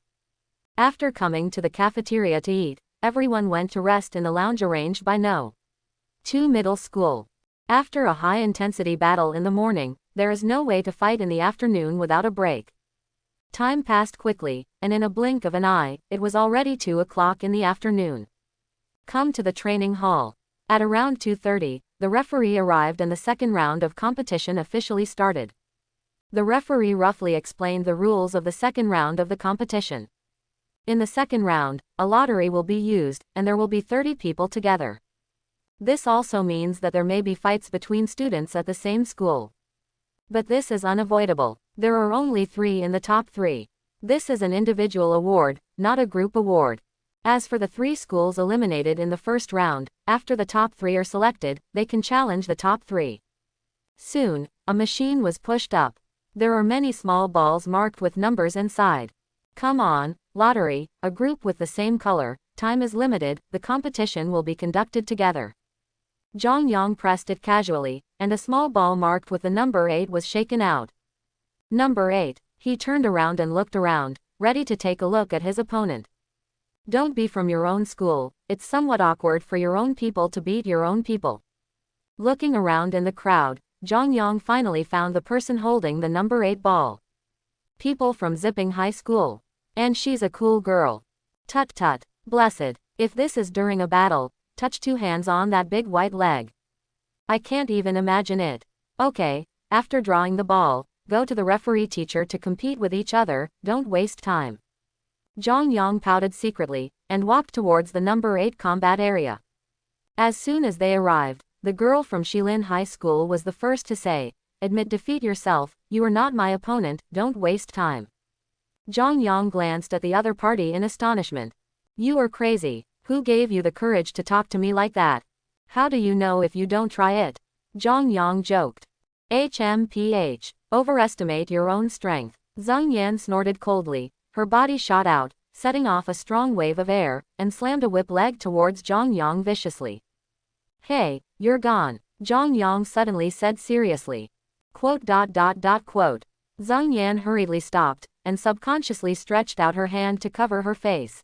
After coming to the cafeteria to eat, everyone went to rest in the lounge arranged by No. 2 Middle School. After a high-intensity battle in the morning, there is no way to fight in the afternoon without a break. Time passed quickly, and in a blink of an eye, it was already 2 o'clock in the afternoon. Come to the training hall. At around 2:30, the referee arrived and the second round of competition officially started. The referee roughly explained the rules of the second round of the competition. In the second round, a lottery will be used, and there will be 30 people together. This also means that there may be fights between students at the same school. But this is unavoidable. There are only 3 in the top 3. This is an individual award, not a group award. As for the 3 schools eliminated in the first round, after the top 3 are selected, they can challenge the top 3. Soon, a machine was pushed up. There are many small balls marked with numbers inside. Come on, lottery, a group with the same color, time is limited, the competition will be conducted together. Zhang Yang pressed it casually, and a small ball marked with the number 8 was shaken out. Number 8, he turned around and looked around, ready to take a look at his opponent. Don't be from your own school, it's somewhat awkward for your own people to beat your own people. Looking around in the crowd, Zhang Yang finally found the person holding the number 8 ball. People from Zipping High School. And she's a cool girl. Tut tut, blessed, if this is during a battle, touch 2 hands on that big white leg. I can't even imagine it. Okay, after drawing the ball, go to the referee teacher to compete with each other, don't waste time. Zhang Yang pouted secretly, and walked towards the number 8 combat area. As soon as they arrived, the girl from Shilin High School was the first to say, admit defeat yourself, you are not my opponent, don't waste time. Zhang Yang glanced at the other party in astonishment. You are crazy, who gave you the courage to talk to me like that? How do you know if you don't try it? Zhang Yang joked. HMPH, overestimate your own strength. Zhang Yan snorted coldly. Her body shot out, setting off a strong wave of air, and slammed a whip leg towards Zhang Yang viciously. Hey, you're gone, Zhang Yang suddenly said seriously. Quote. Zhang Yan hurriedly stopped, and subconsciously stretched out her hand to cover her face.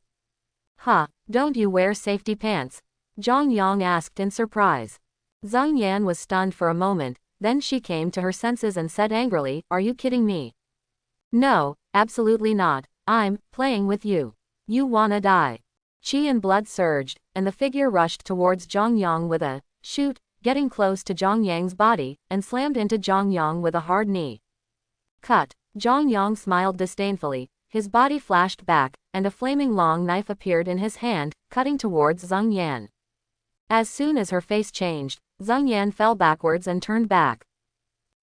Huh, don't you wear safety pants? Zhang Yang asked in surprise. Zhang Yan was stunned for a moment, then she came to her senses and said angrily, are you kidding me? No, absolutely not. I'm playing with you. You wanna die. Qi and blood surged, and the figure rushed towards Zhang Yang with a shoot, getting close to Zhang Yang's body, and slammed into Zhang Yang with a hard knee. Cut. Zhang Yang smiled disdainfully, his body flashed back, and a flaming long knife appeared in his hand, cutting towards Zhang Yan. As soon as her face changed, Zhang Yan fell backwards and turned back.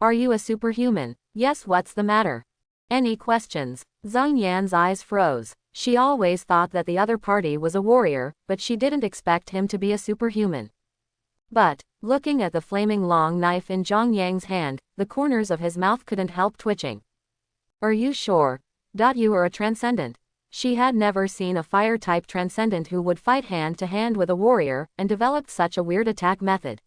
Are you a superhuman? Yes, what's the matter? Any questions? Zhang Yan's eyes froze. She always thought that the other party was a warrior, but she didn't expect him to be a superhuman. But, looking at the flaming long knife in Zhang Yang's hand, the corners of his mouth couldn't help twitching. Are you sure? You are a transcendent. She had never seen a fire-type transcendent who would fight hand-to-hand with a warrior, and developed such a weird attack method.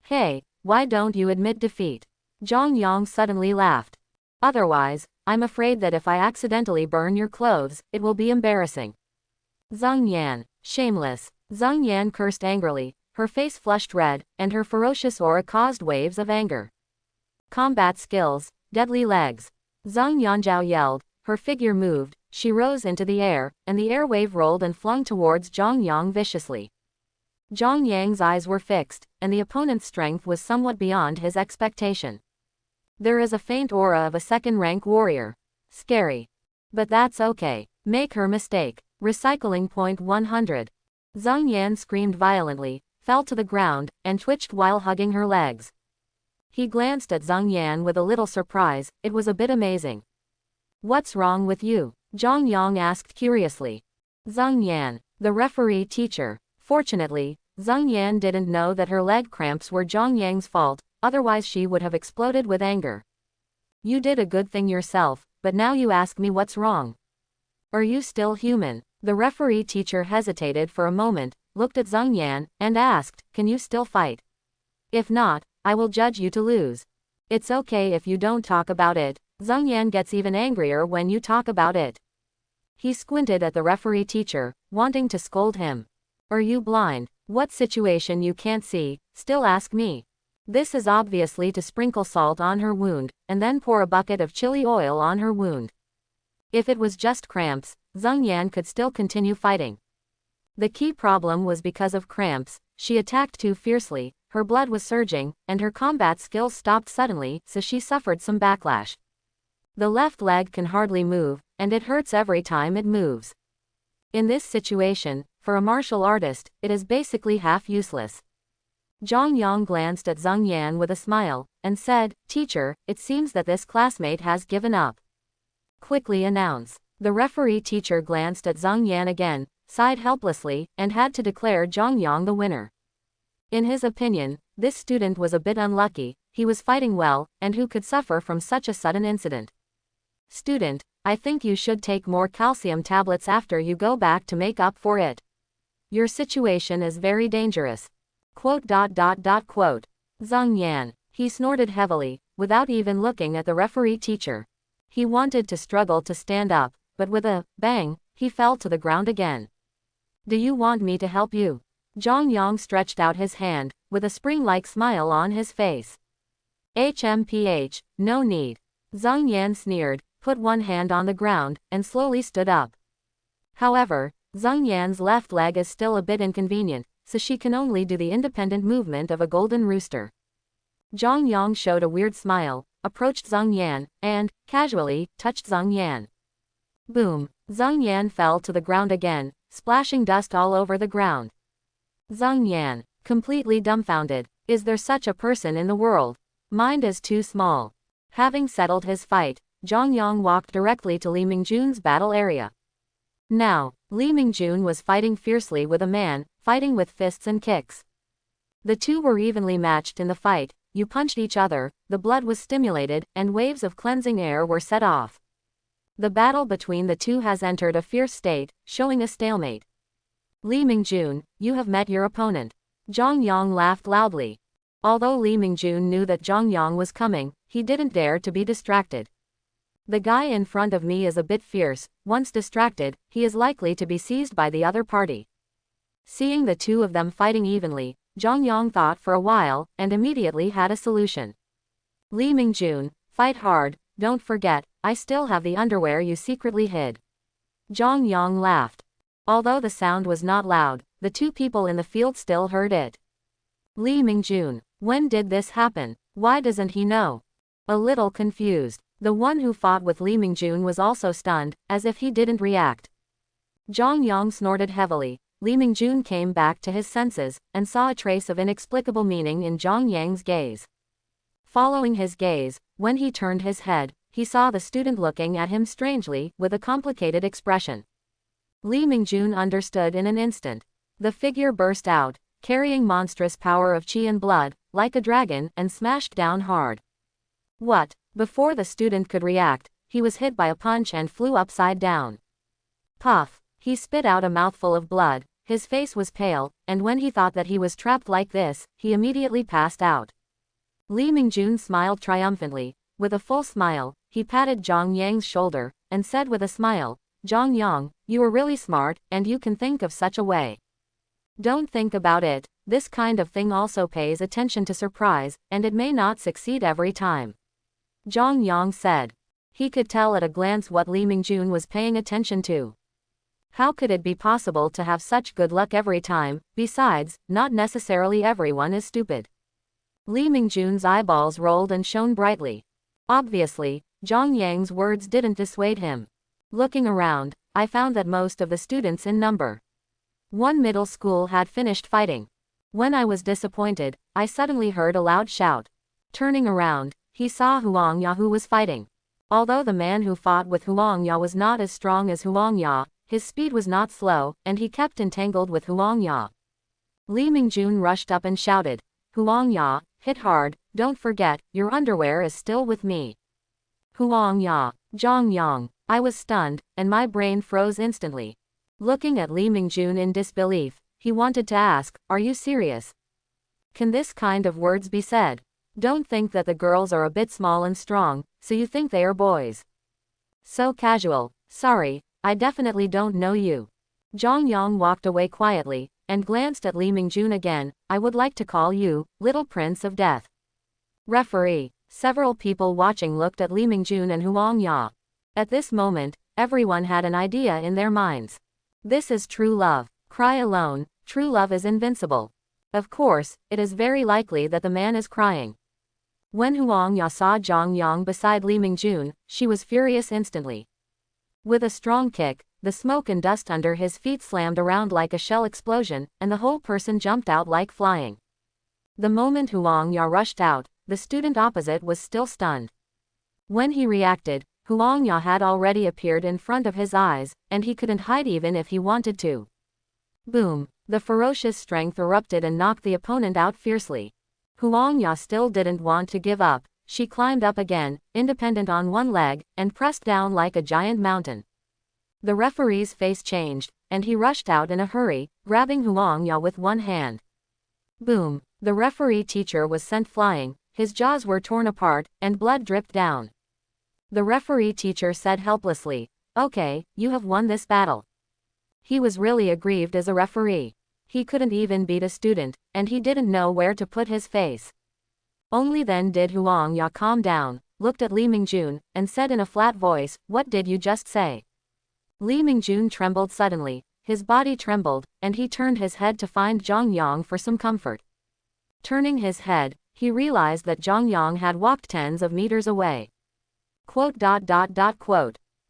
Hey, why don't you admit defeat? Zhang Yang suddenly laughed. Otherwise, I'm afraid that if I accidentally burn your clothes, it will be embarrassing. Zhang Yan, shameless. Zhang Yan cursed angrily, her face flushed red, and her ferocious aura caused waves of anger. Combat skills, deadly legs. Zhang Yanzhao yelled, her figure moved, she rose into the air, and the air wave rolled and flung towards Zhang Yang viciously. Zhang Yang's eyes were fixed, and the opponent's strength was somewhat beyond his expectation. There is a faint aura of a second-rank warrior. Scary. But that's okay. Make her mistake. Recycling point 100. Zhang Yan screamed violently, fell to the ground, and twitched while hugging her legs. He glanced at Zhang Yan with a little surprise, it was a bit amazing. What's wrong with you? Zhang Yang asked curiously. Zhang Yan, the referee teacher. Fortunately, Zhang Yan didn't know that her leg cramps were Zhang Yang's fault, otherwise she would have exploded with anger. You did a good thing yourself, but now you ask me what's wrong. Are you still human? The referee teacher hesitated for a moment, looked at Zhang Yan, and asked, can you still fight? If not, I will judge you to lose. It's okay if you don't talk about it. Zhang Yan gets even angrier when you talk about it. He squinted at the referee teacher, wanting to scold him. Are you blind? What situation you can't see? Still ask me. This is obviously to sprinkle salt on her wound, and then pour a bucket of chili oil on her wound. If it was just cramps, Zhang Yan could still continue fighting. The key problem was because of cramps. She attacked too fiercely, her blood was surging, and her combat skills stopped suddenly, so she suffered some backlash. The left leg can hardly move, and it hurts every time it moves. In this situation, for a martial artist, it is basically half useless. Zhang Yang glanced at Zhang Yan with a smile, and said, "Teacher, it seems that this classmate has given up." Quickly announce. The referee teacher glanced at Zhang Yan again, sighed helplessly, and had to declare Zhang Yang the winner. In his opinion, this student was a bit unlucky. He was fighting well, and who could suffer from such a sudden incident? Student, I think you should take more calcium tablets after you go back to make up for it. Your situation is very dangerous. Quote. Zhang Yan. He snorted heavily, without even looking at the referee teacher. He wanted to struggle to stand up, but with a bang, he fell to the ground again. Do you want me to help you? Zhang Yang stretched out his hand, with a spring-like smile on his face. HMPH, no need. Zhang Yan sneered, put one hand on the ground, and slowly stood up. However, Zhang Yan's left leg is still a bit inconvenient, so she can only do the independent movement of a golden rooster. Zhang Yang showed a weird smile, approached Zhang Yan, and, casually, touched Zhang Yan. Boom! Zhang Yan fell to the ground again, splashing dust all over the ground. Zhang Yan, completely dumbfounded. Is there such a person in the world? Mind is too small. Having settled his fight, Zhang Yang walked directly to Li Mingjun's battle area. Now, Li Mingjun was fighting fiercely with a man, fighting with fists and kicks. The two were evenly matched in the fight. You punched each other, the blood was stimulated, and waves of cleansing air were set off. The battle between the two has entered a fierce state, showing a stalemate. Li Mingjun, you have met your opponent. Zhang Yang laughed loudly. Although Li Mingjun knew that Zhang Yang was coming, he didn't dare to be distracted. The guy in front of me is a bit fierce. Once distracted, he is likely to be seized by the other party. Seeing the two of them fighting evenly, Zhang Yang thought for a while, and immediately had a solution. Li Mingjun, fight hard, don't forget, I still have the underwear you secretly hid. Zhang Yang laughed. Although the sound was not loud, the two people in the field still heard it. Li Mingjun, when did this happen? Why doesn't he know? A little confused. The one who fought with Li Mingjun was also stunned, as if he didn't react. Zhang Yang snorted heavily. Li Mingjun came back to his senses, and saw a trace of inexplicable meaning in Zhang Yang's gaze. Following his gaze, when he turned his head, he saw the student looking at him strangely, with a complicated expression. Li Mingjun understood in an instant. The figure burst out, carrying monstrous power of qi and blood, like a dragon, and smashed down hard. What? Before the student could react, he was hit by a punch and flew upside down. Puff! He spit out a mouthful of blood. His face was pale, and when he thought that he was trapped like this, he immediately passed out. Li Mingjun smiled triumphantly. With a full smile, he patted Zhang Yang's shoulder, and said with a smile, Zhang Yang, you are really smart, and you can think of such a way. Don't think about it. This kind of thing also pays attention to surprise, and it may not succeed every time. Zhang Yang said. He could tell at a glance what Li Mingjun was paying attention to. How could it be possible to have such good luck every time? Besides, not necessarily everyone is stupid. Li Mingjun's eyeballs rolled and shone brightly. Obviously, Zhang Yang's words didn't dissuade him. Looking around, I found that most of the students in number 1 middle school had finished fighting. When I was disappointed, I suddenly heard a loud shout. Turning around, he saw Huang Ya who was fighting. Although the man who fought with Huang Ya was not as strong as Huang Ya, his speed was not slow, and he kept entangled with Huang Ya. Li Mingjun rushed up and shouted, Huang Ya, hit hard, don't forget, your underwear is still with me. Huang Ya, Zhang Yang, I was stunned, and my brain froze instantly. Looking at Li Mingjun in disbelief, he wanted to ask, are you serious? Can this kind of words be said? Don't think that the girls are a bit small and strong, so you think they are boys. So casual. Sorry, I definitely don't know you. Zhang Yang walked away quietly, and glanced at Li Mingjun again. I would like to call you, Little Prince of Death. Referee. Several people watching looked at Li Mingjun and Huang Ya. At this moment, everyone had an idea in their minds. This is true love. Cry alone, true love is invincible. Of course, it is very likely that the man is crying. When Huang Ya saw Zhang Yang beside Li Mingjun, she was furious instantly. With a strong kick, the smoke and dust under his feet slammed around like a shell explosion, and the whole person jumped out like flying. The moment Huang Ya rushed out, the student opposite was still stunned. When he reacted, Huang Ya had already appeared in front of his eyes, and he couldn't hide even if he wanted to. Boom! The ferocious strength erupted and knocked the opponent out fiercely. Huang Ya still didn't want to give up. She climbed up again, independent on one leg, and pressed down like a giant mountain. The referee's face changed, and he rushed out in a hurry, grabbing Huang Ya with one hand. Boom! The referee teacher was sent flying, his jaws were torn apart, and blood dripped down. The referee teacher said helplessly, "Okay, you have won this battle." He was really aggrieved as a referee. He couldn't even beat a student, and he didn't know where to put his face. Only then did Huang Ya calm down, looked at Li Mingjun, and said in a flat voice, "What did you just say?" Li Mingjun trembled suddenly, his body trembled, and he turned his head to find Zhang Yang for some comfort. Turning his head, he realized that Zhang Yang had walked tens of meters away. Quote.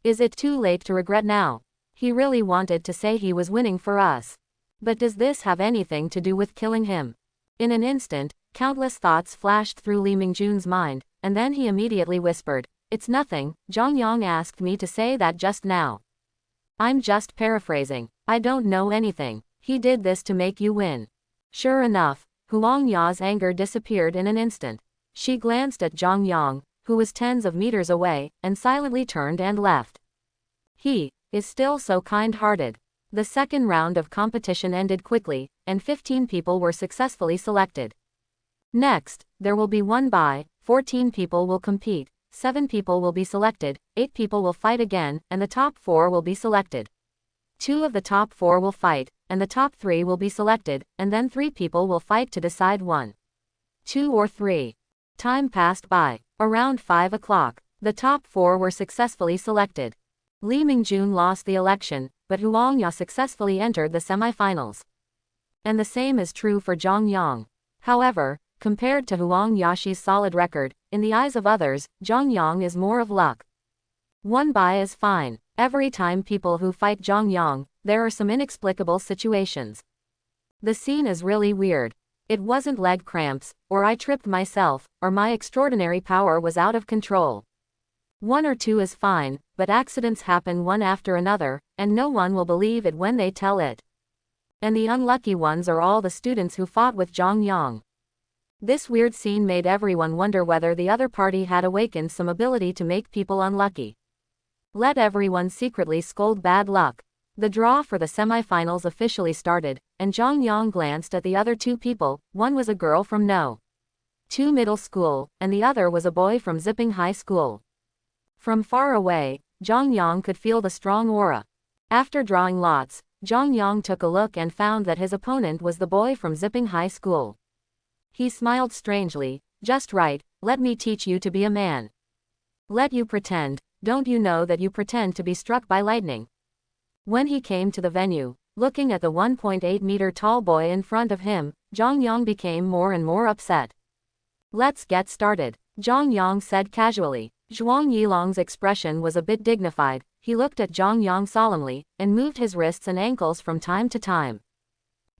Is it too late to regret now? He really wanted to say he was winning for us. But does this have anything to do with killing him? In an instant, countless thoughts flashed through Li Mingjun's mind, and then he immediately whispered, "It's nothing, Zhang Yang asked me to say that just now. I'm just paraphrasing. I don't know anything. He did this to make you win." Sure enough, Huang Ya's anger disappeared in an instant. She glanced at Zhang Yang, who was tens of meters away, and silently turned and left. He is still so kind-hearted. The second round of competition ended quickly, and 15 people were successfully selected. Next, there will be 14 people will compete, 7 people will be selected, 8 people will fight again, and the top 4 will be selected. 2 of the top 4 will fight, and the top 3 will be selected, and then 3 people will fight to decide 1, 2 or 3. Time passed by. Around 5 o'clock, the top 4 were successfully selected. Li Mingjun lost the election, but Huang Ya successfully entered the semifinals. And the same is true for Zhang Yang. However, compared to Huang Ya's solid record, in the eyes of others, Zhang Yang is more of luck. 1 bye is fine. Every time people who fight Zhang Yang, there are some inexplicable situations. The scene is really weird. It wasn't leg cramps, or I tripped myself, or my extraordinary power was out of control. 1 or 2 is fine, but accidents happen one after another, and no one will believe it when they tell it. And the unlucky ones are all the students who fought with Zhang Yang. This weird scene made everyone wonder whether the other party had awakened some ability to make people unlucky. Let everyone secretly scold bad luck. The draw for the semifinals officially started, and Zhang Yang glanced at the other 2 people. One was a girl from No. 2 middle school, and the other was a boy from Zipping High School. From far away, Zhang Yang could feel the strong aura. After drawing lots, Zhang Yang took a look and found that his opponent was the boy from Zipping High School. He smiled strangely. "Just right, let me teach you to be a man." "Let you pretend, don't you know that you pretend to be struck by lightning?" When he came to the venue, looking at the 1.8-meter tall boy in front of him, Zhang Yang became more and more upset. "Let's get started," Zhang Yang said casually. Zhuang Yilong's expression was a bit dignified. He looked at Zhang Yang solemnly, and moved his wrists and ankles from time to time.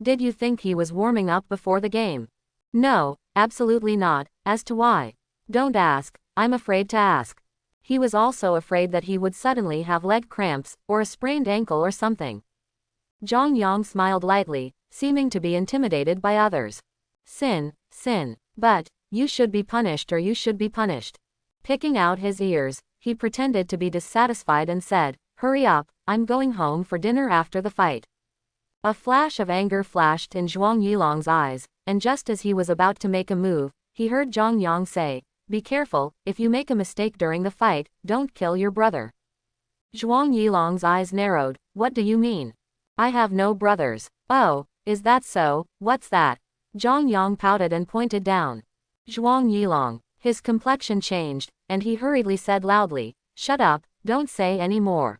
"Did you think he was warming up before the game?" "No, absolutely not. As to why? Don't ask, I'm afraid to ask." He was also afraid that he would suddenly have leg cramps, or a sprained ankle or something. Zhang Yang smiled lightly, seeming to be intimidated by others. Sin. But, you should be punished or you should be punished." Picking out his ears, he pretended to be dissatisfied and said, "Hurry up, I'm going home for dinner after the fight." A flash of anger flashed in Zhuang Yilong's eyes, and just as he was about to make a move, he heard Zhang Yang say, "Be careful, if you make a mistake during the fight, don't kill your brother." Zhuang Yilong's eyes narrowed. "What do you mean? I have no brothers." "Oh, is that so? What's that?" Zhang Yang pouted and pointed down. Zhuang Yilong. His complexion changed, and he hurriedly said loudly, "Shut up, don't say any more.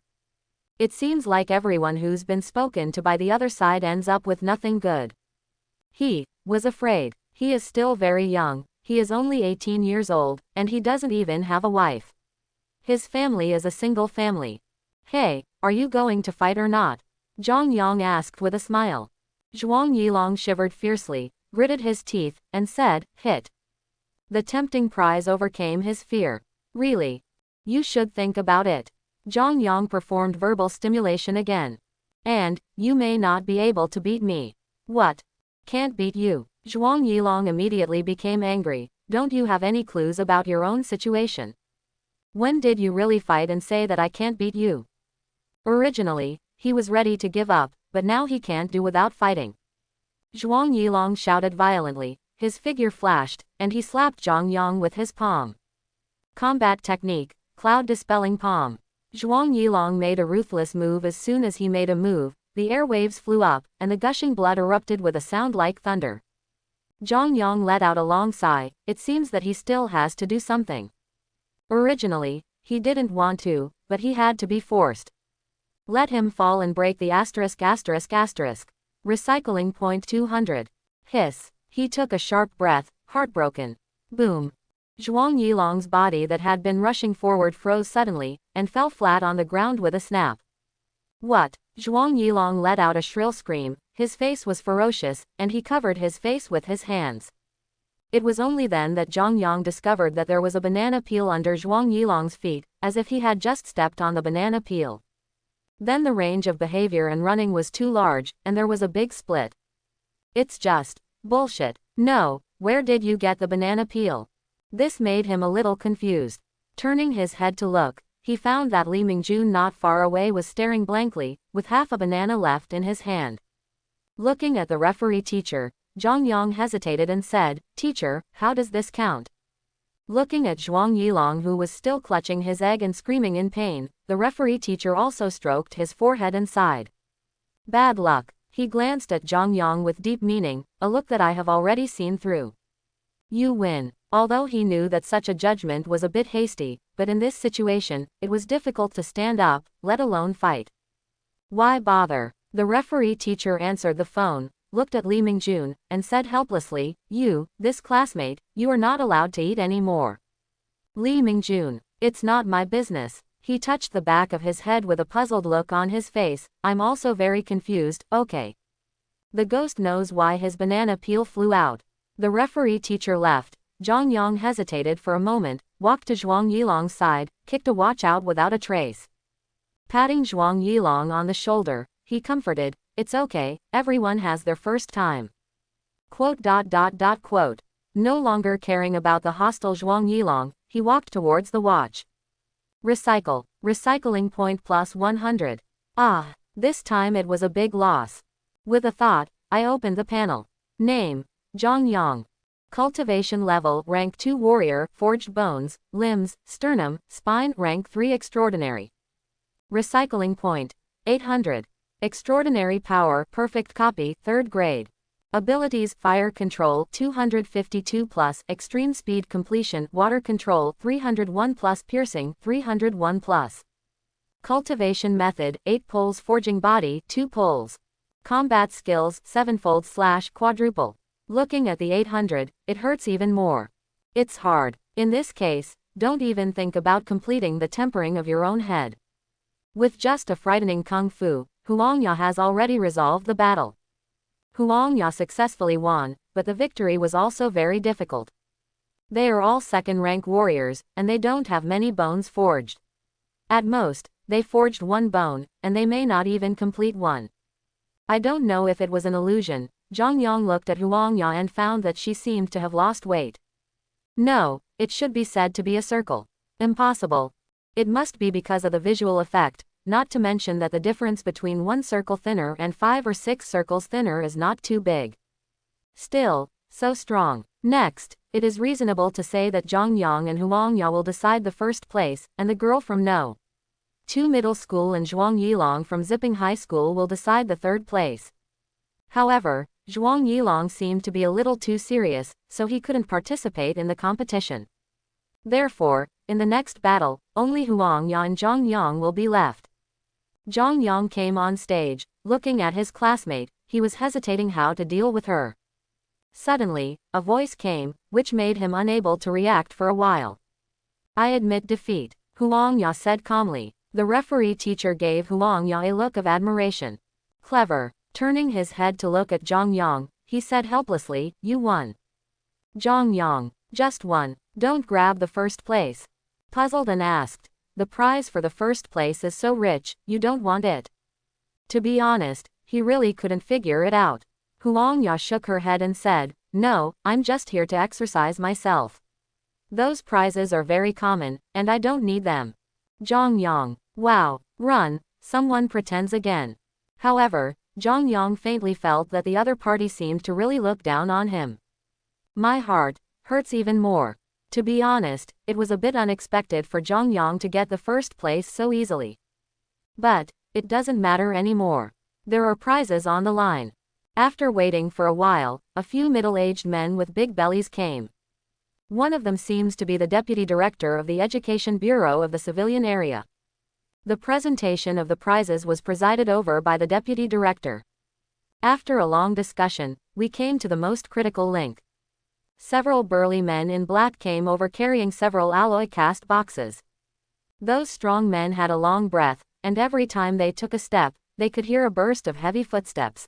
It seems like everyone who's been spoken to by the other side ends up with nothing good." He was afraid. He is still very young, he is only 18 years old, and he doesn't even have a wife. His family is a single family. "Hey, are you going to fight or not?" Zhang Yang asked with a smile. Zhuang Yilong shivered fiercely, gritted his teeth, and said, "Hit." The tempting prize overcame his fear. "Really? You should think about it." Zhang Yang performed verbal stimulation again. "And, you may not be able to beat me." "What? Can't beat you?" Zhuang Yilong immediately became angry. "Don't you have any clues about your own situation? When did you really fight and say that I can't beat you?" Originally, he was ready to give up, but now he can't do without fighting. Zhuang Yilong shouted violently, his figure flashed, and he slapped Zhang Yang with his palm. Combat technique, cloud dispelling palm. Zhuang Yilong made a ruthless move. As soon as he made a move, the airwaves flew up, and the gushing blood erupted with a sound like thunder. Zhang Yang let out a long sigh. It seems that he still has to do something. Originally, he didn't want to, but he had to be forced. Let him fall and break the *****. Recycling point 200. Hiss. He took a sharp breath, heartbroken. Boom. Zhuang Yilong's body that had been rushing forward froze suddenly, and fell flat on the ground with a snap. "What?" Zhuang Yilong let out a shrill scream. His face was ferocious, and he covered his face with his hands. It was only then that Zhang Yang discovered that there was a banana peel under Zhuang Yilong's feet, as if he had just stepped on the banana peel. Then the range of behavior and running was too large, and there was a big split. "It's just bullshit. No, where did you get the banana peel?" This made him a little confused. Turning his head to look, he found that Li Mingjun not far away was staring blankly, with half a banana left in his hand. Looking at the referee teacher, Zhang Yang hesitated and said, "Teacher, how does this count?" Looking at Zhuang Yilong, who was still clutching his egg and screaming in pain, the referee teacher also stroked his forehead and sighed. "Bad luck." He glanced at Zhang Yang with deep meaning, a look that I have already seen through. "You win." Although he knew that such a judgment was a bit hasty, but in this situation, it was difficult to stand up, let alone fight. "Why bother?" The referee teacher answered the phone, looked at Li Mingjun, and said helplessly, "This classmate, you are not allowed to eat any more." Li Mingjun. "It's not my business." He touched the back of his head with a puzzled look on his face. "I'm also very confused." "Okay." The ghost knows why his banana peel flew out. The referee teacher left. Zhang Yang hesitated for a moment, walked to Zhuang Yilong's side, kicked a watch out without a trace. Patting Zhuang Yilong on the shoulder, he comforted, "It's okay, everyone has their first time." No longer caring about the hostile Zhuang Yilong, he walked towards the watch. Recycle. Recycling point plus 100. Ah, this time it was a big loss. With a thought, I opened the panel. Name: Zhang Yang. Cultivation level, rank 2 warrior, forged bones, limbs, sternum, spine, rank 3 extraordinary. Recycling point 800. Extraordinary power, perfect copy, 3rd grade. Abilities: fire control 252 plus, extreme speed completion, water control 301 plus, piercing 301 plus. Cultivation method: 8 poles, forging body 2 poles. Combat skills: 7-fold/quadruple. Looking at the 800, it hurts even more. It's hard. In this case, don't even think about completing the tempering of your own head. With just a frightening kung fu, Huangya has already resolved the battle. Huangya successfully won, but the victory was also very difficult. They are all 2nd rank warriors, and they don't have many bones forged. At most, they forged 1 bone, and they may not even complete 1. I don't know if it was an illusion. Zhang Yang looked at Huangya and found that she seemed to have lost weight. No, it should be said to be a circle. Impossible. It must be because of the visual effect, not to mention that the difference between 1 circle thinner and 5 or 6 circles thinner is not too big. Still, so strong. Next, it is reasonable to say that Zhang Yang and Huang Ya will decide the first place, and the girl from No. 2 Middle School and Zhuang Yilong from Zipping High School will decide the third place. However, Zhuang Yilong seemed to be a little too serious, so he couldn't participate in the competition. Therefore, in the next battle, only Huang Ya and Zhang Yang will be left. Zhang Yang came on stage, looking at his classmate. He was hesitating how to deal with her. Suddenly, a voice came, which made him unable to react for a while. I admit defeat, Huang Ya said calmly. The referee teacher gave Huang Ya a look of admiration. Clever. Turning his head to look at Zhang Yang, he said helplessly, you won. Zhang Yang, just won. Don't grab the first place. Puzzled and asked. The prize for the first place is so rich, you don't want it. To be honest, he really couldn't figure it out. Huang Ya shook her head and said, no, I'm just here to exercise myself. Those prizes are very common, and I don't need them. Zhang Yang, wow, run, someone pretends again. However, Zhang Yang faintly felt that the other party seemed to really look down on him. My heart hurts even more. To be honest, it was a bit unexpected for Zhang Yang to get the first place so easily. But it doesn't matter anymore. There are prizes on the line. After waiting for a while, a few middle-aged men with big bellies came. One of them seems to be the deputy director of the Education Bureau of the civilian area. The presentation of the prizes was presided over by the deputy director. After a long discussion, we came to the most critical link. Several burly men in black came over carrying several alloy cast boxes. Those strong men had a long breath, and every time they took a step, they could hear a burst of heavy footsteps.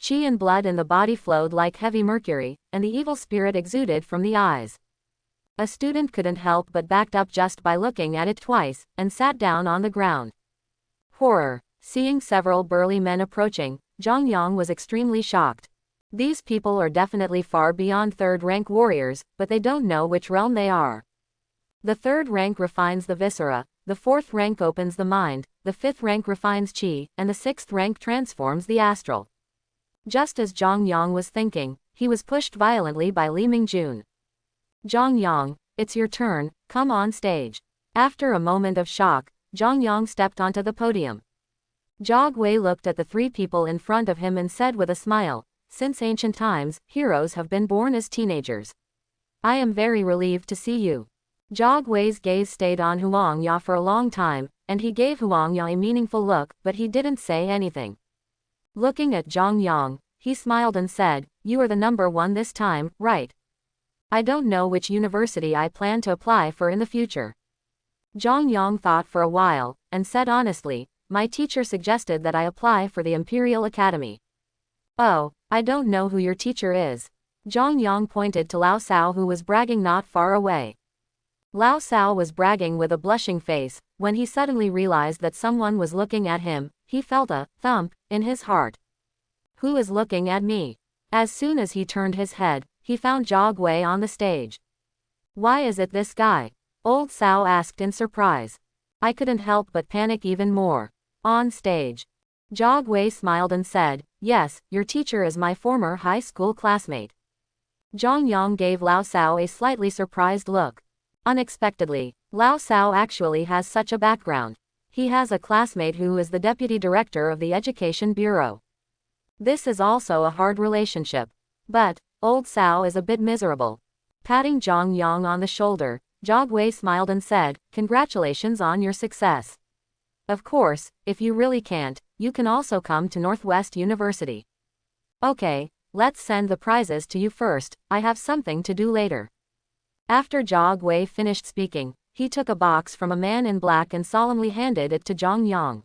Chi and blood in the body flowed like heavy mercury, and the evil spirit exuded from the eyes. A student couldn't help but backed up just by looking at it twice, and sat down on the ground. Horror. Seeing several burly men approaching, Zhang Yang was extremely shocked. These people are definitely far beyond third-rank warriors, but they don't know which realm they are. The third rank refines the viscera, the fourth rank opens the mind, the fifth rank refines chi, and the sixth rank transforms the astral. Just as Zhang Yang was thinking, he was pushed violently by Li Mingjun. Zhang Yang, it's your turn, come on stage. After a moment of shock, Zhang Yang stepped onto the podium. Zhang Wei looked at the three people in front of him and said with a smile, since ancient times, heroes have been born as teenagers. I am very relieved to see you. Zhang Wei's gaze stayed on Huang Ya for a long time, and he gave Huang Ya a meaningful look, but he didn't say anything. Looking at Zhang Yang, he smiled and said, you are the number one this time, right? I don't know which university I plan to apply for in the future. Zhang Yang thought for a while, and said honestly, my teacher suggested that I apply for the Imperial Academy. Oh, I don't know who your teacher is. Zhang Yang pointed to Lao Sao who was bragging not far away. Lao Sao was bragging with a blushing face. When he suddenly realized that someone was looking at him, he felt a thump in his heart. Who is looking at me? As soon as he turned his head, he found Zhang Wei on the stage. Why is it this guy? Old Sao asked in surprise. I couldn't help but panic even more. On stage. Zhang Wei smiled and said, yes, your teacher is my former high school classmate. Zhang Yang gave Lao Sao a slightly surprised look. Unexpectedly, Lao Sao actually has such a background. He has a classmate who is the deputy director of the Education Bureau. This is also a hard relationship. But Old Sao is a bit miserable. Patting Zhang Yang on the shoulder, Zhang Wei smiled and said, congratulations on your success. Of course, if you really can't, you can also come to Northwest University. Okay, let's send the prizes to you first, I have something to do later. After Zhang Wei finished speaking, he took a box from a man in black and solemnly handed it to Zhang Yang.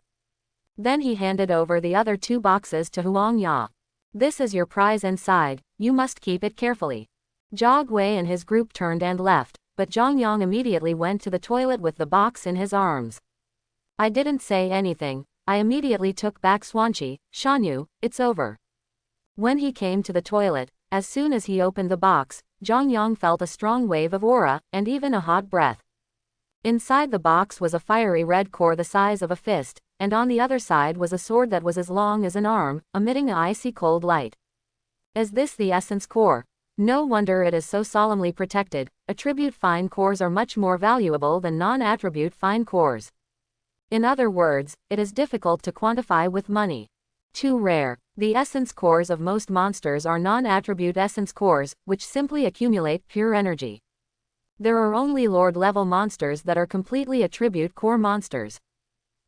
Then he handed over the other two boxes to Huang Ya. This is your prize inside, you must keep it carefully. Zhang Wei and his group turned and left, but Zhang Yang immediately went to the toilet with the box in his arms. I didn't say anything, I immediately took back Swanchi, Shanyu, it's over. When he came to the toilet, as soon as he opened the box, Zhang Yang felt a strong wave of aura, and even a hot breath. Inside the box was a fiery red core the size of a fist, and on the other side was a sword that was as long as an arm, emitting an icy cold light. Is this the essence core? No wonder it is so solemnly protected. Attribute fine cores are much more valuable than non-attribute fine cores. In other words, it is difficult to quantify with money. Too rare. The essence cores of most monsters are non-attribute essence cores, which simply accumulate pure energy. There are only Lord-level monsters that are completely attribute core monsters.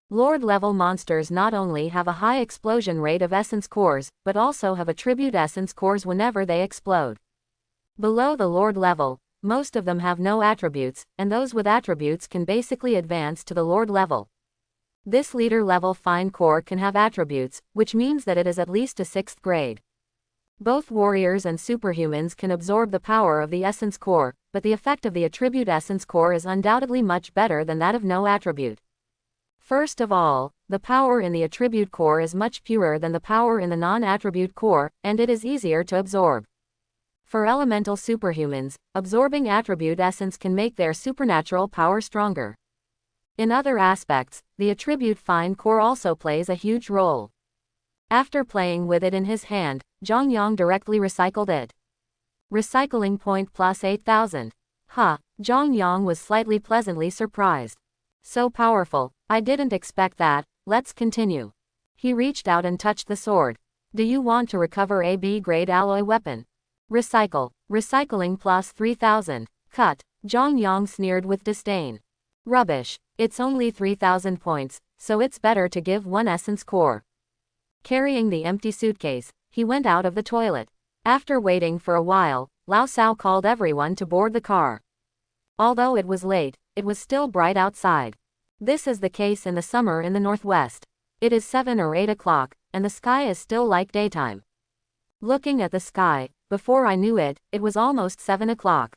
Lord-level monsters not only have a high explosion rate of essence cores, but also have attribute essence cores whenever they explode. Below the Lord level, most of them have no attributes, and those with attributes can basically advance to the Lord level. This leader level fine core can have attributes, which means that it is at least a 6th grade. Both warriors and superhumans can absorb the power of the essence core, but the effect of the attribute essence core is undoubtedly much better than that of no attribute. First of all, the power in the attribute core is much purer than the power in the non-attribute core, and it is easier to absorb. For elemental superhumans, absorbing attribute essence can make their supernatural power stronger. In other aspects, the attribute fine core also plays a huge role. After playing with it in his hand, Zhang Yang directly recycled it. Recycling point plus 8,000. Zhang Yang was slightly pleasantly surprised. So powerful, I didn't expect that. Let's continue. He reached out and touched the sword. Do you want to recover a B-grade alloy weapon? Recycle. Recycling plus 3,000. Cut. Zhang Yang sneered with disdain. Rubbish. It's only 3,000 points, so it's better to give one essence core. Carrying the empty suitcase, he went out of the toilet. After waiting for a while, Lao Sao called everyone to board the car. Although it was late, it was still bright outside. This is the case in the summer in the northwest. It is 7 or 8 o'clock, and the sky is still like daytime. Looking at the sky, before I knew it, it was almost 7 o'clock.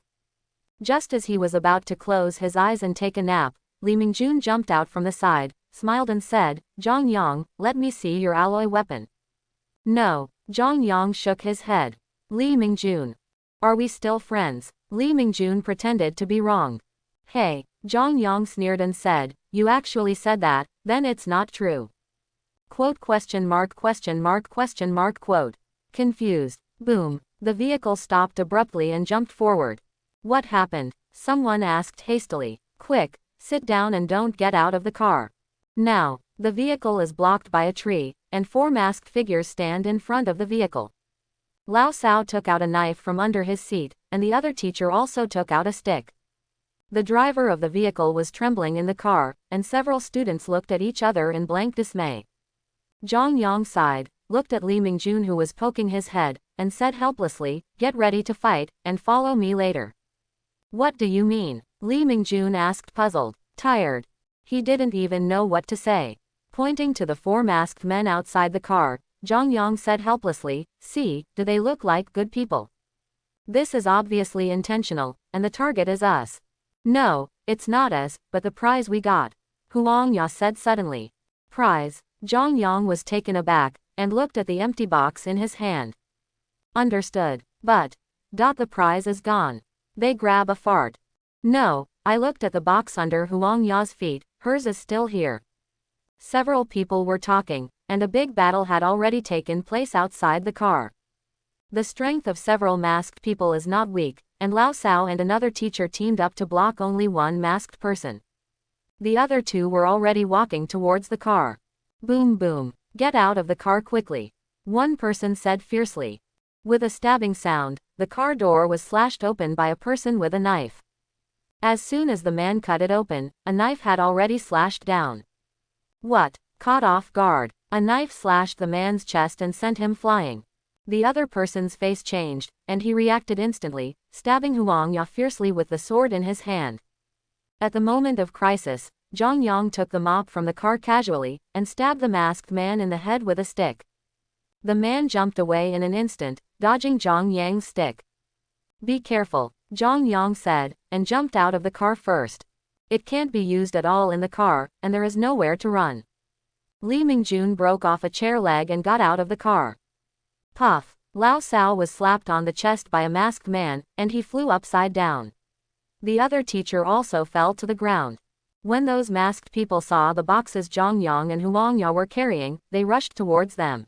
Just as he was about to close his eyes and take a nap, Li Mingjun jumped out from the side, smiled and said, Zhang Yang, let me see your alloy weapon. No. Zhang Yang shook his head. Li Mingjun. Are we still friends? Li Mingjun pretended to be wrong. Hey, Zhang Yang sneered and said, you actually said that, then it's not true. Quote question mark question mark question mark quote. Confused. Boom. The vehicle stopped abruptly and jumped forward. What happened? Someone asked hastily. Quick, sit down and don't get out of the car. Now, the vehicle is blocked by a tree, and 4 masked figures stand in front of the vehicle. Lao Sao took out a knife from under his seat, and the other teacher also took out a stick. The driver of the vehicle was trembling in the car, and several students looked at each other in blank dismay. Zhang Yang sighed, looked at Li Mingjun who was poking his head, and said helplessly, get ready to fight, and follow me later. What do you mean? Li Mingjun asked puzzled. Tired. He didn't even know what to say. Pointing to the 4 masked men outside the car, Zhang Yang said helplessly, see, do they look like good people? This is obviously intentional, and the target is us. No, it's not us, but the prize we got. Huang Ya said suddenly. Prize? Zhang Yang was taken aback, and looked at the empty box in his hand. Understood. But, the prize is gone. They grab a fart. No, I looked at the box under Huang Ya's feet, hers is still here. Several people were talking, and a big battle had already taken place outside the car. The strength of several masked people is not weak, and Lao Sao and another teacher teamed up to block only one masked person. The other 2 were already walking towards the car. Boom boom. Get out of the car quickly. One person said fiercely. With a stabbing sound, the car door was slashed open by a person with a knife. As soon as the man cut it open, a knife had already slashed down. What? Caught off guard, a knife slashed the man's chest and sent him flying. The other person's face changed, and he reacted instantly, stabbing Huang Ya fiercely with the sword in his hand. At the moment of crisis, Zhang Yang took the mop from the car casually, and stabbed the masked man in the head with a stick. The man jumped away in an instant, dodging Zhang Yang's stick. Be careful, Zhang Yang said, and jumped out of the car first. It can't be used at all in the car, and there is nowhere to run. Li Mingjun broke off a chair leg and got out of the car. Puff. Lao Sao was slapped on the chest by a masked man, and he flew upside down. The other teacher also fell to the ground. When those masked people saw the boxes Zhang Yang and Huang Ya were carrying, they rushed towards them.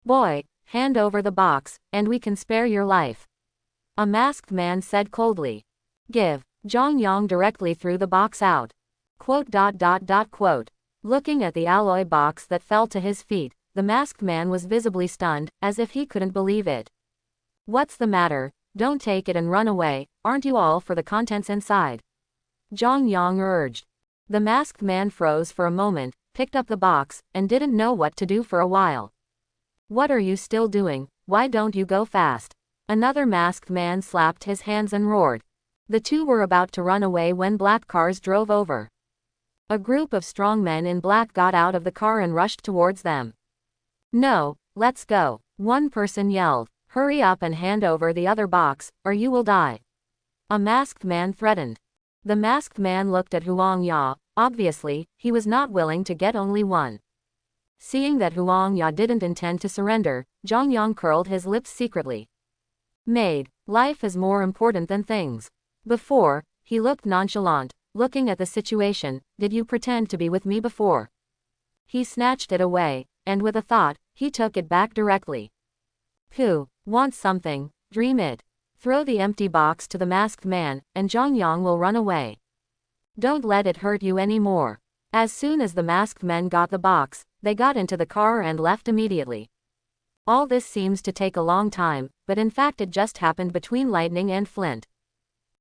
Boy, hand over the box, and we can spare your life. A masked man said coldly. Give. Zhang Yang directly threw the box out. Quote. Looking at the alloy box that fell to his feet, the masked man was visibly stunned, as if he couldn't believe it. What's the matter? Don't take it and run away, aren't you all for the contents inside? Zhang Yang urged. The masked man froze for a moment, picked up the box, and didn't know what to do for a while. What are you still doing? Why don't you go fast? Another masked man slapped his hands and roared. The two were about to run away when black cars drove over. A group of strong men in black got out of the car and rushed towards them. No, let's go. One person yelled. Hurry up and hand over the other box, or you will die. A masked man threatened. The masked man looked at Huang Ya. Obviously, he was not willing to get only one. Seeing that Huang Ya didn't intend to surrender, Zhang Yang curled his lips secretly. Maid, life is more important than things. Before, he looked nonchalant, looking at the situation. Did you pretend to be with me before? He snatched it away, and with a thought, he took it back directly. Who wants something? Dream it. Throw the empty box to the masked man, and Zhang Yang will run away. Don't let it hurt you anymore. As soon as the masked men got the box, they got into the car and left immediately. All this seems to take a long time, but in fact it just happened between lightning and flint.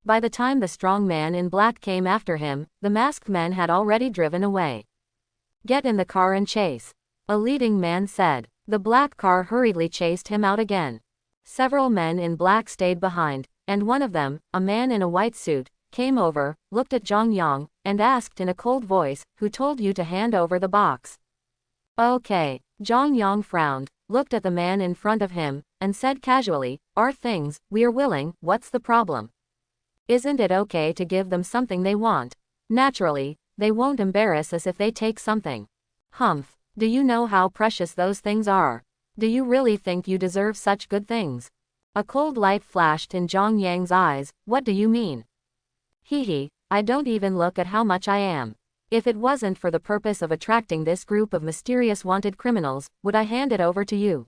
By the time the strong man in black came after him, the masked men had already driven away. Get in the car and chase. A leading man said. The black car hurriedly chased him out again. Several men in black stayed behind, and one of them, a man in a white suit, came over, looked at Zhang Yang, and asked in a cold voice, who told you to hand over the box? Okay. Zhang Yang frowned, looked at the man in front of him, and said casually, our things, we are willing, what's the problem? Isn't it okay to give them something they want? Naturally, they won't embarrass us if they take something. Humph. Do you know how precious those things are? Do you really think you deserve such good things? A cold light flashed in Zhang Yang's eyes. What do you mean? Hee, I don't even look at how much I am. If it wasn't for the purpose of attracting this group of mysterious wanted criminals, would I hand it over to you?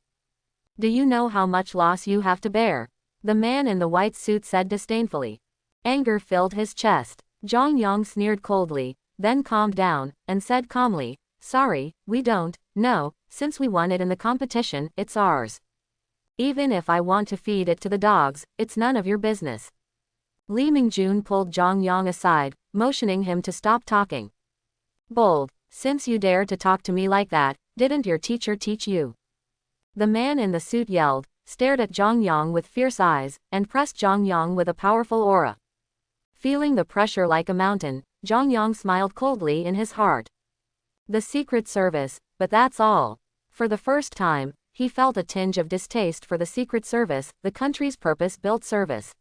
Do you know how much loss you have to bear? The man in the white suit said disdainfully. Anger filled his chest. Zhang Yang sneered coldly, then calmed down, and said calmly, sorry, we don't. No, since we won it in the competition, it's ours. Even if I want to feed it to the dogs, it's none of your business. Li Mingjun pulled Zhang Yang aside, motioning him to stop talking. Bold, since you dare to talk to me like that, didn't your teacher teach you? The man in the suit yelled, stared at Zhang Yang with fierce eyes, and pressed Zhang Yang with a powerful aura. Feeling the pressure like a mountain, Zhang Yang smiled coldly in his heart. The Secret Service, but that's all. For the first time, he felt a tinge of distaste for the Secret Service, the country's purpose-built service.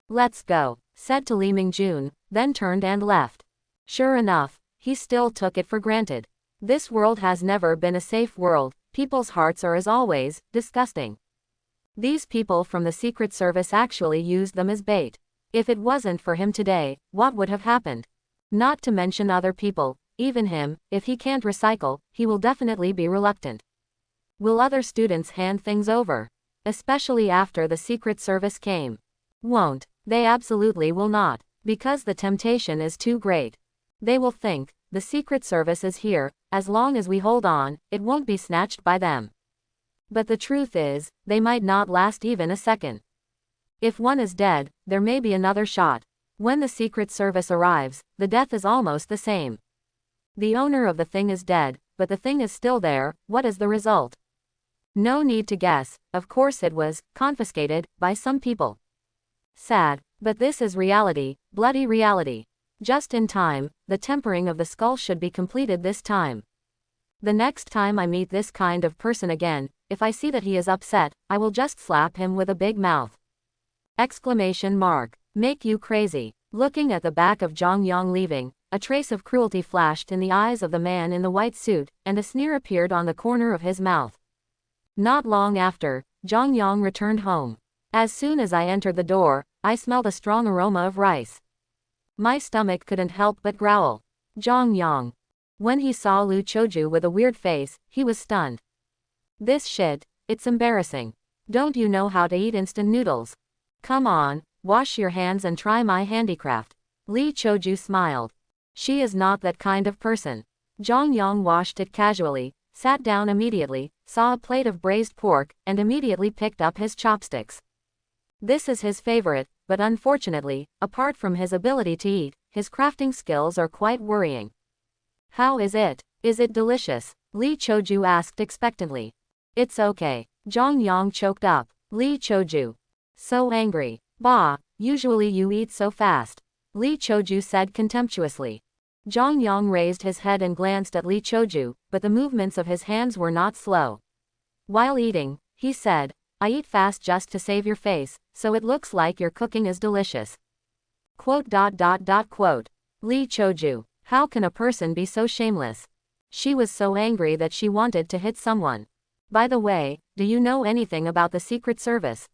Let's go, said to Li Mingjun, then turned and left. Sure enough, he still took it for granted. This world has never been a safe world, people's hearts are as always, disgusting. These people from the Secret Service actually used them as bait. If it wasn't for him today, what would have happened? Not to mention other people. Even him, if he can't recycle, he will definitely be reluctant. Will other students hand things over? Especially after the Secret Service came. Won't. They absolutely will not. Because the temptation is too great. They will think, the Secret Service is here, as long as we hold on, it won't be snatched by them. But the truth is, they might not last even a second. If one is dead, there may be another shot. When the Secret Service arrives, the death is almost the same. The owner of the thing is dead, but the thing is still there. What is the result? No need to guess, of course it was confiscated by some people. Sad, but this is reality, bloody reality. Just in time, the tempering of the skull should be completed this time. The next time I meet this kind of person again, if I see that he is upset, I will just slap him with a big mouth. Exclamation mark. Make you crazy. Looking at the back of Zhang Yang leaving, a trace of cruelty flashed in the eyes of the man in the white suit, and a sneer appeared on the corner of his mouth. Not long after, Zhang Yang returned home. As soon as I entered the door, I smelled a strong aroma of rice. My stomach couldn't help but growl. Zhang Yang. When he saw Lu Choju with a weird face, he was stunned. This shit, it's embarrassing. Don't you know how to eat instant noodles? Come on, wash your hands and try my handicraft. Lee Choju smiled. She is not that kind of person. Zhang Yang washed it casually, sat down immediately, saw a plate of braised pork, and immediately picked up his chopsticks. This is his favorite, but unfortunately, apart from his ability to eat, his crafting skills are quite worrying. How is it? Is it delicious? Lee Choju asked expectantly. It's okay. Zhang Yang choked up. Lee Choju. So angry. Bah, usually you eat so fast. Lee Choju said contemptuously. Zhang Yang raised his head and glanced at Lee Choju, but the movements of his hands were not slow. While eating, he said, I eat fast just to save your face, so it looks like your cooking is delicious. Quote. Lee Choju. How can a person be so shameless? She was so angry that she wanted to hit someone. By the way, do you know anything about the Secret Service?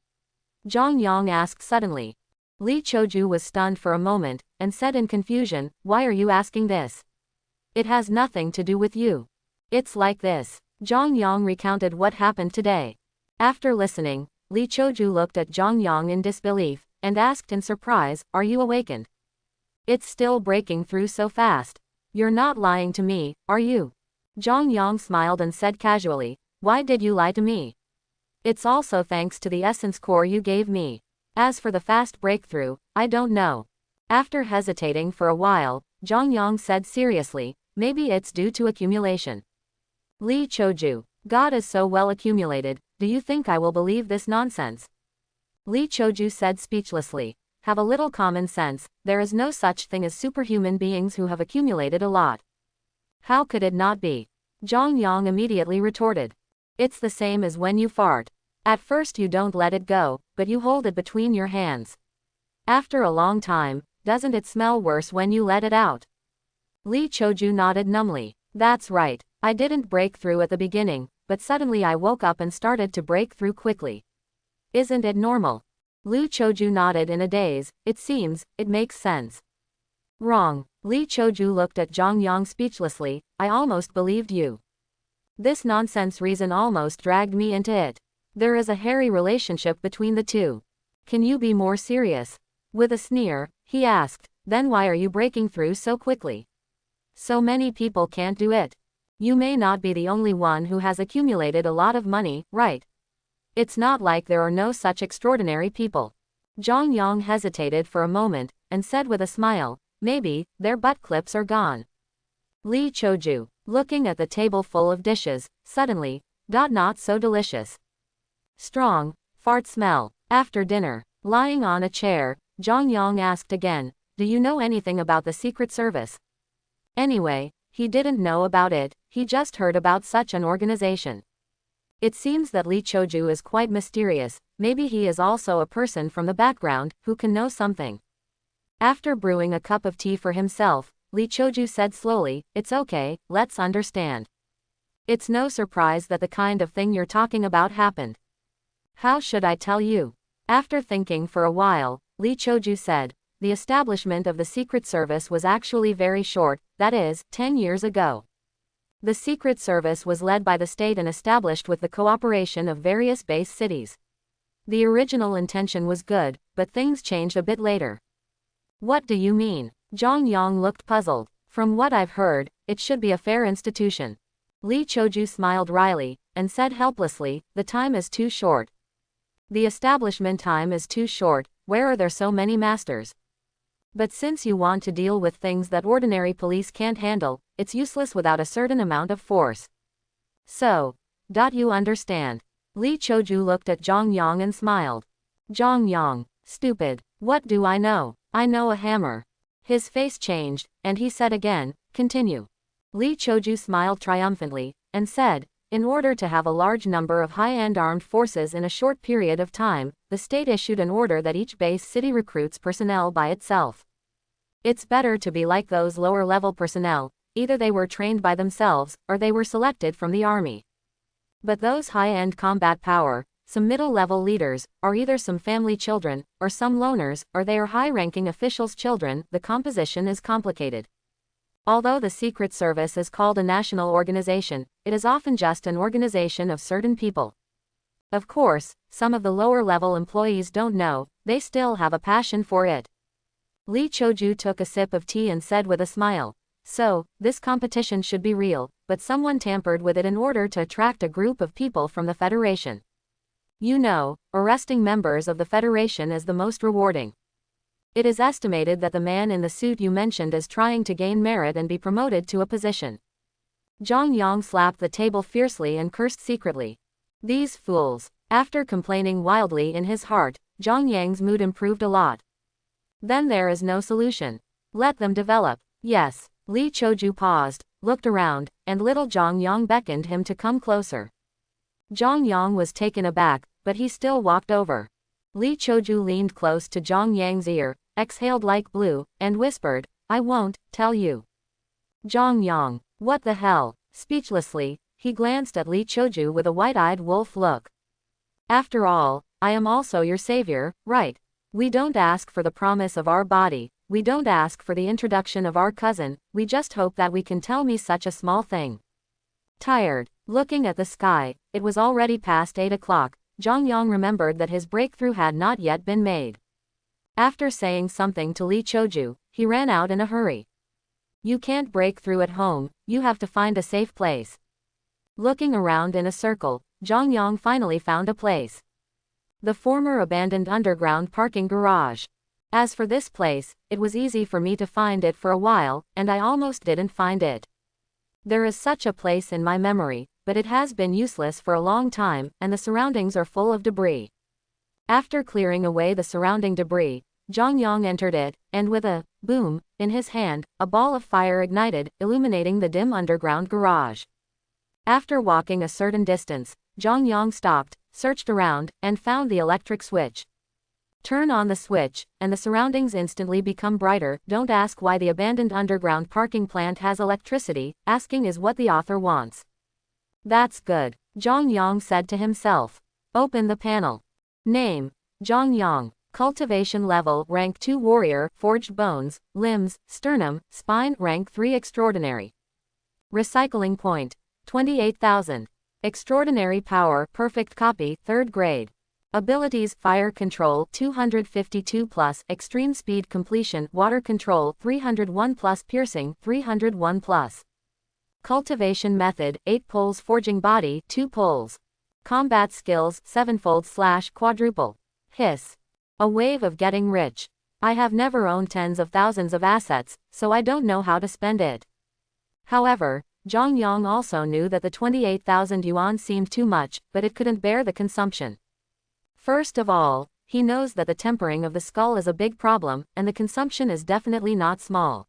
Zhang Yang asked suddenly. Lee Choju was stunned for a moment, and said in confusion, why are you asking this? It has nothing to do with you. It's like this. Zhang Yang recounted what happened today. After listening, Lee Choju looked at Zhang Yang in disbelief, and asked in surprise, are you awakened? It's still breaking through so fast. You're not lying to me, are you? Zhang Yang smiled and said casually, why did you lie to me? It's also thanks to the essence core you gave me. As for the fast breakthrough, I don't know. After hesitating for a while, Zhang Yang said seriously, maybe it's due to accumulation. Lee Choju. God is so well accumulated, do you think I will believe this nonsense? Lee Choju said speechlessly. Have a little common sense, there is no such thing as superhuman beings who have accumulated a lot. How could it not be? Zhang Yang immediately retorted. It's the same as when you fart. At first you don't let it go, but you hold it between your hands. After a long time, doesn't it smell worse when you let it out? Lee Choju nodded numbly. That's right, I didn't break through at the beginning, but suddenly I woke up and started to break through quickly. Isn't it normal? Lee Choju nodded in a daze. It seems, it makes sense. Wrong. Lee Choju looked at Zhang Yang speechlessly. I almost believed you. This nonsense reason almost dragged me into it. There is a hairy relationship between the two. Can you be more serious? With a sneer, he asked, then why are you breaking through so quickly? So many people can't do it. You may not be the only one who has accumulated a lot of money, right? It's not like there are no such extraordinary people. Zhang Yang hesitated for a moment, and said with a smile, maybe, their butt clips are gone. Lee Choju, looking at the table full of dishes, suddenly, not so delicious. Strong, fart smell. After dinner, lying on a chair, Zhang Yang asked again, do you know anything about the Secret Service? Anyway, he didn't know about it, he just heard about such an organization. It seems that Lee Choju is quite mysterious, maybe he is also a person from the background, who can know something. After brewing a cup of tea for himself, Lee Choju said slowly, it's okay, let's understand. It's no surprise that the kind of thing you're talking about happened. How should I tell you? After thinking for a while, Lee Choju said, the establishment of the Secret Service was actually very short, that is, 10 years ago. The Secret Service was led by the state and established with the cooperation of various base cities. The original intention was good, but things changed a bit later. What do you mean? Zhang Yang looked puzzled. From what I've heard, it should be a fair institution. Lee Choju smiled wryly, and said helplessly, the time is too short. The establishment time is too short, where are there so many masters? But since you want to deal with things that ordinary police can't handle, it's useless without a certain amount of force. So, you understand? Lee Choju looked at Zhang Yang and smiled. Zhang Yang, stupid, what do I know? I know a hammer. His face changed, and he said again, continue. Lee Choju smiled triumphantly, and said, in order to have a large number of high-end armed forces in a short period of time, the state issued an order that each base city recruits personnel by itself. It's better to be like those lower-level personnel, either they were trained by themselves, or they were selected from the army. But those high-end combat power, some middle-level leaders, are either some family children, or some loners, or they are high-ranking officials' children. The composition is complicated. Although the Secret Service is called a national organization, it is often just an organization of certain people. Of course, some of the lower-level employees don't know, they still have a passion for it. Lee Choju took a sip of tea and said with a smile, "So, this competition should be real, but someone tampered with it in order to attract a group of people from the Federation. You know, arresting members of the Federation is the most rewarding. It is estimated that the man in the suit you mentioned is trying to gain merit and be promoted to a position." Zhang Yang slapped the table fiercely and cursed secretly. These fools. After complaining wildly in his heart, Zhang Yang's mood improved a lot. Then there is no solution. Let them develop. Yes. Lee Choju paused, looked around, and little Zhang Yang beckoned him to come closer. Zhang Yang was taken aback, but he still walked over. Lee Choju leaned close to Zhang Yang's ear, exhaled like blue, and whispered, "I won't tell you." Zhang Yang. What the hell? Speechlessly, he glanced at Lee Choju with a wide-eyed wolf look. After all, I am also your savior, right? We don't ask for the promise of our body, we don't ask for the introduction of our cousin, we just hope that we can tell me such a small thing. Tired, looking at the sky, it was already past 8 o'clock, Zhang Yang remembered that his breakthrough had not yet been made. After saying something to Lee Choju, he ran out in a hurry. You can't break through at home, you have to find a safe place. Looking around in a circle, Zhang Yang finally found a place. The former abandoned underground parking garage. As for this place, it was easy for me to find it for a while, and I almost didn't find it. There is such a place in my memory, but it has been useless for a long time, and the surroundings are full of debris. After clearing away the surrounding debris, Zhang Yang entered it, and with a boom in his hand, a ball of fire ignited, illuminating the dim underground garage. After walking a certain distance, Zhang Yang stopped, searched around, and found the electric switch. Turn on the switch, and the surroundings instantly become brighter. Don't ask why the abandoned underground parking plant has electricity, asking is what the author wants. That's good, Zhang Yang said to himself. Open the panel. Name: Zhang Yang. Cultivation level: rank 2 warrior, forged bones, limbs, sternum, spine, rank 3 extraordinary. Recycling point: 28,000. Extraordinary power, perfect copy, 3rd grade. Abilities: fire control 252 plus, extreme speed completion, water control 301 plus, piercing 301 plus. Cultivation method: 8 poles, forging body 2 poles. Combat skills: 7-fold/quadruple. Hiss. A wave of getting rich. I have never owned tens of thousands of assets, so I don't know how to spend it. However, Zhang Yang also knew that the 28,000 yuan seemed too much, but it couldn't bear the consumption. First of all, he knows that the tempering of the skull is a big problem, and the consumption is definitely not small.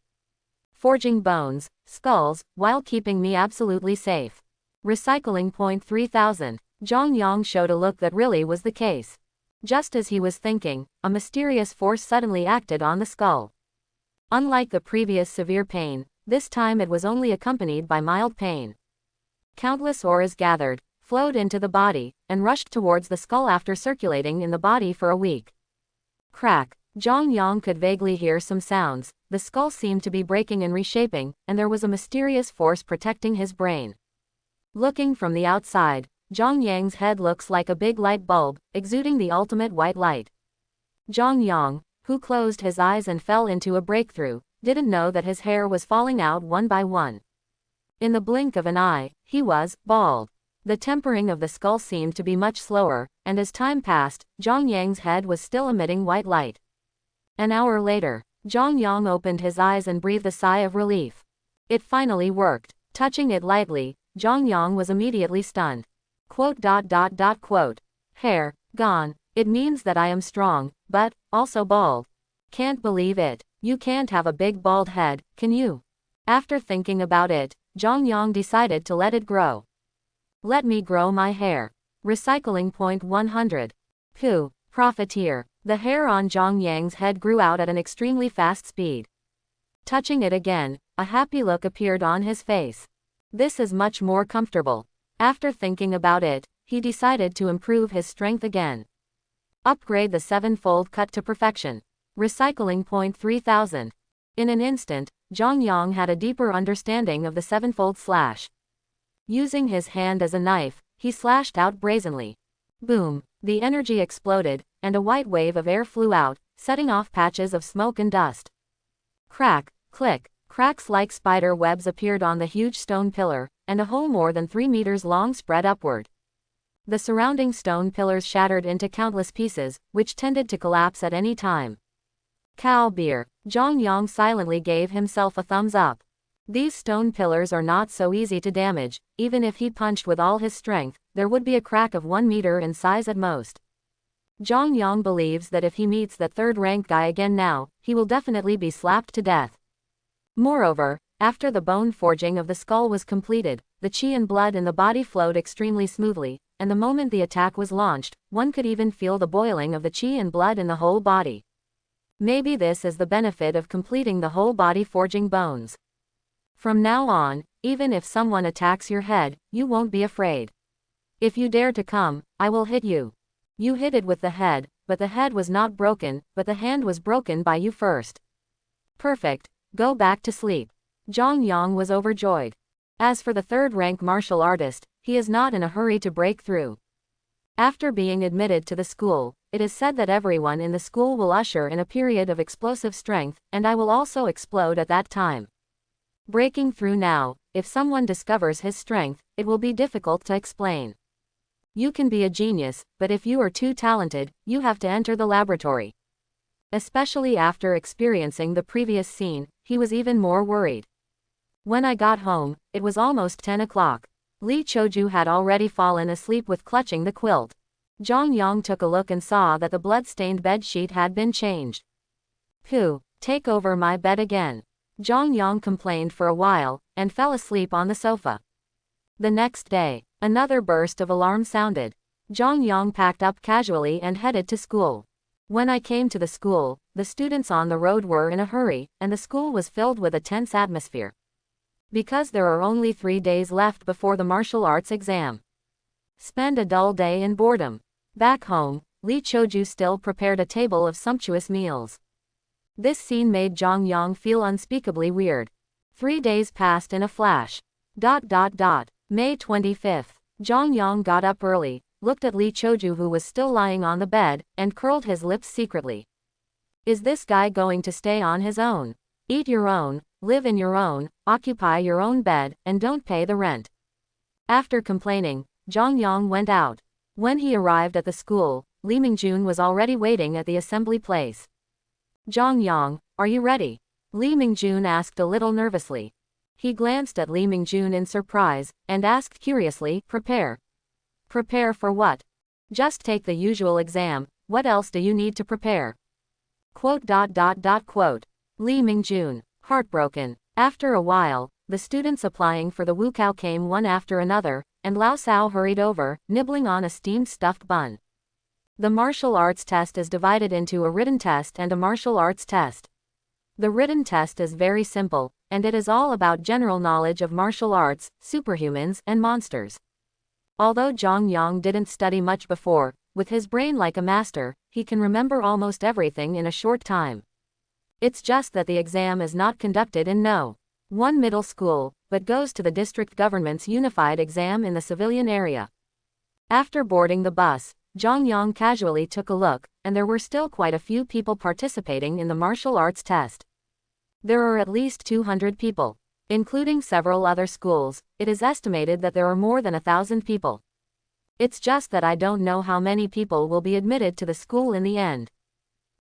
Forging bones, skulls, while keeping me absolutely safe. Recycling point: 3,000. Zhang Yang showed a look that really was the case. Just as he was thinking, a mysterious force suddenly acted on the skull. Unlike the previous severe pain, this time it was only accompanied by mild pain. Countless auras gathered, flowed into the body, and rushed towards the skull after circulating in the body for a week. Crack. Zhang Yang could vaguely hear some sounds, the skull seemed to be breaking and reshaping, and there was a mysterious force protecting his brain. Looking from the outside, Zhang Yang's head looks like a big light bulb, exuding the ultimate white light. Zhang Yang, who closed his eyes and fell into a breakthrough, didn't know that his hair was falling out one by one. In the blink of an eye, he was bald. The tempering of the skull seemed to be much slower, and as time passed, Zhang Yang's head was still emitting white light. An hour later, Zhang Yang opened his eyes and breathed a sigh of relief. It finally worked. Touching it lightly, Zhang Yang was immediately stunned. Quote. Hair, gone. It means that I am strong, but, also bald. Can't believe it. You can't have a big bald head, can you? After thinking about it, Zhang Yang decided to let it grow. Let me grow my hair. Recycling point: 100. Pooh, profiteer. The hair on Zhang Yang's head grew out at an extremely fast speed. Touching it again, a happy look appeared on his face. This is much more comfortable. After thinking about it, he decided to improve his strength again. Upgrade the 7-fold cut to perfection. Recycling point: 3,000. In an instant, Zhang Yang had a deeper understanding of the 7-fold slash. Using his hand as a knife, he slashed out brazenly. Boom! The energy exploded, and a white wave of air flew out, setting off patches of smoke and dust. Crack, click, cracks like spider webs appeared on the huge stone pillar, and a hole more than 3 meters long spread upward. The surrounding stone pillars shattered into countless pieces, which tended to collapse at any time. Cow beer. Zhang Yang silently gave himself a thumbs up. These stone pillars are not so easy to damage. Even if he punched with all his strength, there would be a crack of 1 meter in size at most. Zhang Yang believes that if he meets that third-rank guy again now, he will definitely be slapped to death. Moreover, after the bone forging of the skull was completed, the qi and blood in the body flowed extremely smoothly, and the moment the attack was launched, one could even feel the boiling of the qi and blood in the whole body. Maybe this is the benefit of completing the whole body forging bones. From now on, even if someone attacks your head, you won't be afraid. If you dare to come, I will hit you. You hit it with the head, but the head was not broken, but the hand was broken by you first. Perfect, go back to sleep. Zhang Yang was overjoyed. As for the third-rank martial artist, he is not in a hurry to break through. After being admitted to the school, it is said that everyone in the school will usher in a period of explosive strength, and I will also explode at that time. Breaking through now, if someone discovers his strength, it will be difficult to explain. You can be a genius, but if you are too talented, you have to enter the laboratory. Especially after experiencing the previous scene, he was even more worried. When I got home, it was almost 10 o'clock. Li Choju had already fallen asleep with clutching the quilt. Zhang Yang took a look and saw that the blood-stained bed sheet had been changed. Pooh, take over my bed again. Zhang Yang complained for a while, and fell asleep on the sofa. The next day, another burst of alarm sounded. Zhang Yang packed up casually and headed to school. When I came to the school, the students on the road were in a hurry, and the school was filled with a tense atmosphere. Because there are only 3 days left before the martial arts exam. Spend a dull day in boredom. Back home, Li Choju still prepared a table of sumptuous meals. This scene made Zhang Yang feel unspeakably weird. 3 days passed in a flash. May 25th. Zhang Yang got up early, looked at Li Choju who was still lying on the bed, and curled his lips secretly. Is this guy going to stay on his own? Eat your own, live in your own, occupy your own bed, and don't pay the rent. After complaining, Zhang Yang went out. When he arrived at the school, Li Mingjun was already waiting at the assembly place. Zhang Yang, are you ready? Li Mingjun asked a little nervously. He glanced at Li Mingjun in surprise, and asked curiously, Prepare? Prepare for what? Just take the usual exam, what else do you need to prepare? Li Mingjun, heartbroken. After a while, the students applying for the Wukao came one after another, and Lao Sao hurried over, nibbling on a steamed stuffed bun. The martial arts test is divided into a written test and a martial arts test. The written test is very simple, and it is all about general knowledge of martial arts, superhumans, and monsters. Although Zhang Yang didn't study much before, with his brain like a master, he can remember almost everything in a short time. It's just that the exam is not conducted in one middle school, but goes to the district government's unified exam in the civilian area. After boarding the bus, Zhang Yang casually took a look, and there were still quite a few people participating in the martial arts test. There are at least 200 people. Including several other schools, it is estimated that there are more than 1,000 people. It's just that I don't know how many people will be admitted to the school in the end.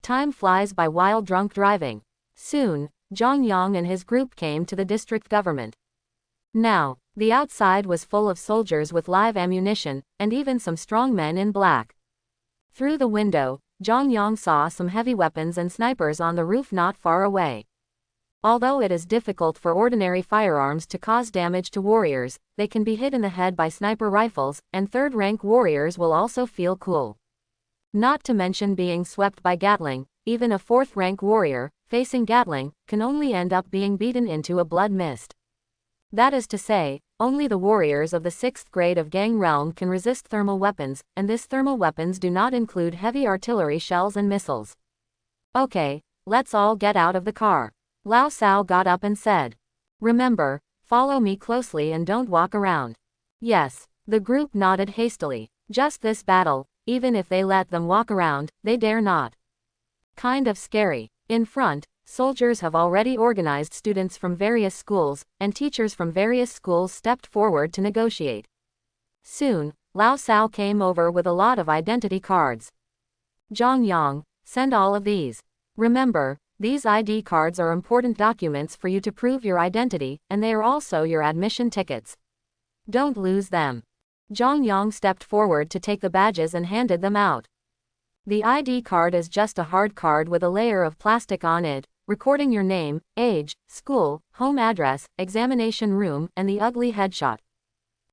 Time flies by while drunk driving. Soon, Zhang Yang and his group came to the district government. Now, the outside was full of soldiers with live ammunition, and even some strong men in black. Through the window, Zhang Yang saw some heavy weapons and snipers on the roof not far away. Although it is difficult for ordinary firearms to cause damage to warriors, they can be hit in the head by sniper rifles, and third-rank warriors will also feel cool. Not to mention being swept by Gatling, even a fourth-rank warrior, facing Gatling, can only end up being beaten into a blood mist. That is to say, only the warriors of the 6th grade of Gang Realm can resist thermal weapons, and these thermal weapons do not include heavy artillery shells and missiles. Okay, let's all get out of the car. Lao Sao got up and said. Remember, follow me closely and don't walk around. Yes, the group nodded hastily. Just this battle, even if they let them walk around, they dare not. Kind of scary. In front, soldiers have already organized students from various schools, and teachers from various schools stepped forward to negotiate. Soon, Lao Sao came over with a lot of identity cards. Zhang Yang, send all of these. Remember, these ID cards are important documents for you to prove your identity, and they are also your admission tickets. Don't lose them. Zhang Yang stepped forward to take the badges and handed them out. The ID card is just a hard card with a layer of plastic on it, recording your name, age, school, home address, examination room, and the ugly headshot.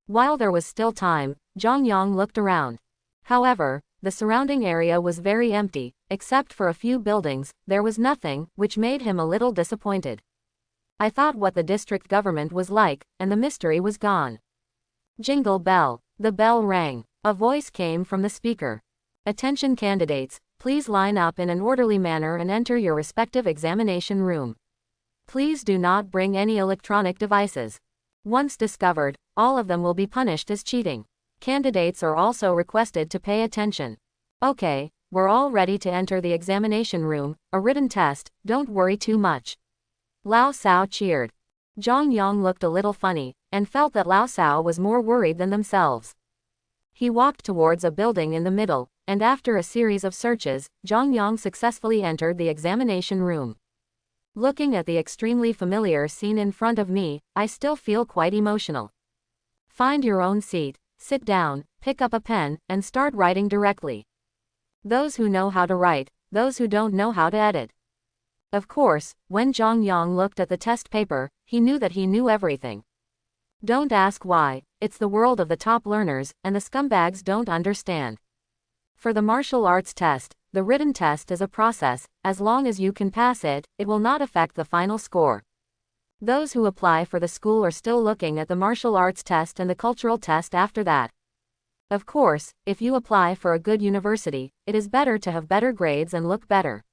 While there was still time, Zhang Yang looked around. However, the surrounding area was very empty, except for a few buildings. There was nothing, which made him a little disappointed. I thought what the district government was like, and the mystery was gone. Jingle bell. The bell rang. A voice came from the speaker. Attention candidates, please line up in an orderly manner and enter your respective examination room. Please do not bring any electronic devices. Once discovered, all of them will be punished as cheating. Candidates are also requested to pay attention. Okay, we're all ready to enter the examination room, a written test, don't worry too much. Lao Sao cheered. Zhang Yang looked a little funny, and felt that Lao Sao was more worried than themselves. He walked towards a building in the middle, and after a series of searches, Zhang Yang successfully entered the examination room. Looking at the extremely familiar scene in front of me, I still feel quite emotional. Find your own seat, sit down, pick up a pen, and start writing directly. Those who know how to write, those who don't know how to edit. Of course, when Zhang Yang looked at the test paper, he knew that he knew everything. Don't ask why, it's the world of the top learners, and the scumbags don't understand. For the martial arts test, the written test is a process. As long as you can pass it, it will not affect the final score. Those who apply for the school are still looking at the martial arts test and the cultural test after that. Of course, if you apply for a good university, it is better to have better grades and look better.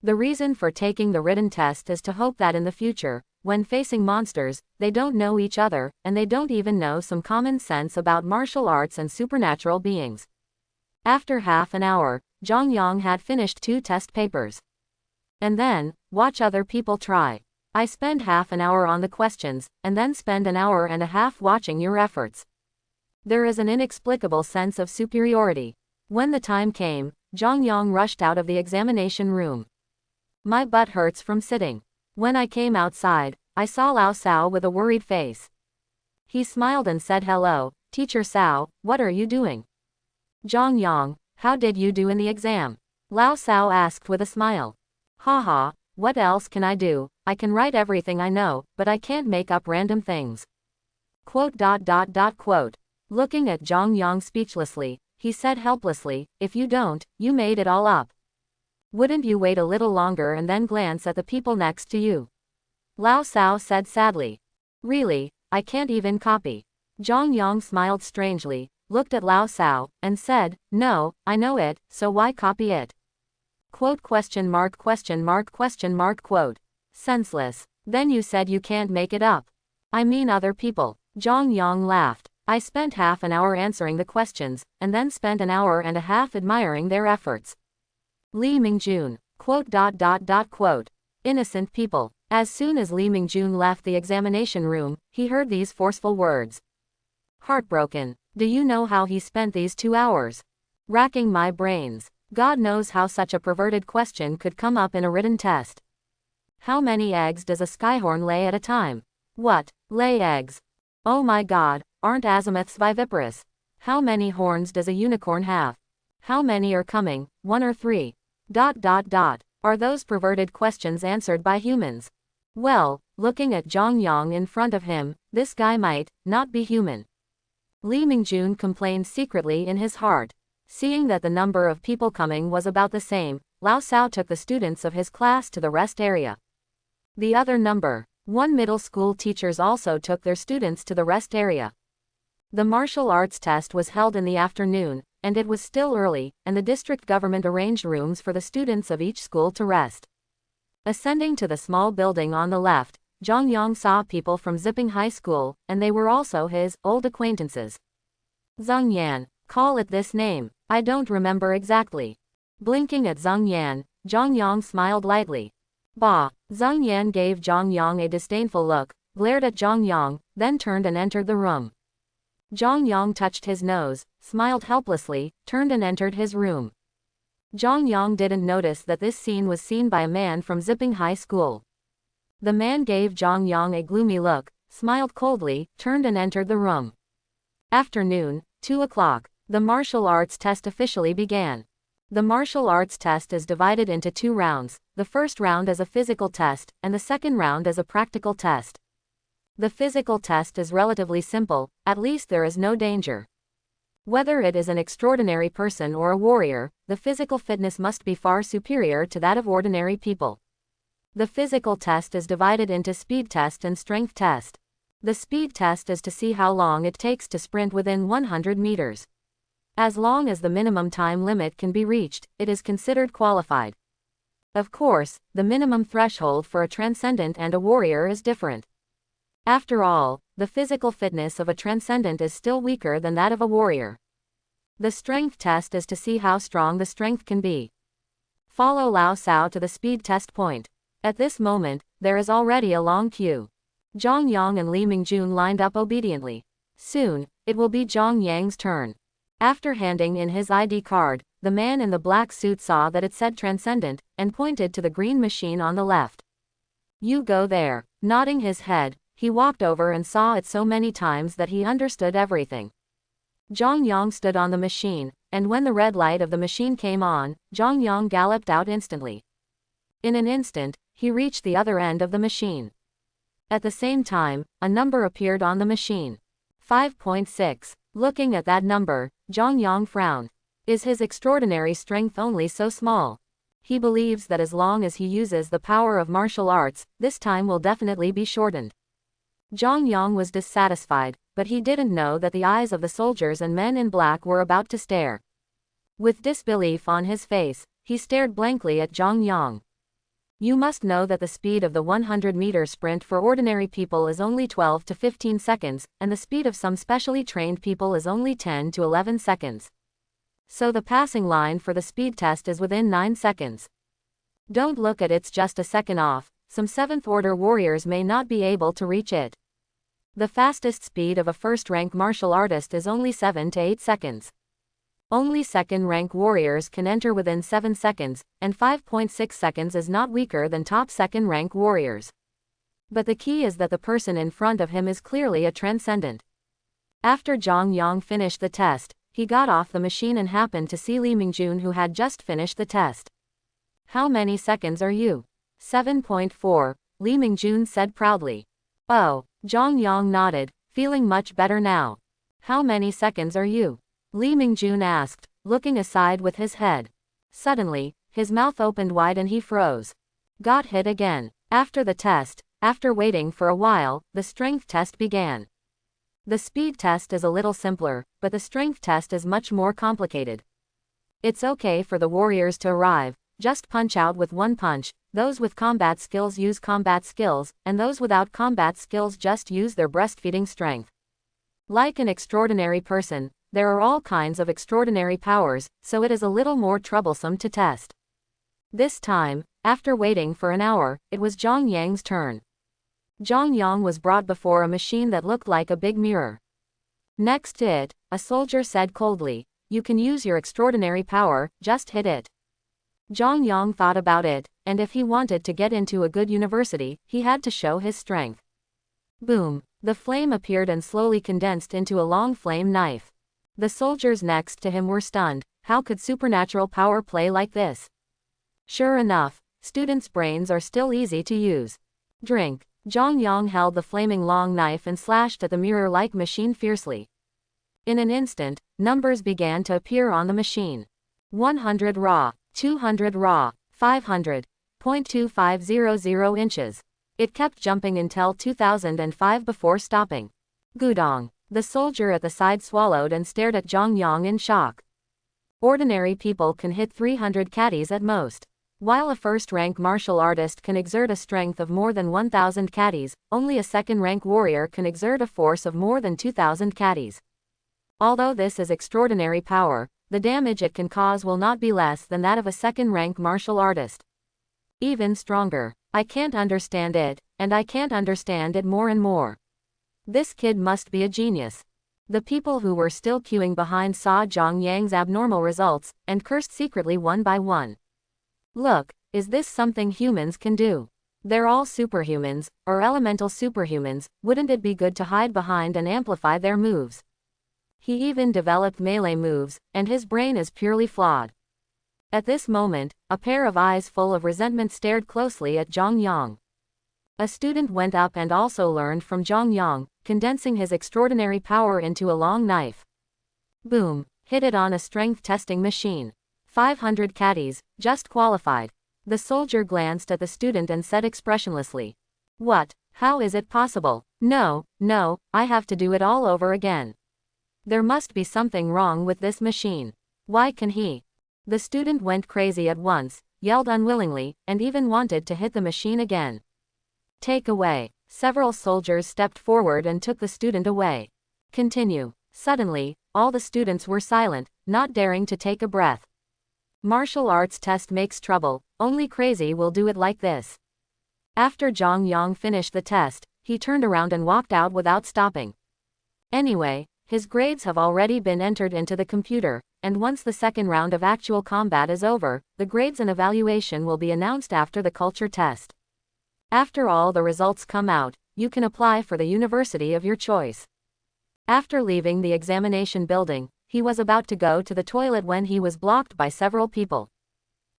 The reason for taking the written test is to hope that in the future, when facing monsters, they don't know each other, and they don't even know some common sense about martial arts and supernatural beings. After half an hour, Zhang Yang had finished 2 test papers. And then, watch other people try. I spend half an hour on the questions, and then spend an hour and a half watching your efforts. There is an inexplicable sense of superiority. When the time came, Zhang Yang rushed out of the examination room. My butt hurts from sitting. When I came outside, I saw Lao Sao with a worried face. He smiled and said, "Hello, Teacher Sao, what are you doing?" Zhang Yang, how did you do in the exam? Lao Sao asked with a smile. Haha, what else can I do? I can write everything I know, but I can't make up random things. Quote. Looking at Zhang Yang speechlessly, he said helplessly, if you don't, you made it all up. Wouldn't you wait a little longer and then glance at the people next to you? Lao Sao said sadly. Really, I can't even copy. Zhang Yang smiled strangely, looked at Lao Sao, and said, no, I know it, so why copy it? Quote. Senseless. Then you said you can't make it up. I mean other people. Zhang Yang laughed. I spent half an hour answering the questions, and then spent an hour and a half admiring their efforts. Li Mingjun. Quote. Innocent people. As soon as Li Mingjun left the examination room, he heard these forceful words. Heartbroken. Do you know how he spent these 2 hours? Racking my brains. God knows how such a perverted question could come up in a written test. How many eggs does a skyhorn lay at a time? What? Lay eggs? Oh my God, aren't azimuths viviparous? How many horns does a unicorn have? How many are coming, 1 or 3? Are those perverted questions answered by humans? Well, looking at Zhang Yang in front of him, this guy might not be human. Li Mingjun complained secretly in his heart. Seeing that the number of people coming was about the same, Lao Sao took the students of his class to the rest area. The other number, 1 middle school teachers also took their students to the rest area. The martial arts test was held in the afternoon, and it was still early, and the district government arranged rooms for the students of each school to rest. Ascending to the small building on the left, Zhang Yang saw people from Zipping High School, and they were also his old acquaintances. Zhang Yan, Call it this name. I don't remember exactly. Blinking at Zhang Yan, Zhang Yang smiled lightly. Bah! Zhang Yan gave Zhang Yang a disdainful look, glared at Zhang Yang, then turned and entered the room. Zhang Yang touched his nose, smiled helplessly, turned and entered his room. Zhang Yang didn't notice that this scene was seen by a man from Zipping High School. The man gave Zhang Yang a gloomy look, smiled coldly, turned and entered the room. Afternoon, 2 o'clock. The martial arts test officially began. The martial arts test is divided into 2 rounds, the first round as a physical test, and the second round as a practical test. The physical test is relatively simple, at least there is no danger. Whether it is an extraordinary person or a warrior, the physical fitness must be far superior to that of ordinary people. The physical test is divided into speed test and strength test. The speed test is to see how long it takes to sprint within 100 meters. As long as the minimum time limit can be reached, it is considered qualified. Of course, the minimum threshold for a transcendent and a warrior is different. After all, the physical fitness of a transcendent is still weaker than that of a warrior. The strength test is to see how strong the strength can be. Follow Lao Sao to the speed test point. At this moment, there is already a long queue. Zhang Yang and Li Mingjun lined up obediently. Soon, it will be Zhang Yang's turn. After handing in his ID card, the man in the black suit saw that it said Transcendent, and pointed to the green machine on the left. You go there. Nodding his head, he walked over and saw it so many times that he understood everything. Zhang Yang stood on the machine, and when the red light of the machine came on, Zhang Yang galloped out instantly. In an instant, he reached the other end of the machine. At the same time, a number appeared on the machine. 5.6. Looking at that number, Zhang Yang frowned. Is his extraordinary strength only so small? He believes that as long as he uses the power of martial arts, this time will definitely be shortened. Zhang Yang was dissatisfied, but he didn't know that the eyes of the soldiers and men in black were about to stare. With disbelief on his face, he stared blankly at Zhang Yang. You must know that the speed of the 100-meter sprint for ordinary people is only 12 to 15 seconds, and the speed of some specially trained people is only 10 to 11 seconds. So the passing line for the speed test is within 9 seconds. Don't look at it's just a second off, some 7th-order warriors may not be able to reach it. The fastest speed of a first-rank martial artist is only 7 to 8 seconds. Only second-rank warriors can enter within 7 seconds, and 5.6 seconds is not weaker than top second-rank warriors. But the key is that the person in front of him is clearly a transcendent. After Zhang Yang finished the test, he got off the machine and happened to see Li Mingjun, who had just finished the test. How many seconds are you? 7.4, Li Mingjun said proudly. Oh, Zhang Yang nodded, feeling much better now. How many seconds are you? Li Mingjun asked, looking aside with his head. Suddenly, his mouth opened wide and he froze. Got hit again. After the test, after waiting for a while, the strength test began. The speed test is a little simpler, but the strength test is much more complicated. It's okay for the warriors to arrive, just punch out with one punch, those with combat skills use combat skills, and those without combat skills just use their breastfeeding strength. Like an extraordinary person, there are all kinds of extraordinary powers, so it is a little more troublesome to test. This time, after waiting for an hour, it was Zhang Yang's turn. Zhang Yang was brought before a machine that looked like a big mirror. Next to it, a soldier said coldly, "You can use your extraordinary power, just hit it." Zhang Yang thought about it, and if he wanted to get into a good university, he had to show his strength. Boom! The flame appeared and slowly condensed into a long flame knife. The soldiers next to him were stunned. How could supernatural power play like this? Sure enough, students' brains are still easy to use. Drink. Zhang Yang held the flaming long knife and slashed at the mirror-like machine fiercely. In an instant, numbers began to appear on the machine. 100 raw, 200 raw, 500, 0.2500 inches. It kept jumping until 2005 before stopping. Gudong. The soldier at the side swallowed and stared at Zhang Yang in shock. Ordinary people can hit 300 caddies at most. While a first-rank martial artist can exert a strength of more than 1,000 caddies, only a second-rank warrior can exert a force of more than 2,000 caddies. Although this is extraordinary power, the damage it can cause will not be less than that of a second-rank martial artist. Even stronger. I can't understand it, and I can't understand it more and more. This kid must be a genius. The people who were still queuing behind saw Zhang Yang's abnormal results, and cursed secretly one by one. Look, is this something humans can do? They're all superhumans, or elemental superhumans, wouldn't it be good to hide behind and amplify their moves? He even developed melee moves, and his brain is purely flawed. At this moment, a pair of eyes full of resentment stared closely at Zhang Yang. A student went up and also learned from Zhang Yang, condensing his extraordinary power into a long knife. Boom, hit it on a strength testing machine. 500 caddies, just qualified. The soldier glanced at the student and said expressionlessly. What? How is it possible? No, I have to do it all over again. There must be something wrong with this machine. Why can he? The student went crazy at once, yelled unwillingly, and even wanted to hit the machine again. Take away. Several soldiers stepped forward and took the student away. Continue. Suddenly, all the students were silent, not daring to take a breath. Martial arts test makes trouble, only crazy will do it like this. After Zhang Yang finished the test, he turned around and walked out without stopping. Anyway, his grades have already been entered into the computer, and once the second round of actual combat is over, the grades and evaluation will be announced after the culture test. After all the results come out, you can apply for the university of your choice. After leaving the examination building, he was about to go to the toilet when he was blocked by several people.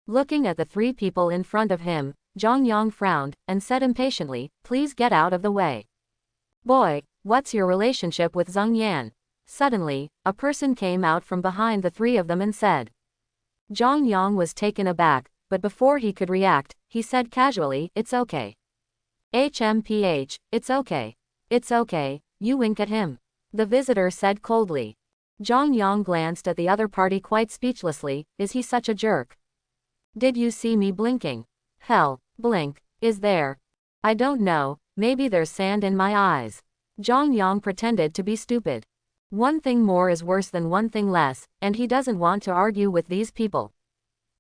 Looking at the three people in front of him, Zhang Yang frowned, and said impatiently, please get out of the way. Boy, what's your relationship with Zhang Yan? Suddenly, a person came out from behind the three of them and said. Zhang Yang was taken aback, but before he could react, he said casually, it's okay. HMPH, it's okay. It's okay, you wink at him. The visitor said coldly. Zhang Yang glanced at the other party quite speechlessly, is he such a jerk? Did you see me blinking? Hell, blink, is there? I don't know, maybe there's sand in my eyes. Zhang Yang pretended to be stupid. One thing more is worse than one thing less, and he doesn't want to argue with these people.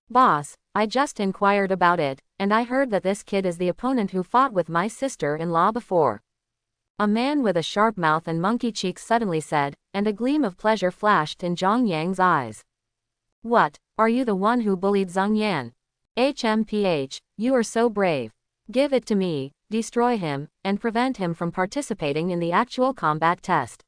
Boss, I just inquired about it, and I heard that this kid is the opponent who fought with my sister-in-law before. A man with a sharp mouth and monkey cheeks suddenly said, and a gleam of pleasure flashed in Zhang Yang's eyes. What, are you the one who bullied Zhang Yan? HMPH, you are so brave. Give it to me, destroy him, and prevent him from participating in the actual combat test.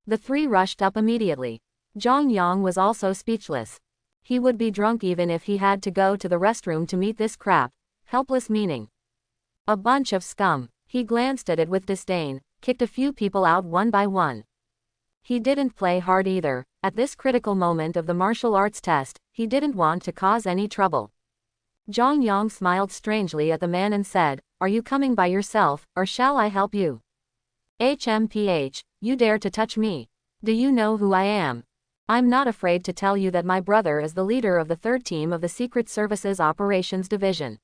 The three rushed up immediately. Zhang Yang was also speechless. He would be drunk even if he had to go to the restroom to meet this crap. Helpless meaning. A bunch of scum. He glanced at it with disdain, kicked a few people out one by one. He didn't play hard either. At this critical moment of the martial arts test, he didn't want to cause any trouble. Zhang Yang smiled strangely at the man and said, are you coming by yourself, or shall I help you? HMPH, you dare to touch me. Do you know who I am? I'm not afraid to tell you that my brother is the leader of the 3rd team of the Secret Services Operations Division.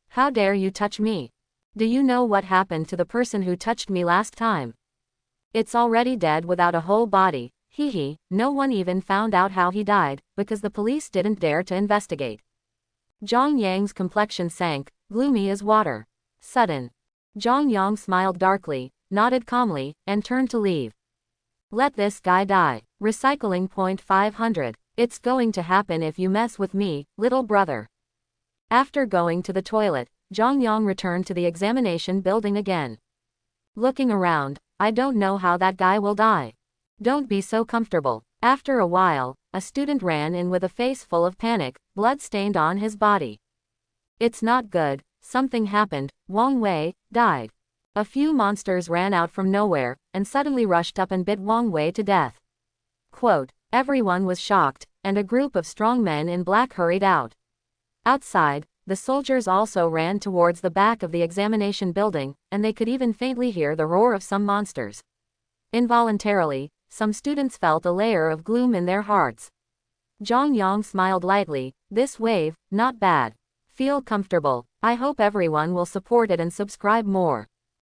How dare you touch me? Do you know what happened to the person who touched me last time? It's already dead without a whole body, hee. No one even found out how he died, because the police didn't dare to investigate. Zhang Yang's complexion sank, gloomy as water. Sudden. Zhang Yang smiled darkly, nodded calmly, and turned to leave. Let this guy die. Recycling point 500. It's going to happen if you mess with me, little brother. After going to the toilet, Zhang Yang returned to the examination building again. Looking around, I don't know how that guy will die. Don't be so comfortable. After a while, a student ran in with a face full of panic, blood stained on his body. It's not good, something happened, Wang Wei died. A few monsters ran out from nowhere, and suddenly rushed up and bit Wang Wei to death. Quote, everyone was shocked, and a group of strong men in black hurried out. Outside, the soldiers also ran towards the back of the examination building, and they could even faintly hear the roar of some monsters. Involuntarily, some students felt a layer of gloom in their hearts. Zhang Yang smiled lightly, this wave, not bad. Feel comfortable. I hope everyone will support it and subscribe more.